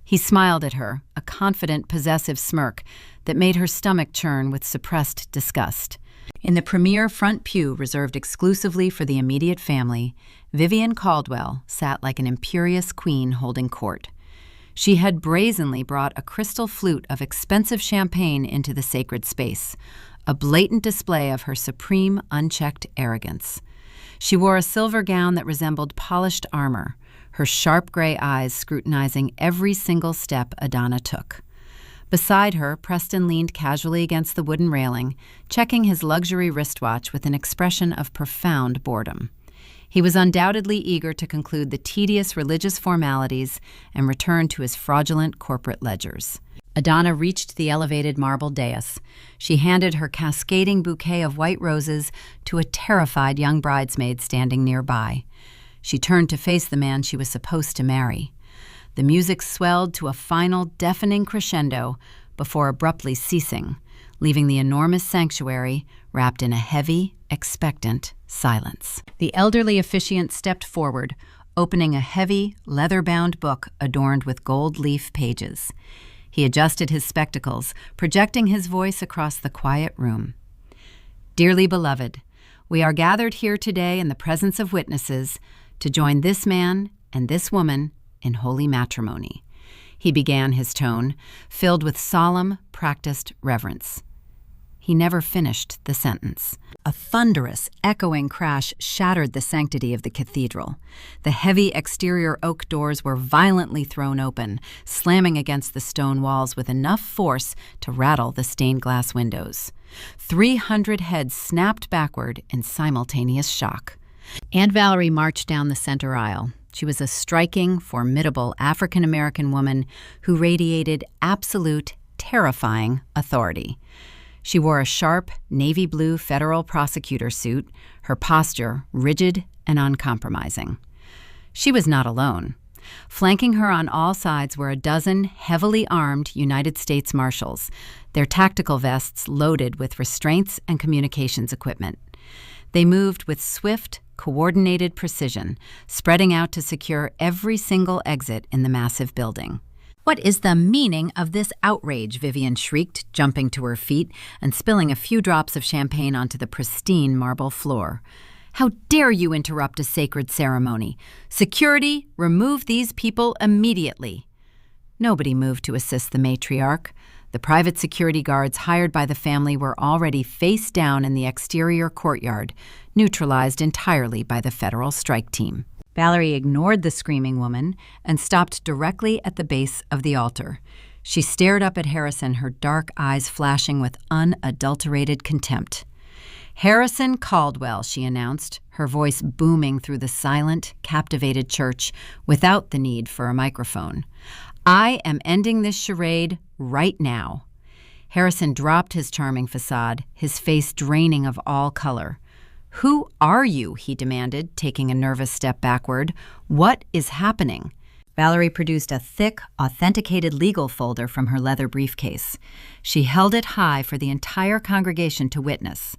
He smiled at her, a confident, possessive smirk that made her stomach churn with suppressed disgust. In the premier front pew reserved exclusively for the immediate family, Vivian Caldwell sat like an imperious queen holding court. She had brazenly brought a crystal flute of expensive champagne into the sacred space, a blatant display of her supreme, unchecked arrogance. She wore a silver gown that resembled polished armor, her sharp gray eyes scrutinizing every single step Edana took. Beside her, Preston leaned casually against the wooden railing, checking his luxury wristwatch with an expression of profound boredom. He was undoubtedly eager to conclude the tedious religious formalities and return to his fraudulent corporate ledgers. Edana reached the elevated marble dais. She handed her cascading bouquet of white roses to a terrified young bridesmaid standing nearby. She turned to face the man she was supposed to marry. The music swelled to a final, deafening crescendo before abruptly ceasing, leaving the enormous sanctuary wrapped in a heavy, expectant silence. The elderly officiant stepped forward, opening a heavy, leather-bound book adorned with gold leaf pages. He adjusted his spectacles, projecting his voice across the quiet room. Dearly beloved, we are gathered here today in the presence of witnesses to join this man and this woman in holy matrimony. He began his tone, filled with solemn, practiced reverence. He never finished the sentence. A thunderous, echoing crash shattered the sanctity of the cathedral. The heavy exterior oak doors were violently thrown open, slamming against the stone walls with enough force to rattle the stained glass windows. 300 heads snapped backward in simultaneous shock. Aunt Valerie marched down the center aisle. She was a striking, formidable African-American woman who radiated absolute, terrifying authority. She wore a sharp, navy blue federal prosecutor suit, her posture rigid and uncompromising. She was not alone. Flanking her on all sides were a dozen heavily armed United States Marshals, their tactical vests loaded with restraints and communications equipment. They moved with swift, coordinated precision, spreading out to secure every single exit in the massive building. "What is the meaning of this outrage?" Vivian shrieked, jumping to her feet and spilling a few drops of champagne onto the pristine marble floor. "How dare you interrupt a sacred ceremony? Security, remove these people immediately." Nobody moved to assist the matriarch. The private security guards hired by the family were already face down in the exterior courtyard, neutralized entirely by the federal strike team. Valerie ignored the screaming woman and stopped directly at the base of the altar. She stared up at Harrison, her dark eyes flashing with unadulterated contempt. "Harrison Caldwell," she announced, her voice booming through the silent, captivated church without the need for a microphone. "I am ending this charade right now." Harrison dropped his charming facade, his face draining of all color. "Who are you?" he demanded, taking a nervous step backward. "What is happening?" Valerie produced a thick, authenticated legal folder from her leather briefcase. She held it high for the entire congregation to witness.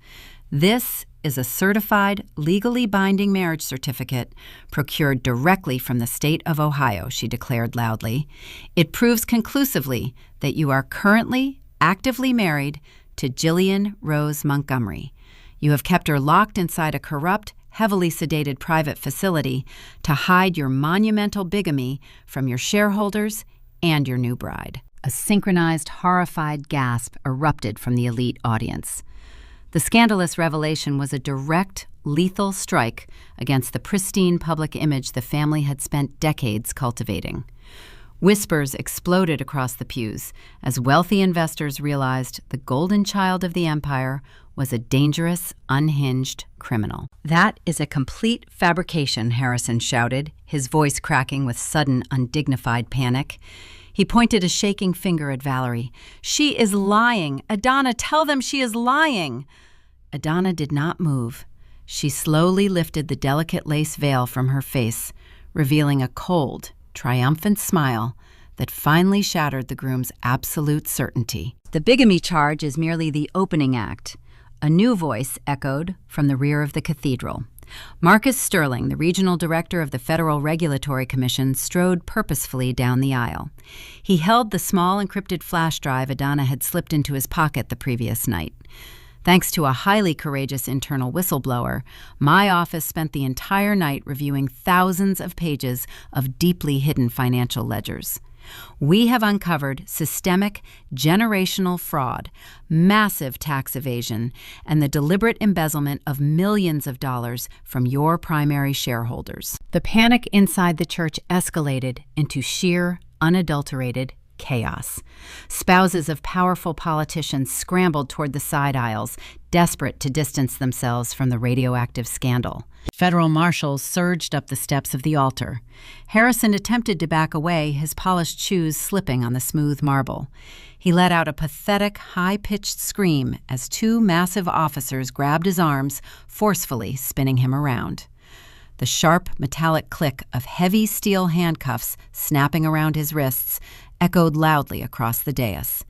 "This is a certified, legally binding marriage certificate procured directly from the state of Ohio," she declared loudly. "It proves conclusively that you are currently, actively married to Jillian Rose Montgomery. You have kept her locked inside a corrupt, heavily sedated private facility to hide your monumental bigamy from your shareholders and your new bride." A synchronized, horrified gasp erupted from the elite audience. The scandalous revelation was a direct, lethal strike against the pristine public image the family had spent decades cultivating. Whispers exploded across the pews as wealthy investors realized the golden child of the empire was a dangerous, unhinged criminal. "That is a complete fabrication," Harrison shouted, his voice cracking with sudden, undignified panic. He pointed a shaking finger at Valerie. "She is lying! Edana, tell them she is lying!" Edana did not move. She slowly lifted the delicate lace veil from her face, revealing a cold, triumphant smile that finally shattered the groom's absolute certainty. "The bigamy charge is merely the opening act," a new voice echoed from the rear of the cathedral. Marcus Sterling, the regional director of the Federal Regulatory Commission, strode purposefully down the aisle. He held the small encrypted flash drive Edana had slipped into his pocket the previous night. "Thanks to a highly courageous internal whistleblower, my office spent the entire night reviewing thousands of pages of deeply hidden financial ledgers. We have uncovered systemic, generational fraud, massive tax evasion, and the deliberate embezzlement of millions of dollars from your primary shareholders." The panic inside the church escalated into sheer, unadulterated chaos. Spouses of powerful politicians scrambled toward the side aisles, desperate to distance themselves from the radioactive scandal. Federal marshals surged up the steps of the altar. Harrison attempted to back away, his polished shoes slipping on the smooth marble. He let out a pathetic, high-pitched scream as two massive officers grabbed his arms, forcefully spinning him around. The sharp, metallic click of heavy steel handcuffs snapping around his wrists echoed loudly across the dais.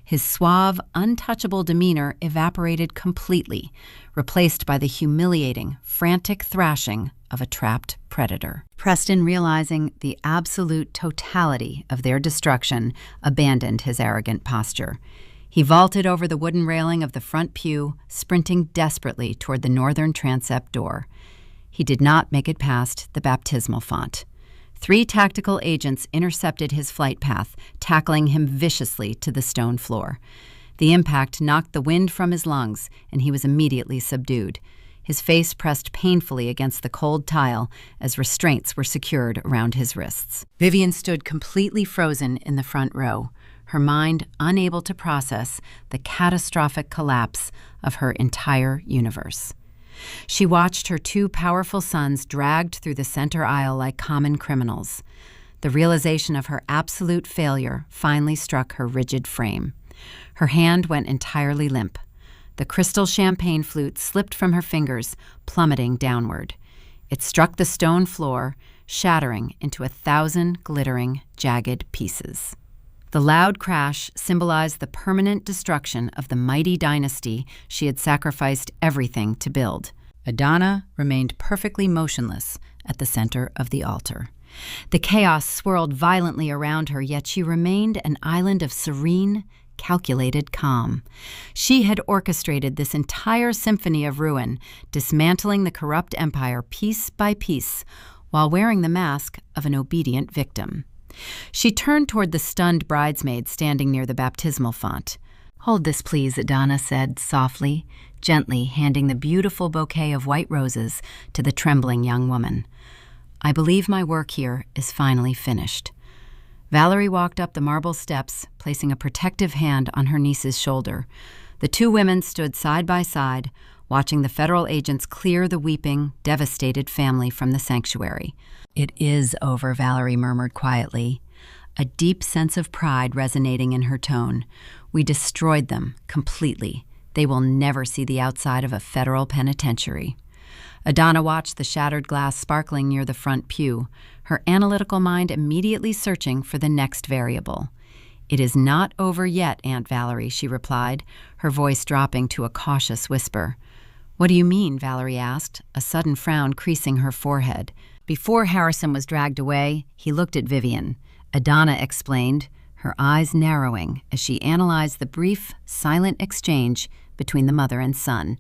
His suave, untouchable demeanor evaporated completely, replaced by the humiliating, frantic thrashing of a trapped predator. Preston, realizing the absolute totality of their destruction, abandoned his arrogant posture. He vaulted over the wooden railing of the front pew, sprinting desperately toward the northern transept door. He did not make it past the baptismal font. 3 tactical agents intercepted his flight path, tackling him viciously to the stone floor. The impact knocked the wind from his lungs, and he was immediately subdued. His face pressed painfully against the cold tile as restraints were secured around his wrists. Vivian stood completely frozen in the front row, her mind unable to process the catastrophic collapse of her entire universe. She watched her 2 powerful sons dragged through the center aisle like common criminals. The realization of her absolute failure finally struck her rigid frame. Her hand went entirely limp. The crystal champagne flute slipped from her fingers, plummeting downward. It struck the stone floor, shattering into 1,000 glittering, jagged pieces. The loud crash symbolized the permanent destruction of the mighty dynasty she had sacrificed everything to build. Edana remained perfectly motionless at the center of the altar. The chaos swirled violently around her, yet she remained an island of serene, calculated calm. She had orchestrated this entire symphony of ruin, dismantling the corrupt empire piece by piece, while wearing the mask of an obedient victim. She turned toward the stunned bridesmaid standing near the baptismal font. "Hold this, please," Edana said softly, gently handing the beautiful bouquet of white roses to the trembling young woman. "I believe my work here is finally finished." Valerie walked up the marble steps, placing a protective hand on her niece's shoulder. The 2 women stood side by side, watching the federal agents clear the weeping, devastated family from the sanctuary. "It is over," Valerie murmured quietly, a deep sense of pride resonating in her tone. We destroyed them completely. They will never see the outside of a federal penitentiary. Edana watched the shattered glass sparkling near the front pew, her analytical mind immediately searching for the next variable. "It is not over yet, Aunt Valerie," she replied, her voice dropping to a cautious whisper. "What do you mean?" Valerie asked, a sudden frown creasing her forehead. Before Harrison was dragged away, he looked at Vivian. Edana explained, her eyes narrowing as she analyzed the brief, silent exchange between the mother and son.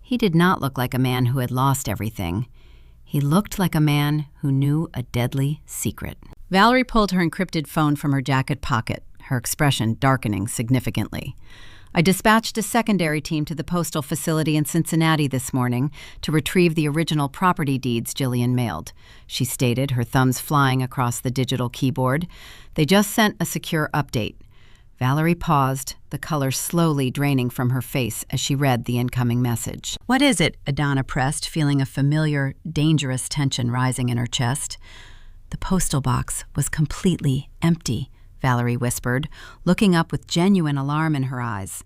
He did not look like a man who had lost everything. He looked like a man who knew a deadly secret. Valerie pulled her encrypted phone from her jacket pocket, her expression darkening significantly. "I dispatched a secondary team to the postal facility in Cincinnati this morning to retrieve the original property deeds Jillian mailed," she stated, her thumbs flying across the digital keyboard. "They just sent a secure update." Valerie paused, the color slowly draining from her face as she read the incoming message. "What is it?" Edana pressed, feeling a familiar, dangerous tension rising in her chest. "The postal box was completely empty," Valerie whispered, looking up with genuine alarm in her eyes.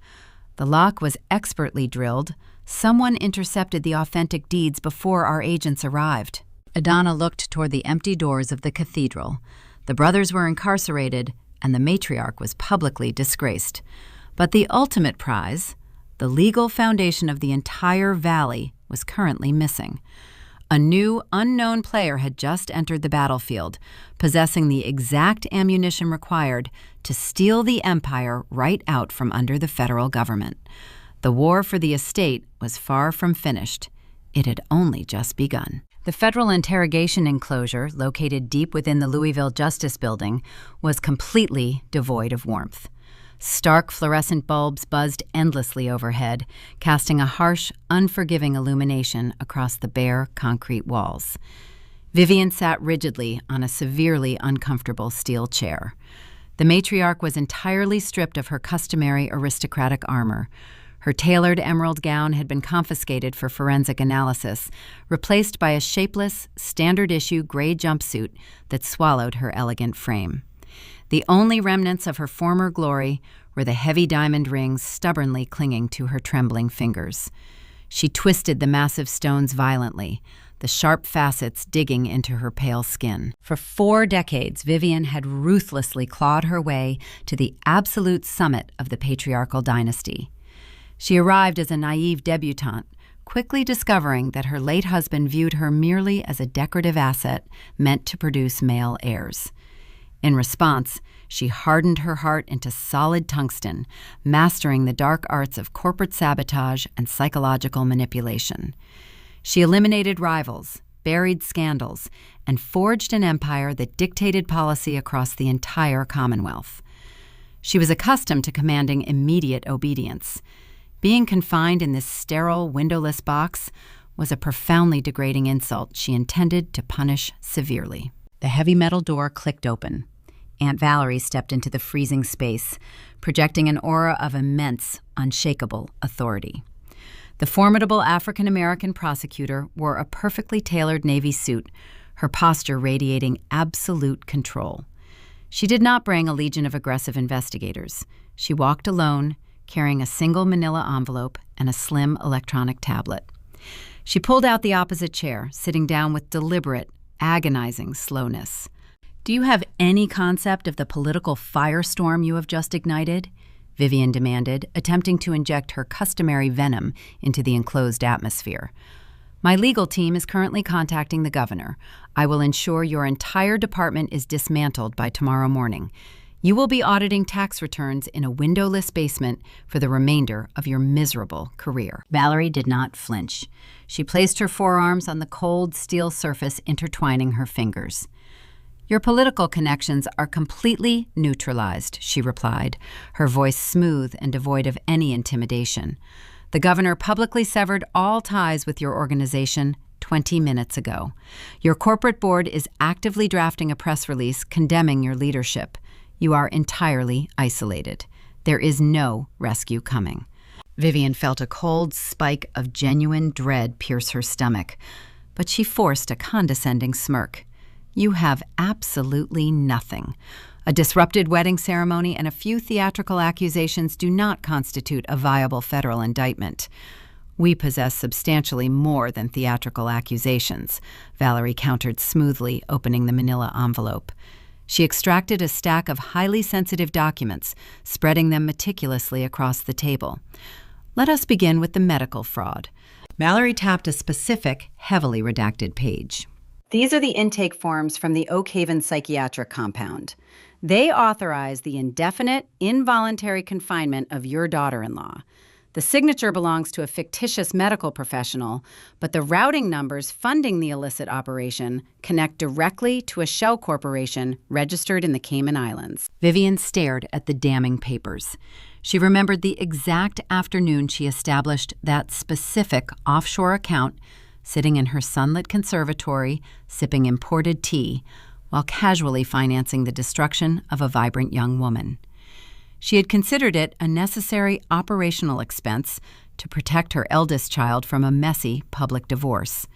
"The lock was expertly drilled. Someone intercepted the authentic deeds before our agents arrived." Edana looked toward the empty doors of the cathedral. The brothers were incarcerated, and the matriarch was publicly disgraced. But the ultimate prize, the legal foundation of the entire valley, was currently missing. A new, unknown player had just entered the battlefield, possessing the exact ammunition required to steal the empire right out from under the federal government. The war for the estate was far from finished. It had only just begun. The federal interrogation enclosure, located deep within the Louisville Justice Building, was completely devoid of warmth. Stark fluorescent bulbs buzzed endlessly overhead, casting a harsh, unforgiving illumination across the bare concrete walls. Vivian sat rigidly on a severely uncomfortable steel chair. The matriarch was entirely stripped of her customary aristocratic armor. Her tailored emerald gown had been confiscated for forensic analysis, replaced by a shapeless, standard-issue gray jumpsuit that swallowed her elegant frame. The only remnants of her former glory were the heavy diamond rings stubbornly clinging to her trembling fingers. She twisted the massive stones violently, the sharp facets digging into her pale skin. For 4 decades, Vivian had ruthlessly clawed her way to the absolute summit of the patriarchal dynasty. She arrived as a naive debutante, quickly discovering that her late husband viewed her merely as a decorative asset meant to produce male heirs. In response, she hardened her heart into solid tungsten, mastering the dark arts of corporate sabotage and psychological manipulation. She eliminated rivals, buried scandals, and forged an empire that dictated policy across the entire Commonwealth. She was accustomed to commanding immediate obedience. Being confined in this sterile, windowless box was a profoundly degrading insult she intended to punish severely. The heavy metal door clicked open. Aunt Valerie stepped into the freezing space, projecting an aura of immense, unshakable authority. The formidable African-American prosecutor wore a perfectly tailored navy suit, her posture radiating absolute control. She did not bring a legion of aggressive investigators. She walked alone, carrying a single manila envelope and a slim electronic tablet. She pulled out the opposite chair, sitting down with deliberate, agonizing slowness. "Do you have any concept of the political firestorm you have just ignited?" Vivian demanded, attempting to inject her customary venom into the enclosed atmosphere. "My legal team is currently contacting the governor. I will ensure your entire department is dismantled by tomorrow morning. You will be auditing tax returns in a windowless basement for the remainder of your miserable career." Valerie did not flinch. She placed her forearms on the cold steel surface, intertwining her fingers. "Your political connections are completely neutralized," she replied, her voice smooth and devoid of any intimidation. "The governor publicly severed all ties with your organization 20 minutes ago. Your corporate board is actively drafting a press release condemning your leadership. You are entirely isolated. There is no rescue coming." Vivian felt a cold spike of genuine dread pierce her stomach, but she forced a condescending smirk. "You have absolutely nothing. A disrupted wedding ceremony and a few theatrical accusations do not constitute a viable federal indictment. We possess substantially more than theatrical accusations, Valerie countered smoothly, opening the manila envelope. She extracted a stack of highly sensitive documents, spreading them meticulously across the table. Let us begin with the medical fraud. Mallory tapped a specific, heavily redacted page. These are the intake forms from the Oak Haven Psychiatric Compound. They authorize the indefinite, involuntary confinement of your daughter-in-law. The signature belongs to a fictitious medical professional, but the routing numbers funding the illicit operation connect directly to a shell corporation registered in the Cayman Islands. Vivian stared at the damning papers. She remembered the exact afternoon she established that specific offshore account, sitting in her sunlit conservatory, sipping imported tea, while casually financing the destruction of a vibrant young woman. She had considered it a necessary operational expense to protect her eldest child from a messy public divorce.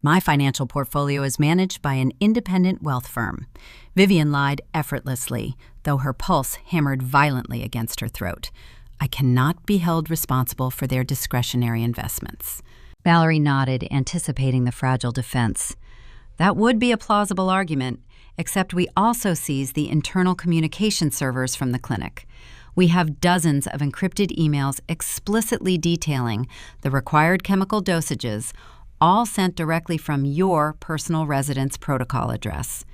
My financial portfolio is managed by an independent wealth firm. Vivian lied effortlessly, though her pulse hammered violently against her throat. I cannot be held responsible for their discretionary investments. Valerie nodded, anticipating the fragile defense. That would be a plausible argument, except we also seized the internal communication servers from the clinic. We have dozens of encrypted emails explicitly detailing the required chemical dosages, all sent directly from your personal residence protocol address.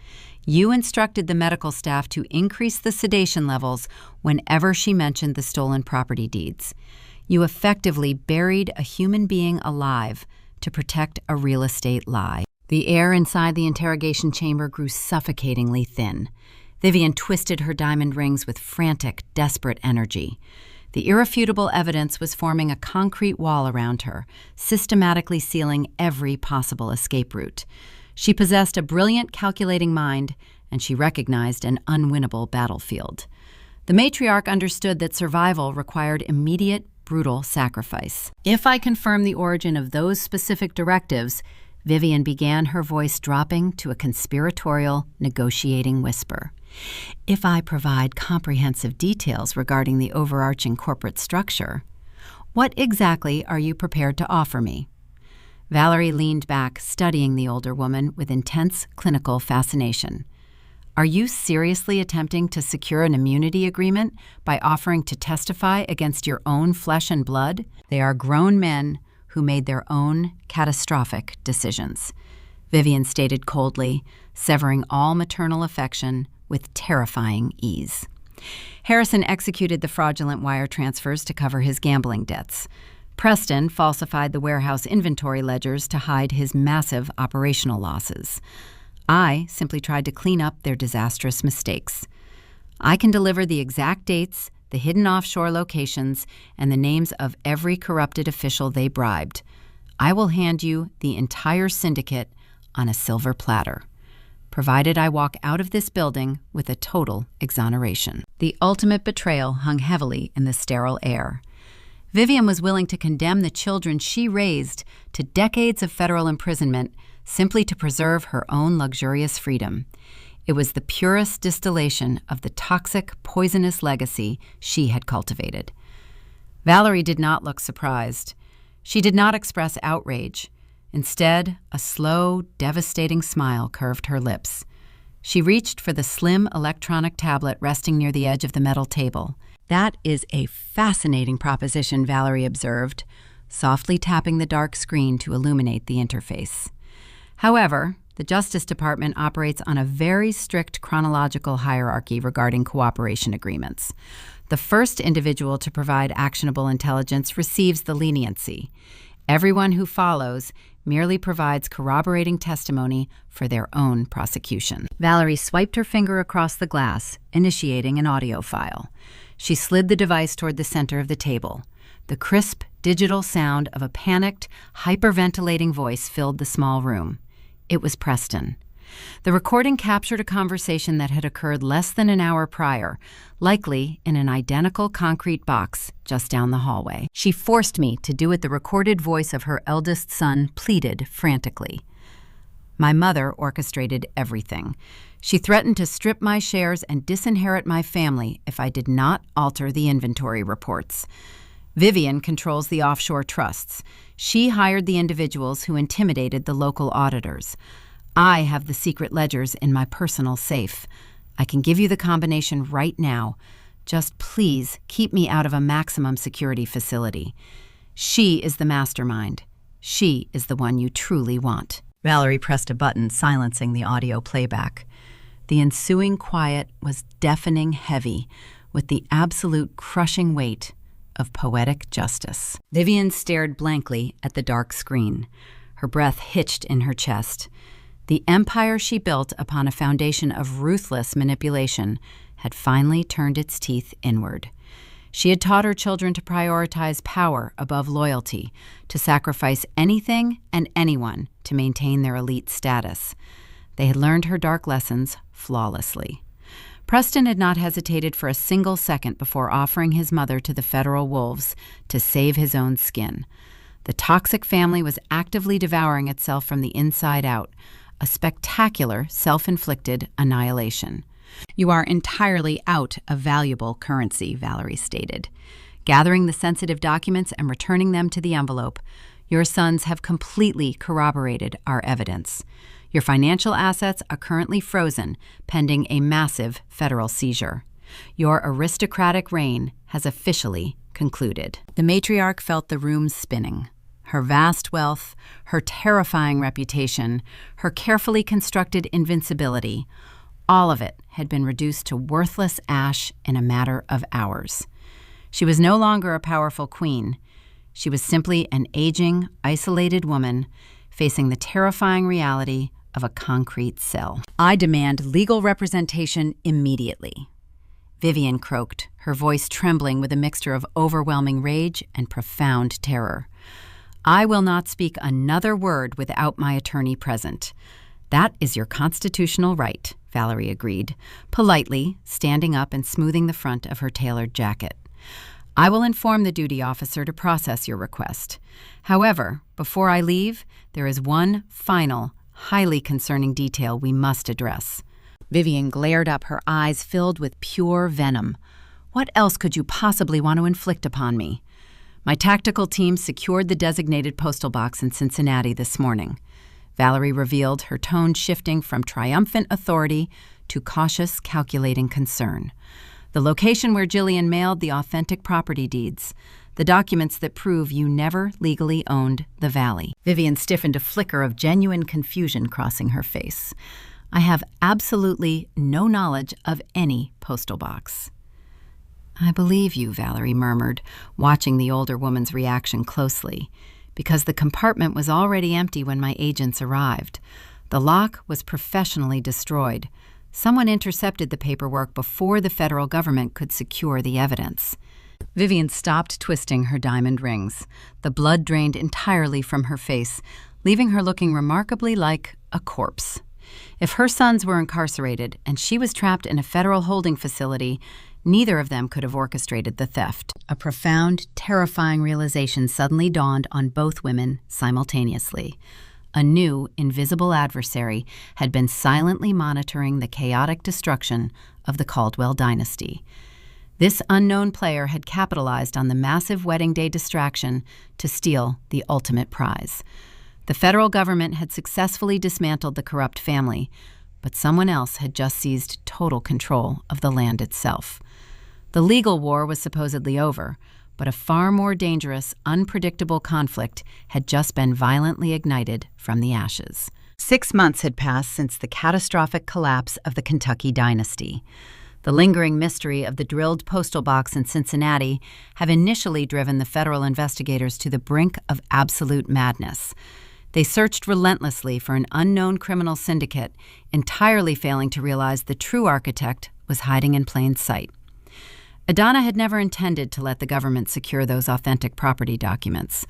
You instructed the medical staff to increase the sedation levels whenever she mentioned the stolen property deeds. You effectively buried a human being alive to protect a real estate lie. The air inside the interrogation chamber grew suffocatingly thin. Vivian twisted her diamond rings with frantic, desperate energy. The irrefutable evidence was forming a concrete wall around her, systematically sealing every possible escape route. She possessed a brilliant calculating mind, and she recognized an unwinnable battlefield. The matriarch understood that survival required immediate, brutal sacrifice. If I confirm the origin of those specific directives, Vivian began, her voice dropping to a conspiratorial, negotiating whisper. If I provide comprehensive details regarding the overarching corporate structure, what exactly are you prepared to offer me? Valerie leaned back, studying the older woman with intense clinical fascination. Are you seriously attempting to secure an immunity agreement by offering to testify against your own flesh and blood? They are grown men who made their own catastrophic decisions, Vivian stated coldly, severing all maternal affection with terrifying ease. Harrison executed the fraudulent wire transfers to cover his gambling debts. Preston falsified the warehouse inventory ledgers to hide his massive operational losses. I simply tried to clean up their disastrous mistakes. I can deliver the exact dates, the hidden offshore locations, and the names of every corrupted official they bribed. I will hand you the entire syndicate on a silver platter, provided I walk out of this building with a total exoneration. The ultimate betrayal hung heavily in the sterile air. Vivian was willing to condemn the children she raised to decades of federal imprisonment simply to preserve her own luxurious freedom. It was the purest distillation of the toxic, poisonous legacy she had cultivated. Valerie did not look surprised. She did not express outrage. Instead, a slow, devastating smile curved her lips. She reached for the slim electronic tablet resting near the edge of the metal table. That is a fascinating proposition, Valerie observed, softly tapping the dark screen to illuminate the interface. However, the Justice Department operates on a very strict chronological hierarchy regarding cooperation agreements. The first individual to provide actionable intelligence receives the leniency. Everyone who follows merely provides corroborating testimony for their own prosecution. Valerie swiped her finger across the glass, initiating an audio file. She slid the device toward the center of the table. The crisp, digital sound of a panicked, hyperventilating voice filled the small room. It was Preston. The recording captured a conversation that had occurred less than an hour prior, likely in an identical concrete box just down the hallway. She forced me to do it, the recorded voice of her eldest son pleaded frantically. My mother orchestrated everything. She threatened to strip my shares and disinherit my family if I did not alter the inventory reports. Vivian controls the offshore trusts. She hired the individuals who intimidated the local auditors. I have the secret ledgers in my personal safe. I can give you the combination right now. Just please keep me out of a maximum security facility. She is the mastermind. She is the one you truly want." Valerie pressed a button, silencing the audio playback. The ensuing quiet was deafening heavy, with the absolute crushing weight of poetic justice. Vivian stared blankly at the dark screen. Her breath hitched in her chest. The empire she built upon a foundation of ruthless manipulation had finally turned its teeth inward. She had taught her children to prioritize power above loyalty, to sacrifice anything and anyone to maintain their elite status. They had learned her dark lessons flawlessly. Preston had not hesitated for a single second before offering his mother to the federal wolves to save his own skin. The toxic family was actively devouring itself from the inside out, a spectacular self-inflicted annihilation. "You are entirely out of valuable currency," Valerie stated. "Gathering the sensitive documents and returning them to the envelope, your sons have completely corroborated our evidence. Your financial assets are currently frozen, pending a massive federal seizure. Your aristocratic reign has officially concluded." The matriarch felt the room spinning. Her vast wealth, her terrifying reputation, her carefully constructed invincibility, all of it had been reduced to worthless ash in a matter of hours. She was no longer a powerful queen. She was simply an aging, isolated woman facing the terrifying reality of a concrete cell. "I demand legal representation immediately," Vivian croaked, her voice trembling with a mixture of overwhelming rage and profound terror. "I will not speak another word without my attorney present." "That is your constitutional right," Valerie agreed, politely standing up and smoothing the front of her tailored jacket. "I will inform the duty officer to process your request. However, before I leave, there is one final, highly concerning detail we must address." Vivian glared up, her eyes filled with pure venom. "What else could you possibly want to inflict upon me?" "My tactical team secured the designated postal box in Cincinnati this morning," Valerie revealed, her tone shifting from triumphant authority to cautious, calculating concern. "The location where Jillian mailed the authentic property deeds, the documents that prove you never legally owned the valley." Vivian stiffened, a flicker of genuine confusion crossing her face. "I have absolutely no knowledge of any postal box." "I believe you," Valerie murmured, watching the older woman's reaction closely, "because the compartment was already empty when my agents arrived. The lock was professionally destroyed. Someone intercepted the paperwork before the federal government could secure the evidence." Vivian stopped twisting her diamond rings. The blood drained entirely from her face, leaving her looking remarkably like a corpse. If her sons were incarcerated and she was trapped in a federal holding facility, neither of them could have orchestrated the theft. A profound, terrifying realization suddenly dawned on both women simultaneously. A new, invisible adversary had been silently monitoring the chaotic destruction of the Caldwell dynasty. This unknown player had capitalized on the massive wedding day distraction to steal the ultimate prize. The federal government had successfully dismantled the corrupt family, but someone else had just seized total control of the land itself. The legal war was supposedly over, but a far more dangerous, unpredictable conflict had just been violently ignited from the ashes. 6 months had passed since the catastrophic collapse of the Kentucky dynasty. The lingering mystery of the drilled postal box in Cincinnati had initially driven the federal investigators to the brink of absolute madness. They searched relentlessly for an unknown criminal syndicate, entirely failing to realize the true architect was hiding in plain sight. Edana had never intended to let the government secure those authentic property documents.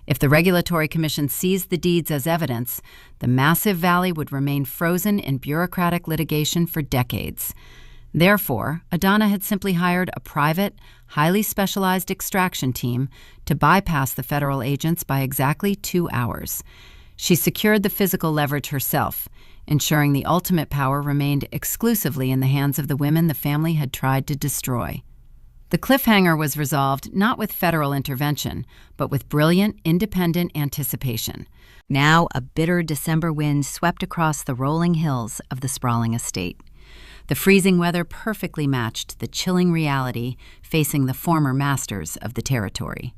If the Regulatory Commission seized the deeds as evidence, the massive valley would remain frozen in bureaucratic litigation for decades. Therefore, Edana had simply hired a private, highly specialized extraction team to bypass the federal agents by exactly 2 hours. She secured the physical leverage herself, ensuring the ultimate power remained exclusively in the hands of the women the family had tried to destroy. The cliffhanger was resolved not with federal intervention, but with brilliant, independent anticipation. Now a bitter December wind swept across the rolling hills of the sprawling estate. The freezing weather perfectly matched the chilling reality facing the former masters of the territory.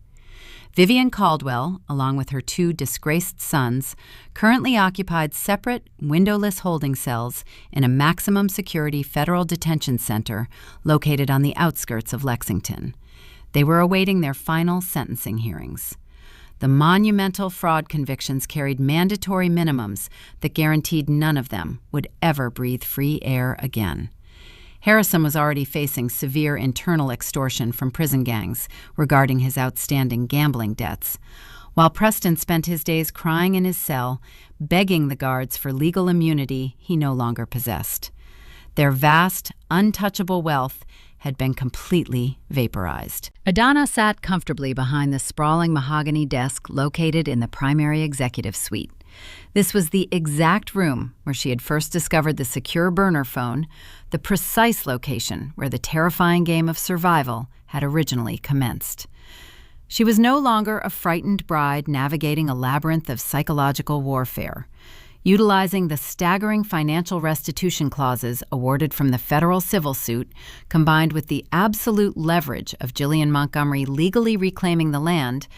Vivian Caldwell, along with her 2 disgraced sons, currently occupied separate, windowless holding cells in a maximum security federal detention center located on the outskirts of Lexington. They were awaiting their final sentencing hearings. The monumental fraud convictions carried mandatory minimums that guaranteed none of them would ever breathe free air again. Harrison was already facing severe internal extortion from prison gangs regarding his outstanding gambling debts, while Preston spent his days crying in his cell, begging the guards for legal immunity he no longer possessed. Their vast, untouchable wealth had been completely vaporized. Edana sat comfortably behind the sprawling mahogany desk located in the primary executive suite. This was the exact room where she had first discovered the secure burner phone, the precise location where the terrifying game of survival had originally commenced. She was no longer a frightened bride navigating a labyrinth of psychological warfare. Utilizing the staggering financial restitution clauses awarded from the federal civil suit, combined with the absolute leverage of Jillian Montgomery legally reclaiming the land,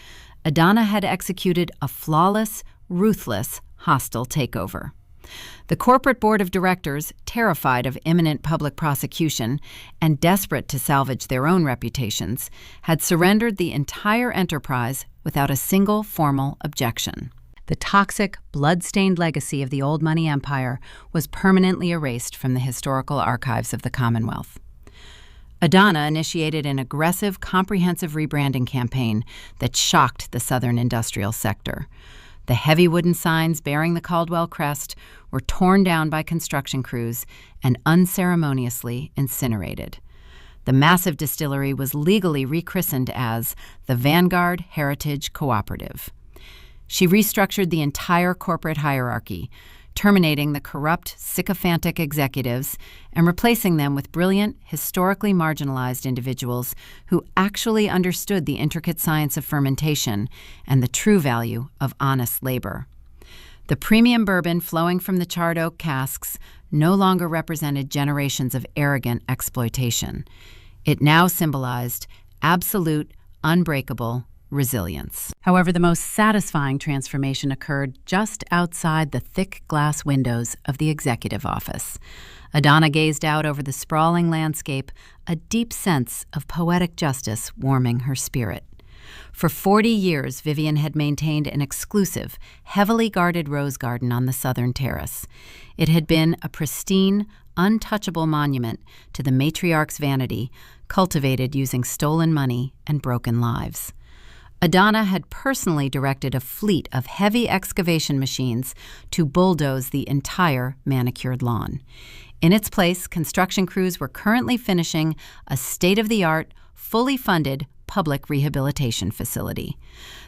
Edana had executed a flawless, ruthless, hostile takeover. The corporate board of directors, terrified of imminent public prosecution and desperate to salvage their own reputations, had surrendered the entire enterprise without a single formal objection. The toxic, blood-stained legacy of the old money empire was permanently erased from the historical archives of the Commonwealth. Edana initiated an aggressive, comprehensive rebranding campaign that shocked the southern industrial sector. The heavy wooden signs bearing the Caldwell crest were torn down by construction crews and unceremoniously incinerated. The massive distillery was legally rechristened as the Vanguard Heritage Cooperative. She restructured the entire corporate hierarchy, terminating the corrupt, sycophantic executives and replacing them with brilliant, historically marginalized individuals who actually understood the intricate science of fermentation and the true value of honest labor. The premium bourbon flowing from the charred oak casks no longer represented generations of arrogant exploitation. It now symbolized absolute, unbreakable resilience. However, the most satisfying transformation occurred just outside the thick glass windows of the executive office. Edana gazed out over the sprawling landscape, a deep sense of poetic justice warming her spirit. For 40 years, Vivian had maintained an exclusive, heavily guarded rose garden on the southern terrace. It had been a pristine, untouchable monument to the matriarch's vanity, cultivated using stolen money and broken lives. Edana had personally directed a fleet of heavy excavation machines to bulldoze the entire manicured lawn. In its place, construction crews were currently finishing a state-of-the-art, fully funded public rehabilitation facility.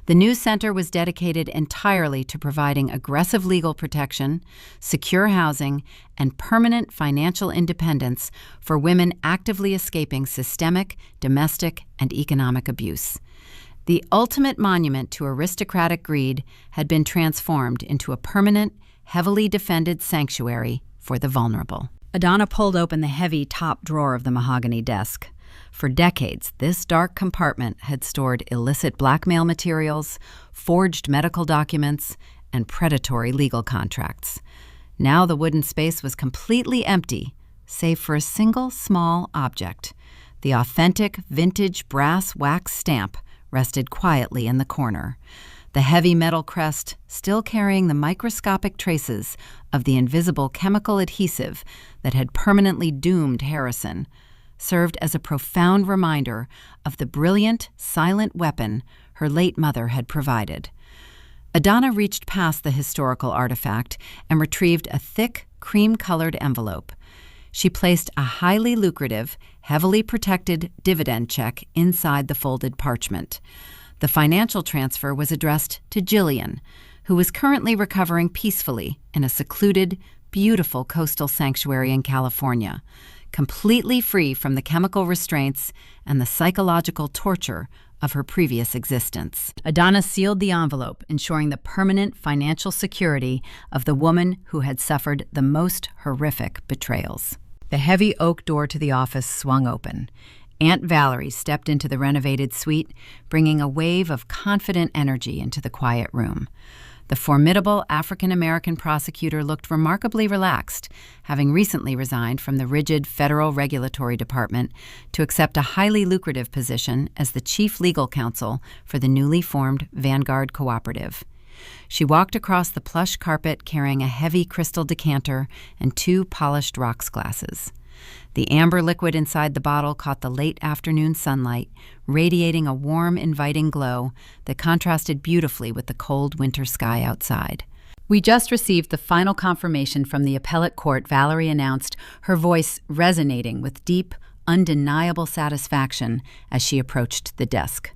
The new center was dedicated entirely to providing aggressive legal protection, secure housing, and permanent financial independence for women actively escaping systemic, domestic, and economic abuse. The ultimate monument to aristocratic greed had been transformed into a permanent, heavily defended sanctuary for the vulnerable. Edana pulled open the heavy top drawer of the mahogany desk. For decades, this dark compartment had stored illicit blackmail materials, forged medical documents, and predatory legal contracts. Now the wooden space was completely empty, save for a single small object. The authentic, vintage brass wax stamp rested quietly in the corner, the heavy metal crest still carrying the microscopic traces of the invisible chemical adhesive that had permanently doomed Harrison, served as a profound reminder of the brilliant, silent weapon her late mother had provided. Edana reached past the historical artifact and retrieved a thick, cream-colored envelope. She placed a highly lucrative, heavily protected dividend check inside the folded parchment. The financial transfer was addressed to Jillian, who was currently recovering peacefully in a secluded, beautiful coastal sanctuary in California, completely free from the chemical restraints and the psychological torture of her previous existence. Edana sealed the envelope, ensuring the permanent financial security of the woman who had suffered the most horrific betrayals. The heavy oak door to the office swung open. Aunt Valerie stepped into the renovated suite, bringing a wave of confident energy into the quiet room. The formidable African-American prosecutor looked remarkably relaxed, having recently resigned from the rigid federal regulatory department to accept a highly lucrative position as the chief legal counsel for the newly formed Vanguard Cooperative. She walked across the plush carpet carrying a heavy crystal decanter and 2 polished rocks glasses. The amber liquid inside the bottle caught the late afternoon sunlight, radiating a warm, inviting glow that contrasted beautifully with the cold winter sky outside. "We just received the final confirmation from the appellate court," Valerie announced, her voice resonating with deep, undeniable satisfaction as she approached the desk.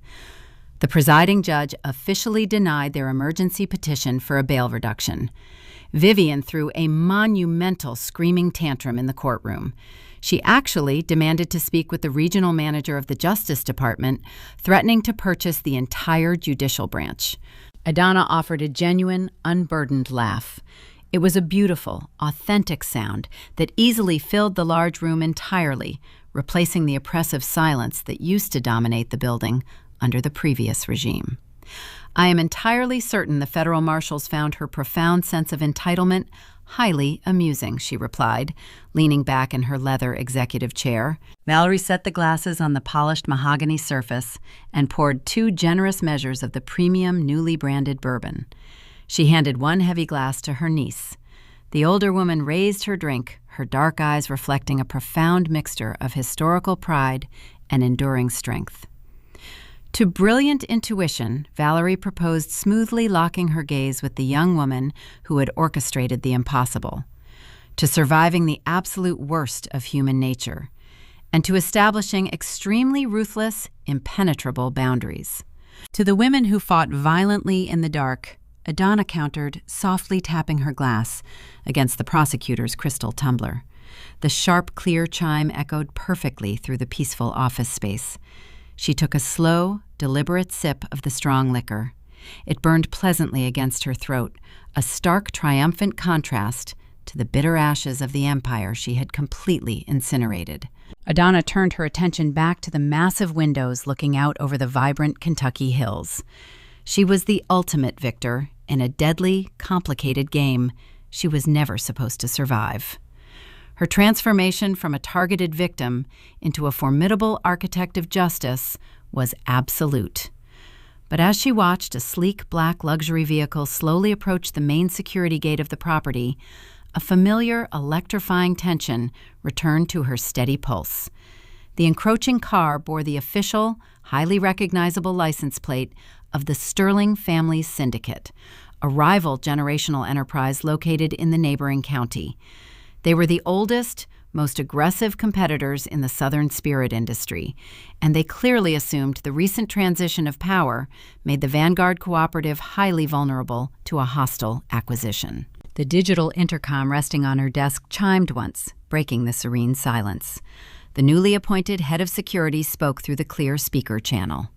The presiding judge officially denied their emergency petition for a bail reduction. Vivian threw a monumental screaming tantrum in the courtroom. She actually demanded to speak with the regional manager of the Justice Department, threatening to purchase the entire judicial branch. Edana offered a genuine, unburdened laugh. It was a beautiful, authentic sound that easily filled the large room entirely, replacing the oppressive silence that used to dominate the building under the previous regime. "I am entirely certain the federal marshals found her profound sense of entitlement highly amusing," she replied, leaning back in her leather executive chair. Valerie set the glasses on the polished mahogany surface and poured 2 generous measures of the premium, newly branded bourbon. She handed one heavy glass to her niece. The older woman raised her drink, her dark eyes reflecting a profound mixture of historical pride and enduring strength. To brilliant intuition, Valerie proposed smoothly locking her gaze with the young woman who had orchestrated the impossible, to surviving the absolute worst of human nature, and to establishing extremely ruthless, impenetrable boundaries. To the women who fought violently in the dark, Edana countered, softly tapping her glass against the prosecutor's crystal tumbler. The sharp, clear chime echoed perfectly through the peaceful office space. She took a slow, deliberate sip of the strong liquor. It burned pleasantly against her throat, a stark, triumphant contrast to the bitter ashes of the empire she had completely incinerated. Edana turned her attention back to the massive windows looking out over the vibrant Kentucky hills. She was the ultimate victor in a deadly, complicated game she was never supposed to survive. Her transformation from a targeted victim into a formidable architect of justice was absolute. But as she watched a sleek black luxury vehicle slowly approach the main security gate of the property, a familiar, electrifying tension returned to her steady pulse. The encroaching car bore the official, highly recognizable license plate of the Sterling Family Syndicate, a rival generational enterprise located in the neighboring county. They were the oldest, most aggressive competitors in the Southern spirit industry, and they clearly assumed the recent transition of power made the Vanguard Cooperative highly vulnerable to a hostile acquisition. The digital intercom resting on her desk chimed once, breaking the serene silence. The newly appointed head of security spoke through the clear speaker channel.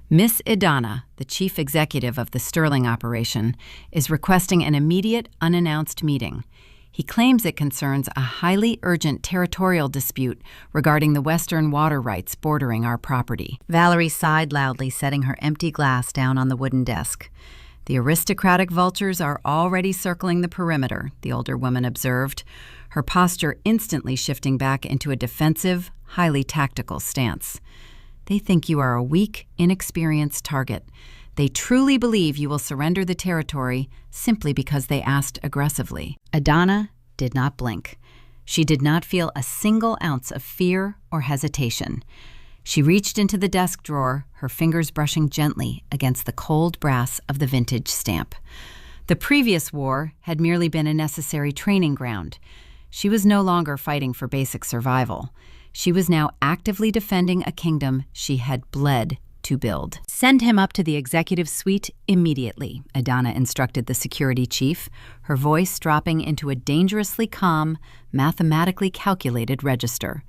"Miss Edana, the chief executive of the Sterling operation, is requesting an immediate, unannounced meeting. He claims it concerns a highly urgent territorial dispute regarding the western water rights bordering our property." Valerie sighed loudly, setting her empty glass down on the wooden desk. "The aristocratic vultures are already circling the perimeter," the older woman observed, her posture instantly shifting back into a defensive, highly tactical stance. "They think you are a weak, inexperienced target. They truly believe you will surrender the territory simply because they asked aggressively." Edana did not blink. She did not feel a single ounce of fear or hesitation. She reached into the desk drawer, her fingers brushing gently against the cold brass of the vintage stamp. The previous war had merely been a necessary training ground. She was no longer fighting for basic survival. She was now actively defending a kingdom she had bled to build. "Send him up to the executive suite immediately," Edana instructed the security chief, her voice dropping into a dangerously calm, mathematically calculated register.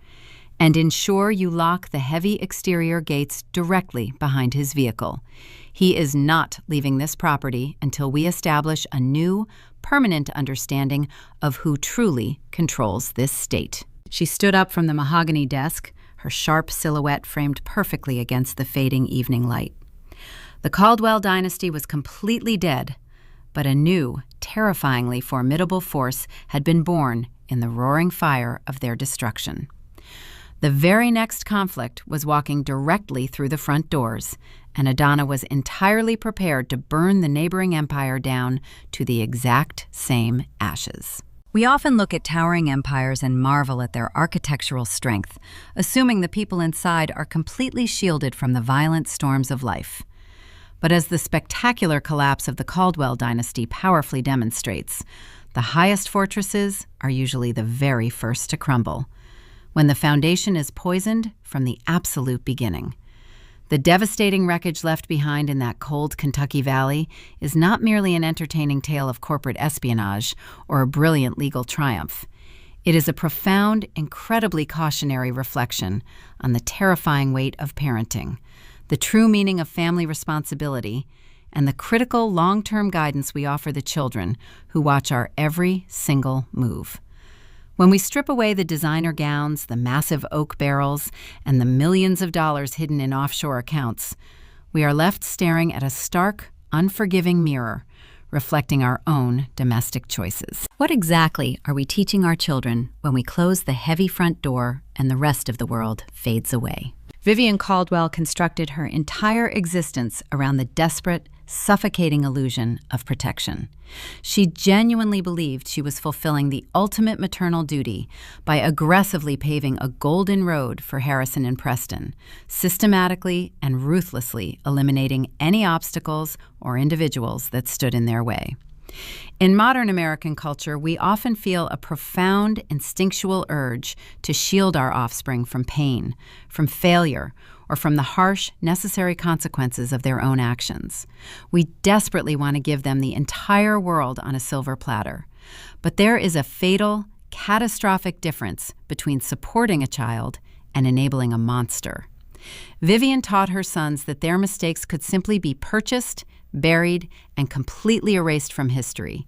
"And ensure you lock the heavy exterior gates directly behind his vehicle. He is not leaving this property until we establish a new, permanent understanding of who truly controls this state." She stood up from the mahogany desk, her sharp silhouette framed perfectly against the fading evening light. The Caldwell dynasty was completely dead, but a new, terrifyingly formidable force had been born in the roaring fire of their destruction. The very next conflict was walking directly through the front doors, and Edana was entirely prepared to burn the neighboring empire down to the exact same ashes. We often look at towering empires and marvel at their architectural strength, assuming the people inside are completely shielded from the violent storms of life. But as the spectacular collapse of the Caldwell dynasty powerfully demonstrates, the highest fortresses are usually the very first to crumble, when the foundation is poisoned from the absolute beginning. The devastating wreckage left behind in that cold Kentucky valley is not merely an entertaining tale of corporate espionage or a brilliant legal triumph. It is a profound, incredibly cautionary reflection on the terrifying weight of parenting, the true meaning of family responsibility, and the critical long-term guidance we offer the children who watch our every single move. When we strip away the designer gowns, the massive oak barrels, and the millions of dollars hidden in offshore accounts, we are left staring at a stark, unforgiving mirror, reflecting our own domestic choices. What exactly are we teaching our children when we close the heavy front door and the rest of the world fades away? Vivian Caldwell constructed her entire existence around the desperate, suffocating illusion of protection. She genuinely believed she was fulfilling the ultimate maternal duty by aggressively paving a golden road for Harrison and Preston, systematically and ruthlessly eliminating any obstacles or individuals that stood in their way. In modern American culture, we often feel a profound instinctual urge to shield our offspring from pain, from failure, or from the harsh, necessary consequences of their own actions. We desperately want to give them the entire world on a silver platter. But there is a fatal, catastrophic difference between supporting a child and enabling a monster. Vivian taught her sons that their mistakes could simply be purchased, buried, and completely erased from history.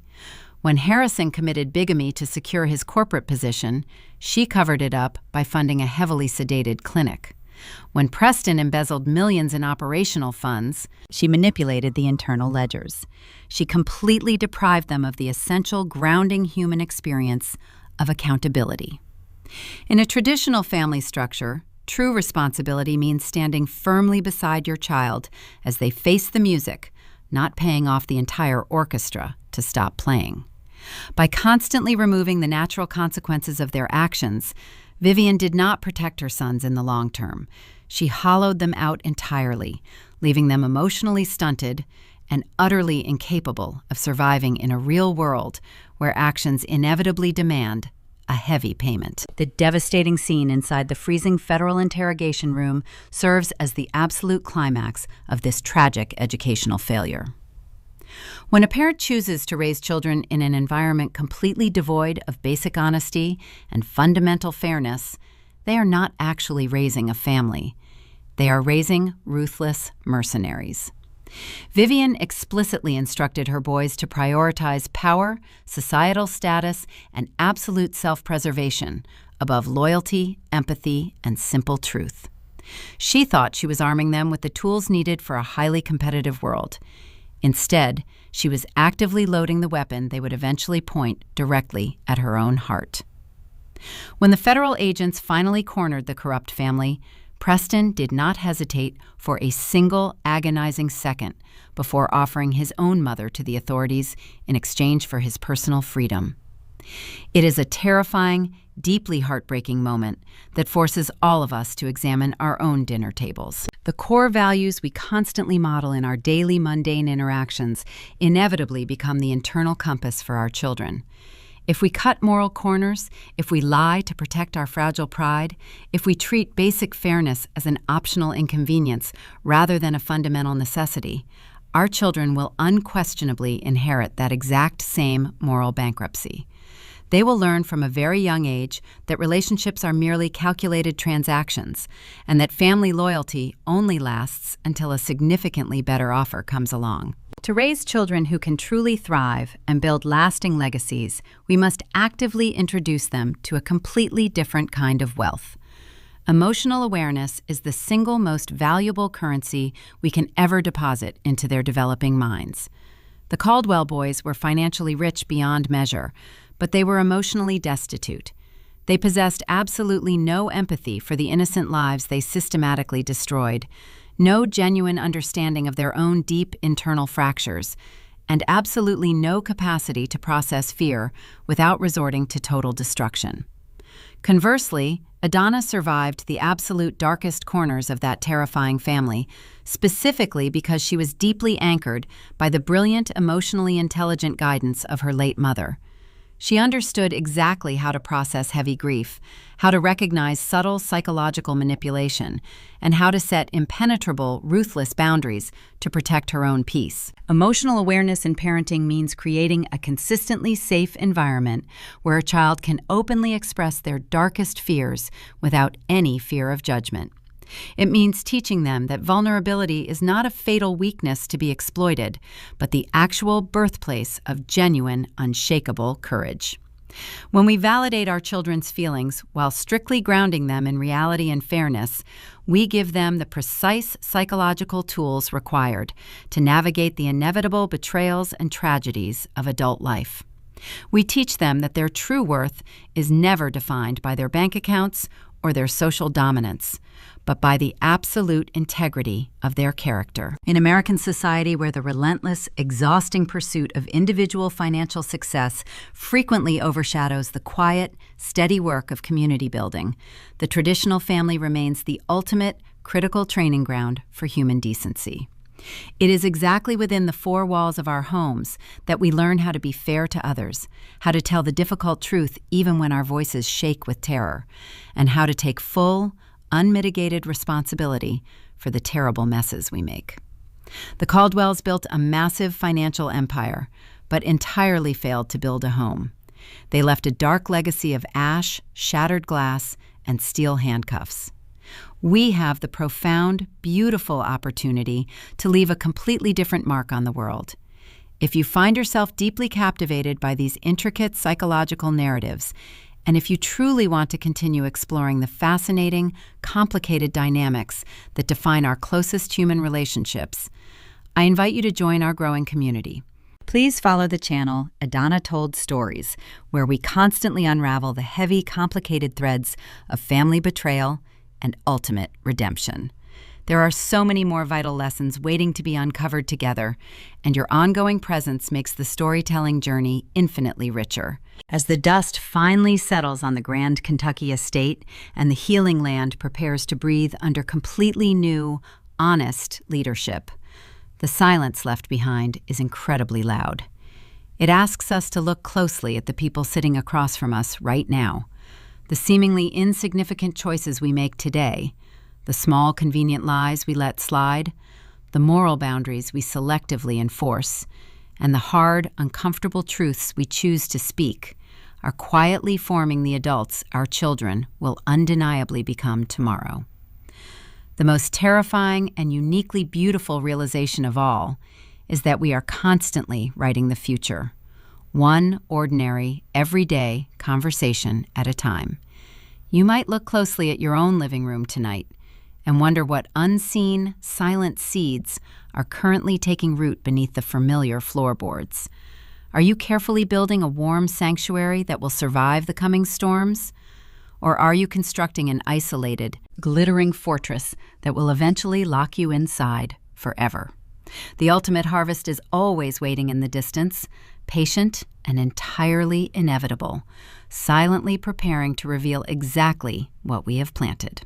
When Harrison committed bigamy to secure his corporate position, she covered it up by funding a heavily sedated clinic. When Preston embezzled millions in operational funds, she manipulated the internal ledgers. She completely deprived them of the essential grounding human experience of accountability. In a traditional family structure, true responsibility means standing firmly beside your child as they face the music, not paying off the entire orchestra to stop playing. By constantly removing the natural consequences of their actions, Vivian did not protect her sons in the long term. She hollowed them out entirely, leaving them emotionally stunted and utterly incapable of surviving in a real world where actions inevitably demand a heavy payment. The devastating scene inside the freezing federal interrogation room serves as the absolute climax of this tragic educational failure. When a parent chooses to raise children in an environment completely devoid of basic honesty and fundamental fairness, they are not actually raising a family. They are raising ruthless mercenaries. Vivian explicitly instructed her boys to prioritize power, societal status, and absolute self-preservation above loyalty, empathy, and simple truth. She thought she was arming them with the tools needed for a highly competitive world. Instead, she was actively loading the weapon they would eventually point directly at her own heart. When the federal agents finally cornered the corrupt family, Preston did not hesitate for a single agonizing second before offering his own mother to the authorities in exchange for his personal freedom. It is a terrifying, deeply heartbreaking moment that forces all of us to examine our own dinner tables. The core values we constantly model in our daily mundane interactions inevitably become the internal compass for our children. If we cut moral corners, if we lie to protect our fragile pride, if we treat basic fairness as an optional inconvenience rather than a fundamental necessity, our children will unquestionably inherit that exact same moral bankruptcy. They will learn from a very young age that relationships are merely calculated transactions and that family loyalty only lasts until a significantly better offer comes along. To raise children who can truly thrive and build lasting legacies, we must actively introduce them to a completely different kind of wealth. Emotional awareness is the single most valuable currency we can ever deposit into their developing minds. The Caldwell boys were financially rich beyond measure, but they were emotionally destitute. They possessed absolutely no empathy for the innocent lives they systematically destroyed, no genuine understanding of their own deep internal fractures, and absolutely no capacity to process fear without resorting to total destruction. Conversely, Edana survived the absolute darkest corners of that terrifying family, specifically because she was deeply anchored by the brilliant, emotionally intelligent guidance of her late mother. She understood exactly how to process heavy grief, how to recognize subtle psychological manipulation, and how to set impenetrable, ruthless boundaries to protect her own peace. Emotional awareness in parenting means creating a consistently safe environment where a child can openly express their darkest fears without any fear of judgment. It means teaching them that vulnerability is not a fatal weakness to be exploited, but the actual birthplace of genuine, unshakable courage. When we validate our children's feelings while strictly grounding them in reality and fairness, we give them the precise psychological tools required to navigate the inevitable betrayals and tragedies of adult life. We teach them that their true worth is never defined by their bank accounts or their social dominance, but by the absolute integrity of their character. In American society, where the relentless, exhausting pursuit of individual financial success frequently overshadows the quiet, steady work of community building, the traditional family remains the ultimate critical training ground for human decency. It is exactly within the four walls of our homes that we learn how to be fair to others, how to tell the difficult truth even when our voices shake with terror, and how to take full, unmitigated responsibility for the terrible messes we make. The Caldwells built a massive financial empire, but entirely failed to build a home. They left a dark legacy of ash, shattered glass, and steel handcuffs. We have the profound, beautiful opportunity to leave a completely different mark on the world. If you find yourself deeply captivated by these intricate psychological narratives, and if you truly want to continue exploring the fascinating, complicated dynamics that define our closest human relationships, I invite you to join our growing community. Please follow the channel Edana Told Stories, where we constantly unravel the heavy, complicated threads of family betrayal and ultimate redemption. There are so many more vital lessons waiting to be uncovered together, and your ongoing presence makes the storytelling journey infinitely richer. As the dust finally settles on the grand Kentucky estate and the healing land prepares to breathe under completely new, honest leadership, the silence left behind is incredibly loud. It asks us to look closely at the people sitting across from us right now, the seemingly insignificant choices we make today, the small, convenient lies we let slide, the moral boundaries we selectively enforce, and the hard, uncomfortable truths we choose to speak are quietly forming the adults our children will undeniably become tomorrow. The most terrifying and uniquely beautiful realization of all is that we are constantly writing the future, one ordinary, everyday conversation at a time. You might look closely at your own living room tonight and wonder what unseen, silent seeds are currently taking root beneath the familiar floorboards. Are you carefully building a warm sanctuary that will survive the coming storms? Or are you constructing an isolated, glittering fortress that will eventually lock you inside forever? The ultimate harvest is always waiting in the distance, patient and entirely inevitable, silently preparing to reveal exactly what we have planted.